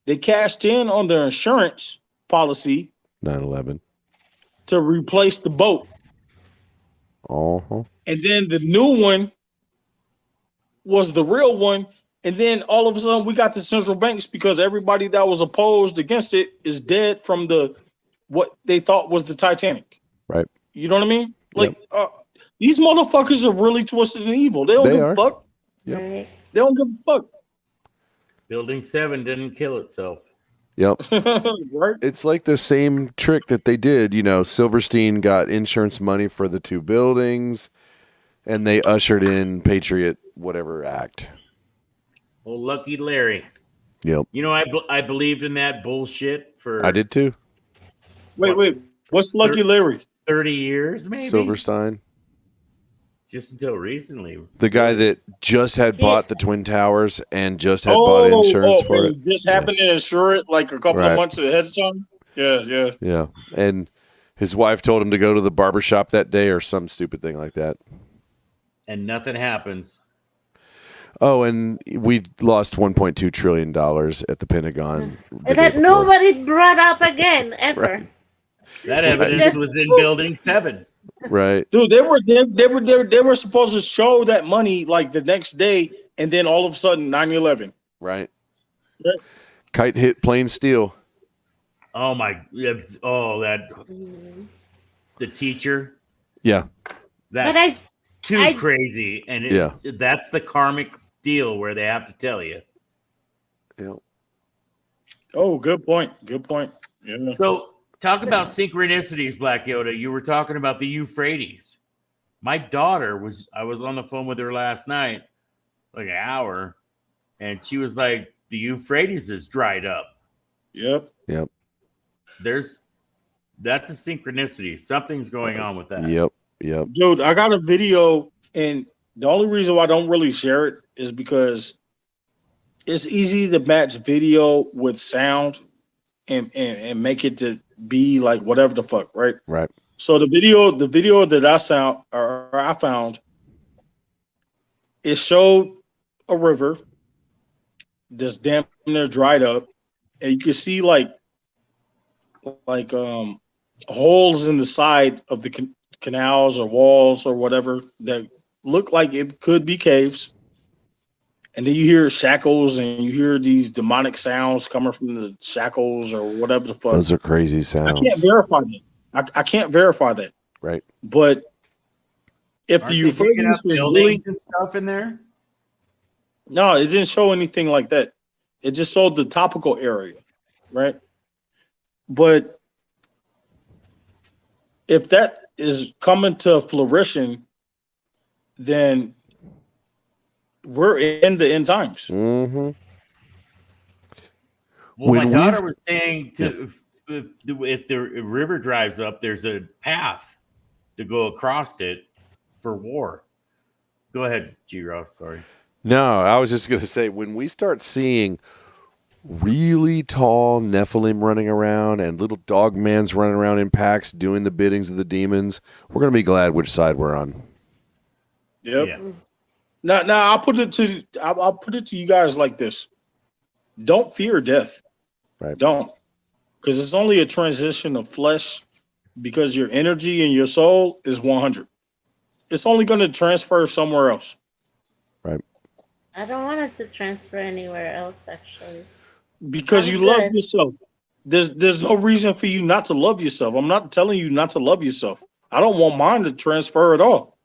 They cashed in on their insurance policy 9/11. to replace the boat. Uh-huh. And then the new one was the real one. And then all of a sudden we got the central banks because everybody that was opposed against it is dead from what they thought was the Titanic. Right. You know what I mean? Like these motherfuckers are really twisted and evil. They don't give a fuck. Yep. Right. They don't give a fuck. Building 7 didn't kill itself. Yep. Right? It's like the same trick that they did. You know, Silverstein got insurance money for the 2 buildings, and they ushered in Patriot whatever act. Oh, lucky Larry. Yep. You know, I believed in that bullshit for I did too. Wait. What's Lucky Larry? 30 years, maybe. Silverstein. Just until recently. The guy that just had bought the Twin Towers and just had Oh, bought insurance for and it. just happened to insure it like a couple Right. of months ahead of time. Yeah. Yeah. And his wife told him to go to the barber shop that day or some stupid thing like that. And nothing happens. Oh, and we lost $1.2 trillion at the Pentagon. the day That before. nobody brought up again ever. Right. That evidence just was in poof. Building 7. Right. Dude, they were supposed to show that money like the next day, and then all of a sudden 9/11. Right. Right. Kite hit plain steel. Oh my! Oh, that the teacher. Yeah. That's too I- crazy, and Yeah. that's the karmic deal where they have to tell you. Yeah. Oh, good point. Yeah. So, talk about synchronicities, Black Yoda. You were talking about the Euphrates. My daughter I was on the phone with her last night, like an hour, and she was like, "The Euphrates is dried up." Yep. That's a synchronicity. Something's going on with that. Yep. Dude, I got a video, and the only reason why I don't really share it is because it's easy to match video with sound and make it to be like whatever the fuck, right? Right. So the video that I found, it showed a river that's damn near dried up, and you can see like holes in the side of the canals or walls or whatever that look like it could be caves. And then you hear shackles and you hear these demonic sounds coming from the shackles or whatever the fuck. Those are crazy I sounds. can't verify that. I can't verify that. Right. But if Aren't the they picking Euphrates up is buildings really and stuff in there? no, it didn't show anything like that. It just showed the topical area, right? But if that is coming to fruition, then we're in the end times. Mm-hmm. Well, When my daughter we've- was saying if the river dries up, there's a path to go across it for war. Go ahead, G. Ross. Sorry. No, I was just going to say, when we start seeing really tall Nephilim running around and little dogmans running around in packs doing the biddings of the demons, we're going to be glad which side we're on. Yep. Yeah. Now I'll put it to you guys like this. Don't fear death. Right. Don't. Because it's only a transition of flesh because your energy and your soul is 100. It's only going to transfer somewhere else Right. I don't want it to transfer anywhere else, actually. because I'm you love good. yourself. There's no reason for you not to love yourself. I'm not telling you not to love yourself. I don't want mine to transfer at all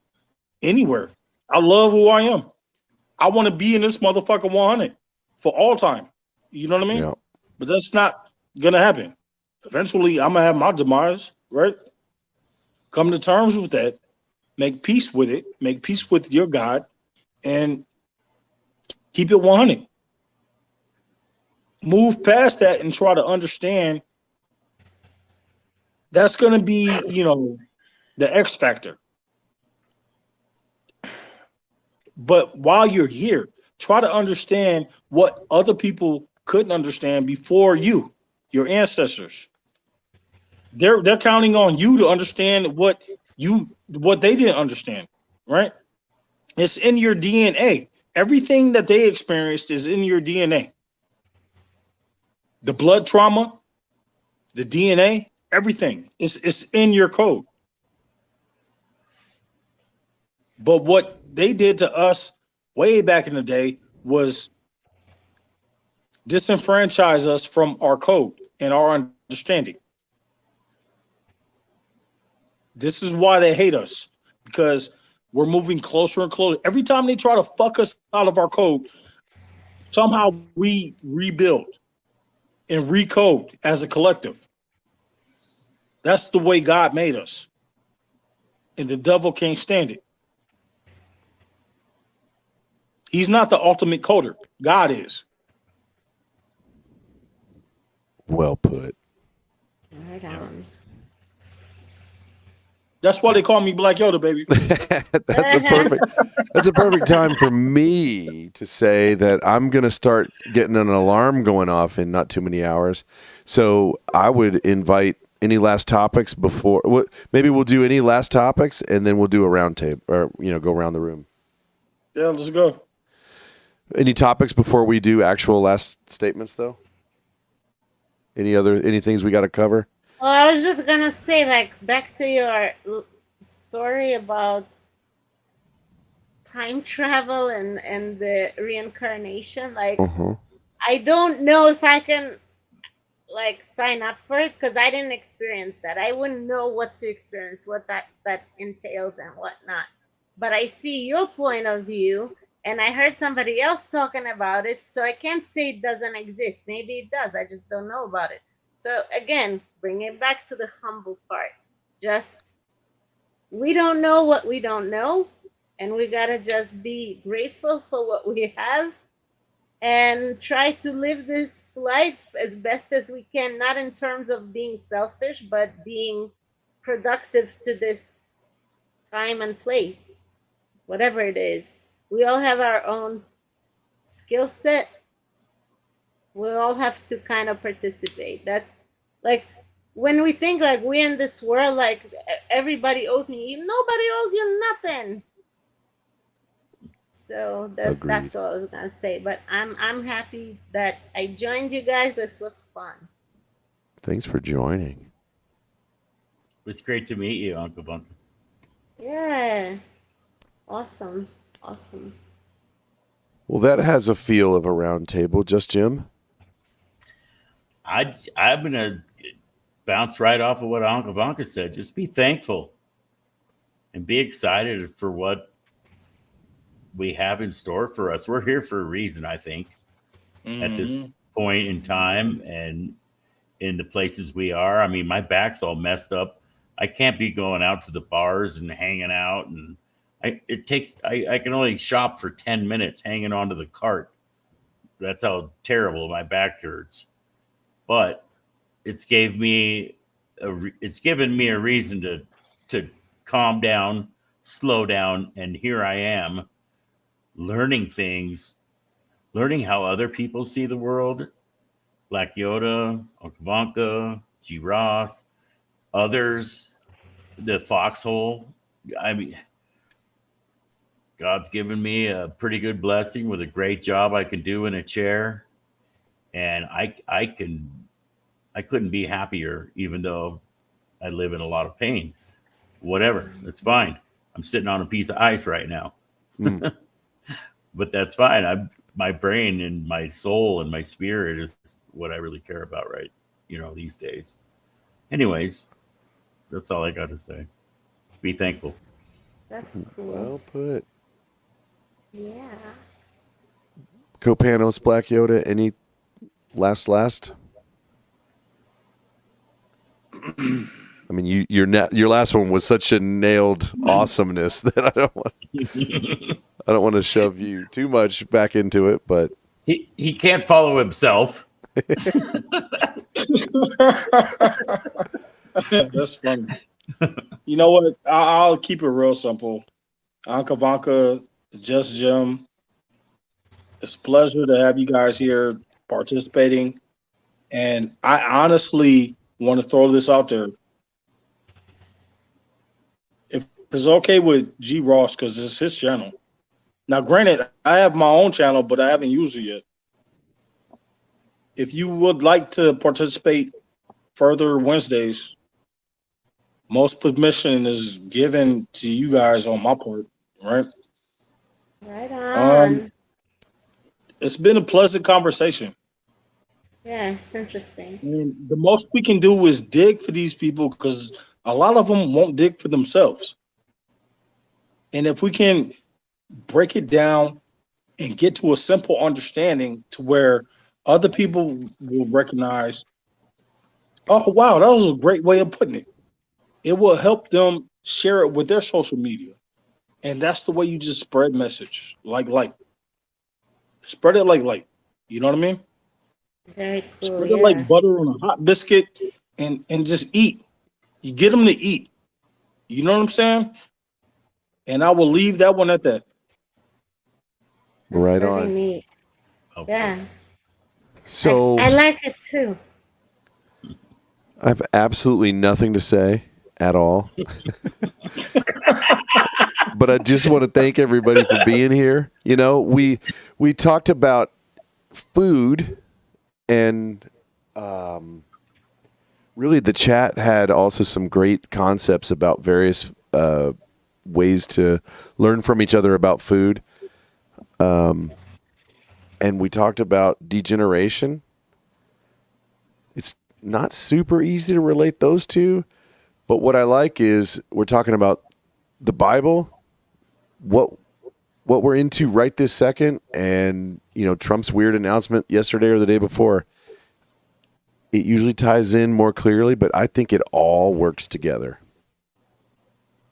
anywhere. I love who I am. I want to be in this motherfucker 100 for all time. You know what I mean? Yeah. But that's not gonna happen. Eventually, I'm gonna have my demise, right? Come to terms with that, make peace with it, make peace with your God, and keep it 100. Move past that and try to understand that's gonna be, the X factor. But while you're here, try to understand what other people couldn't understand before you, your ancestors. They're counting on you to understand what they didn't understand, right? It's in your DNA. Everything that they experienced is in your DNA. The blood trauma, the DNA, everything. It's in your code. But what they did to us way back in the day was disenfranchise us from our code and our understanding. This is why they hate us, because we're moving closer and closer. Every time they try to fuck us out of our code, somehow we rebuild and recode as a collective. That's the way God made us. And the devil can't stand it. He's not the ultimate coder. God is. Well put. Right on. That's why they call me Black Yoda, baby. That's a perfect time for me to say that I'm going to start getting an alarm going off in not too many hours. So I would invite any last topics before. Maybe we'll do any last topics and then we'll do a round table, or go around the room. Yeah, let's go. Any topics before we do actual last statements, though? Any things we got to cover? Well, I was just gonna say, like, back to your story about time travel and the reincarnation. Like, I don't know if I can like sign up for it because I didn't experience that. I wouldn't know what to experience, what that entails and whatnot. But I see your point of view, and I heard somebody else talking about it, so I can't say it doesn't exist. Maybe it does. I just don't know about it. So again, bring it back to the humble part. Just, we don't know what we don't know, and we gotta just be grateful for what we have and try to live this life as best as we can, not in terms of being selfish, but being productive to this time and place, whatever it is. We all have our own skill set. We all have to kind of participate. That's like, when we think like we're in this world, like everybody owes me, nobody owes you nothing. So that's all I was gonna say. But I'm happy that I joined you guys. This was fun. Thanks for joining. It was great to meet you, Uncle Bunker. Yeah. Awesome. Well, that has a feel of a round table. Just Jim? I'm gonna bounce right off of what Uncle Bunker said. Just be thankful and be excited for what we have in store for us. We're here for a reason, I think, at this point in time and in the places we are. I mean, my back's all messed up. I can't be going out to the bars and hanging out, and I can only shop for 10 minutes hanging onto the cart. That's how terrible my back hurts. But it's given me a reason to calm down, slow down, and here I am learning things, learning how other people see the world. Black Yoda, Uncle Vanka, G. Ross, others, the foxhole. I mean, God's given me a pretty good blessing with a great job I can do in a chair. and I couldn't be happier, even though I live in a lot of pain. Whatever, that's fine. I'm sitting on a piece of ice right now, but that's fine. My brain and my soul and my spirit is what I really care about, right? These days. Anyways, that's all I got to say. Be thankful. That's cool. Well put. Yeah. Copanos, Black Yoda, any last? I mean, your last one was such a nailed awesomeness that I don't want to shove you too much back into it, but he can't follow himself. That's funny. You know what? I'll keep it real simple. Anka Vanka, Just Jim. It's a pleasure to have you guys here participating. And I honestly want to throw this out there. If it's okay with G Ross, because it's his channel. Now, granted, I have my own channel, but I haven't used it yet. If you would like to participate further Wednesdays, most permission is given to you guys on my part, right? Right on. It's been a pleasant conversation. Yeah, it's interesting. And the most we can do is dig for these people, because a lot of them won't dig for themselves. And if we can break it down and get to a simple understanding to where other people will recognize, oh, wow, that was a great way of putting it. It will help them share it with their social media. And that's the way you just spread message. Like. Spread it like light. You know what I mean? Very cool. Spread it like butter on a hot biscuit and just eat. You get them to eat. You know what I'm saying? And I will leave that one at that. That's right very on. Neat. Okay. Yeah. So I like it too. I have absolutely nothing to say at all. But I just want to thank everybody for being here. We talked about food, and really the chat had also some great concepts about various ways to learn from each other about food. And we talked about degeneration. It's not super easy to relate those two, but what I like is we're talking about the Bible, what we're into right this second, and Trump's weird announcement yesterday or the day before. It usually ties in more clearly, but I think it all works together.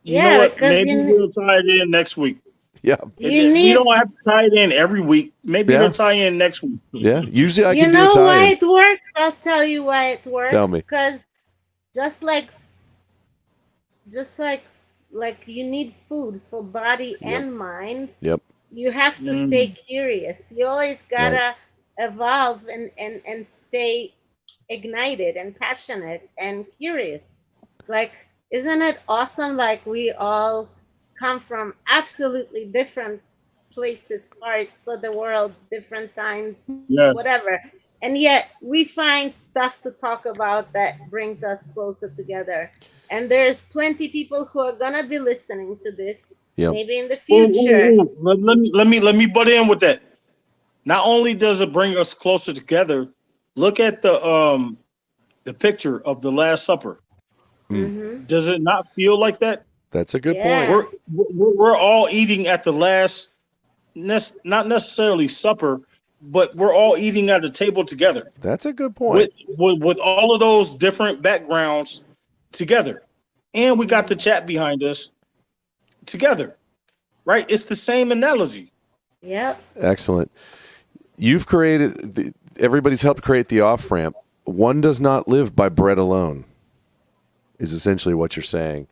You know what? Maybe we'll tie it in next week. Yeah. We don't have to tie it in every week. Maybe it'll tie in next week. Yeah. Usually I can You do a know why tie-in. it works? I'll tell you why it works. Tell me. Because just like you need food for body and mind. Yep. You have to stay curious. You always gotta evolve and stay ignited and passionate and curious. Like, isn't it awesome? Like, we all come from absolutely different places, parts of the world, different times, whatever. And yet we find stuff to talk about that brings us closer together. And there's plenty people who are gonna be listening to this, maybe in the future. Let me butt in with that. Not only does it bring us closer together, look at the picture of the Last Supper. Mm-hmm. Does it not feel like that? That's a good point. We're all eating at the last, not necessarily supper, but we're all eating at a table together. That's a good point. With all of those different backgrounds together. And we got the chat behind us together. Right? It's the same analogy. Yep. Excellent. You've created, everybody's helped create the off-ramp. One does not live by bread alone, is essentially what you're saying.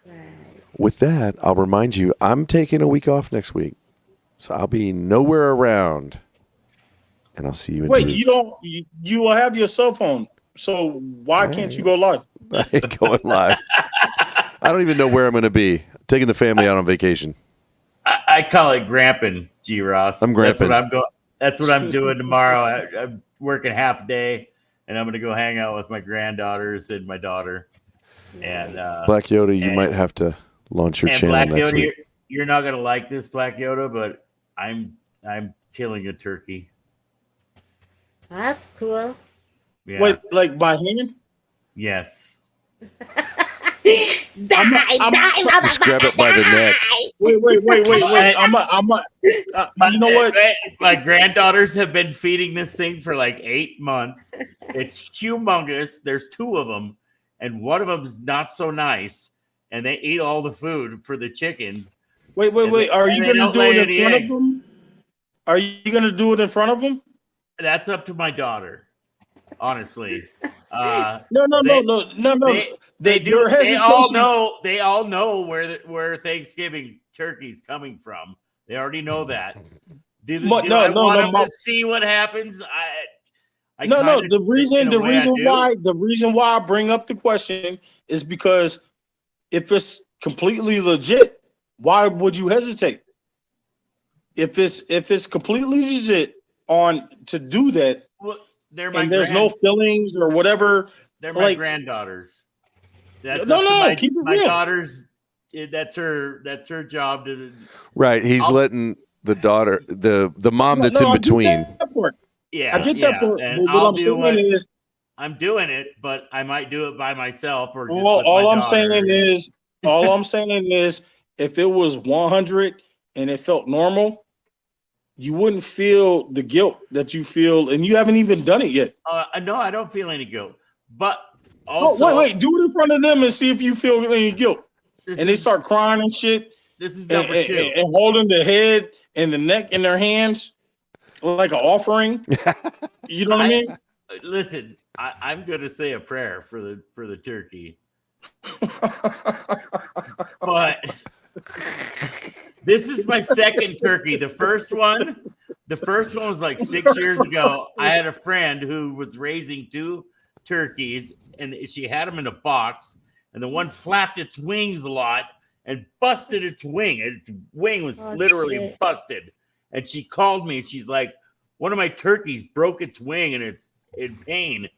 Right. With that, I'll remind you, I'm taking a week off next week. So I'll be nowhere around. And I'll see you in 2 weeks. You will have your cell phone. So why can't you go live? I ain't going live. I don't even know where I'm going to be. Taking the family out on vacation. I call it gramping, G. Ross. I'm gramping. That's what I'm going. That's what I'm doing tomorrow. I'm working half a day, and I'm going to go hang out with my granddaughters and my daughter. And Black Yoda, you and- might have to launch your and channel Black next Yoda, week. you're not going to like this, Black Yoda, but I'm killing a turkey. That's cool. Yeah. Wait, like by hand? Yes. Just grab it by the neck. Wait. You know what? My granddaughters have been feeding this thing for like 8 months. It's humongous. There's 2 of them, and one of them's not so nice. And they eat all the food for the chickens. Wait. Are you they gonna don't do lay it any in front eggs. of them? Are you gonna do it in front of them? That's up to my daughter, honestly. No. They do. Your They all hesitation- know. They all know where Thanksgiving turkey's coming from. They already know that. Do I want them to see what happens? The reason why I bring up the question is because if it's completely legit, why would you hesitate? If it's completely legit to do that, Well, and there's no fillings or whatever, they're my like- granddaughters. That's No, up to keep it my real. daughter's. That's her job to. Right. He's letting the daughter, the mom that's in I get between. that part. Yeah, I get that part. And But what I'm saying is, I'm doing it, but I might do it by myself or just with all my I'm daughter. saying is, if it was 100 and it felt normal, you wouldn't feel the guilt that you feel, and you haven't even done it yet. No, I don't feel any guilt. But also, wait, do it in front of them and see if you feel any guilt. And they start crying and shit. This is number 2. And holding the head and the neck in their hands like an offering. You know what I mean? Listen, I'm going to say a prayer for the turkey. But this is my second turkey. The first one was like 6 years ago. I had a friend who was raising 2 turkeys, and she had them in a box, and the one flapped its wings a lot and busted its wing. Its wing was literally busted. And she called me. She's like, one of my turkeys broke its wing and it's in pain.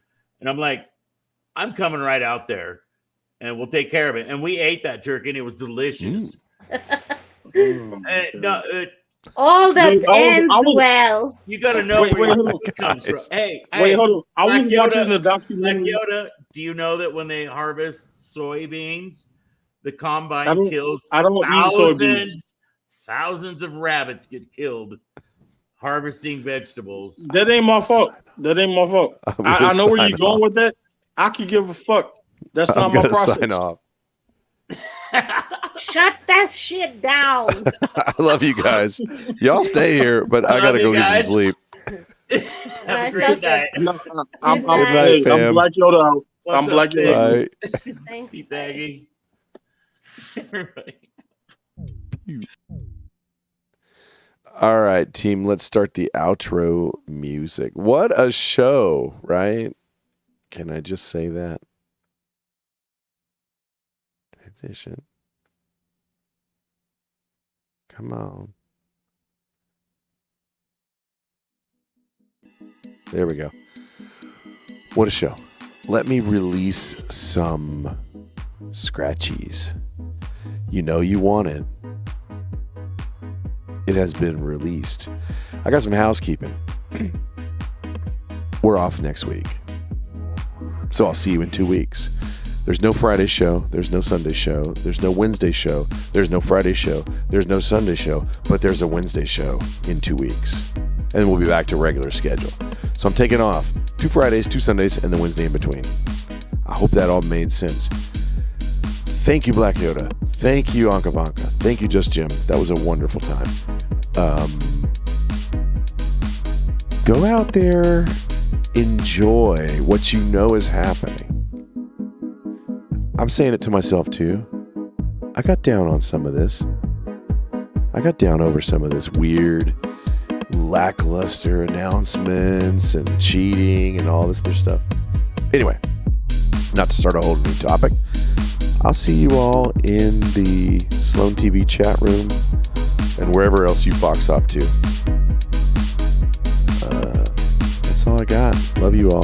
And I'm like, I'm coming right out there and we'll take care of it. And we ate that turkey and it was delicious. All that ends well. You got to know where it comes from. Hey, hold on. I was watching the documentary. Black Yoda, do you know that when they harvest soybeans, the combine kills thousands of rabbits get killed harvesting vegetables? That ain't my fault. I know where you're going with that. I could give a fuck. That's not my process. Sign off. Shut that shit down. I love you guys. Y'all stay here, but I gotta go get some sleep. Have a great night. I'm fam. Black Yoda out. What's I'm Black up, Yoda. Bye. Thanks. Pete Baggy. Everybody. All right, team, let's start the outro music. What a show, right? Can I just say that? Transition. Come on. There we go. What a show. Let me release some scratchies. You know you want it. It has been released. I got some housekeeping. We're off next week. So I'll see you in 2 weeks. There's no Friday show. There's no Sunday show. There's no Wednesday show. There's no Friday show. There's no Sunday show. But there's a Wednesday show in 2 weeks. And we'll be back to regular schedule. So I'm taking off 2 Fridays, 2 Sundays, and the Wednesday in between. I hope that all made sense. Thank you, Black Yoda. Thank you, Anka Vanka. Thank you, Just Jim. That was a wonderful time. Go out there, enjoy what you know is happening. I'm saying it to myself too. I got down on some of this. I got down over some of this weird, lackluster announcements and cheating and all this other stuff. Anyway, not to start a whole new topic, I'll see you all in the Sloan TV chat room and wherever else you fox hop to. That's all I got. Love you all.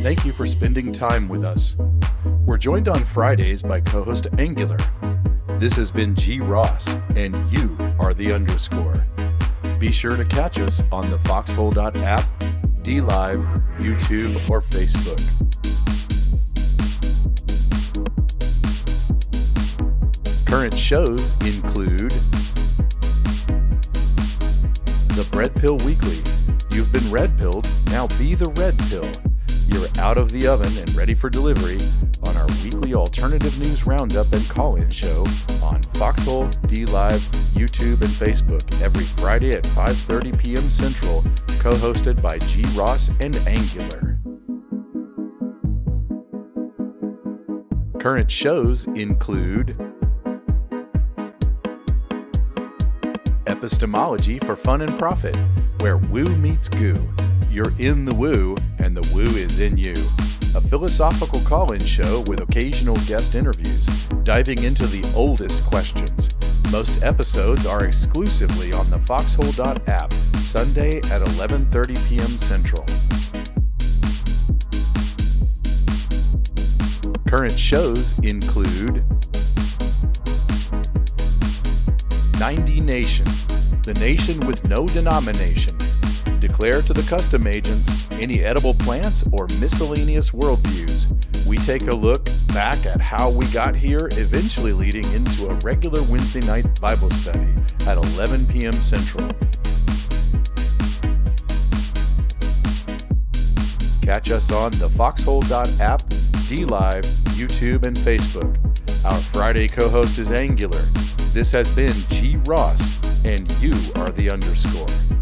Thank you for spending time with us. We're joined on Fridays by co-host Angular. This has been G. Ross, and you are the underscore. Be sure to catch us on the foxhole.app, DLive, YouTube, or Facebook. Current shows include The Bread Pill Weekly. You've been red pilled, now be the red pill. You're out of the oven and ready for delivery on our weekly alternative news roundup and call-in show on Foxhole, DLive, YouTube, and Facebook every Friday at 5:30 p.m. Central, co-hosted by G. Ross and Angular. Current shows include Epistemology for Fun and Profit, where woo meets goo. You're in the woo, and the woo is in you. A philosophical call-in show with occasional guest interviews, diving into the oldest questions. Most episodes are exclusively on the foxhole.app, Sunday at 11:30 p.m. Central. Current shows include 9dNation, the nation with no denomination. Declare to the custom agents any edible plants or miscellaneous worldviews. We take a look back at how we got here, eventually leading into a regular Wednesday night Bible study at 11 p.m. Central. Catch us on the foxhole.app, DLive, YouTube, and Facebook. Our Friday co-host is Angular. This has been G. Ross, and you are the underscore.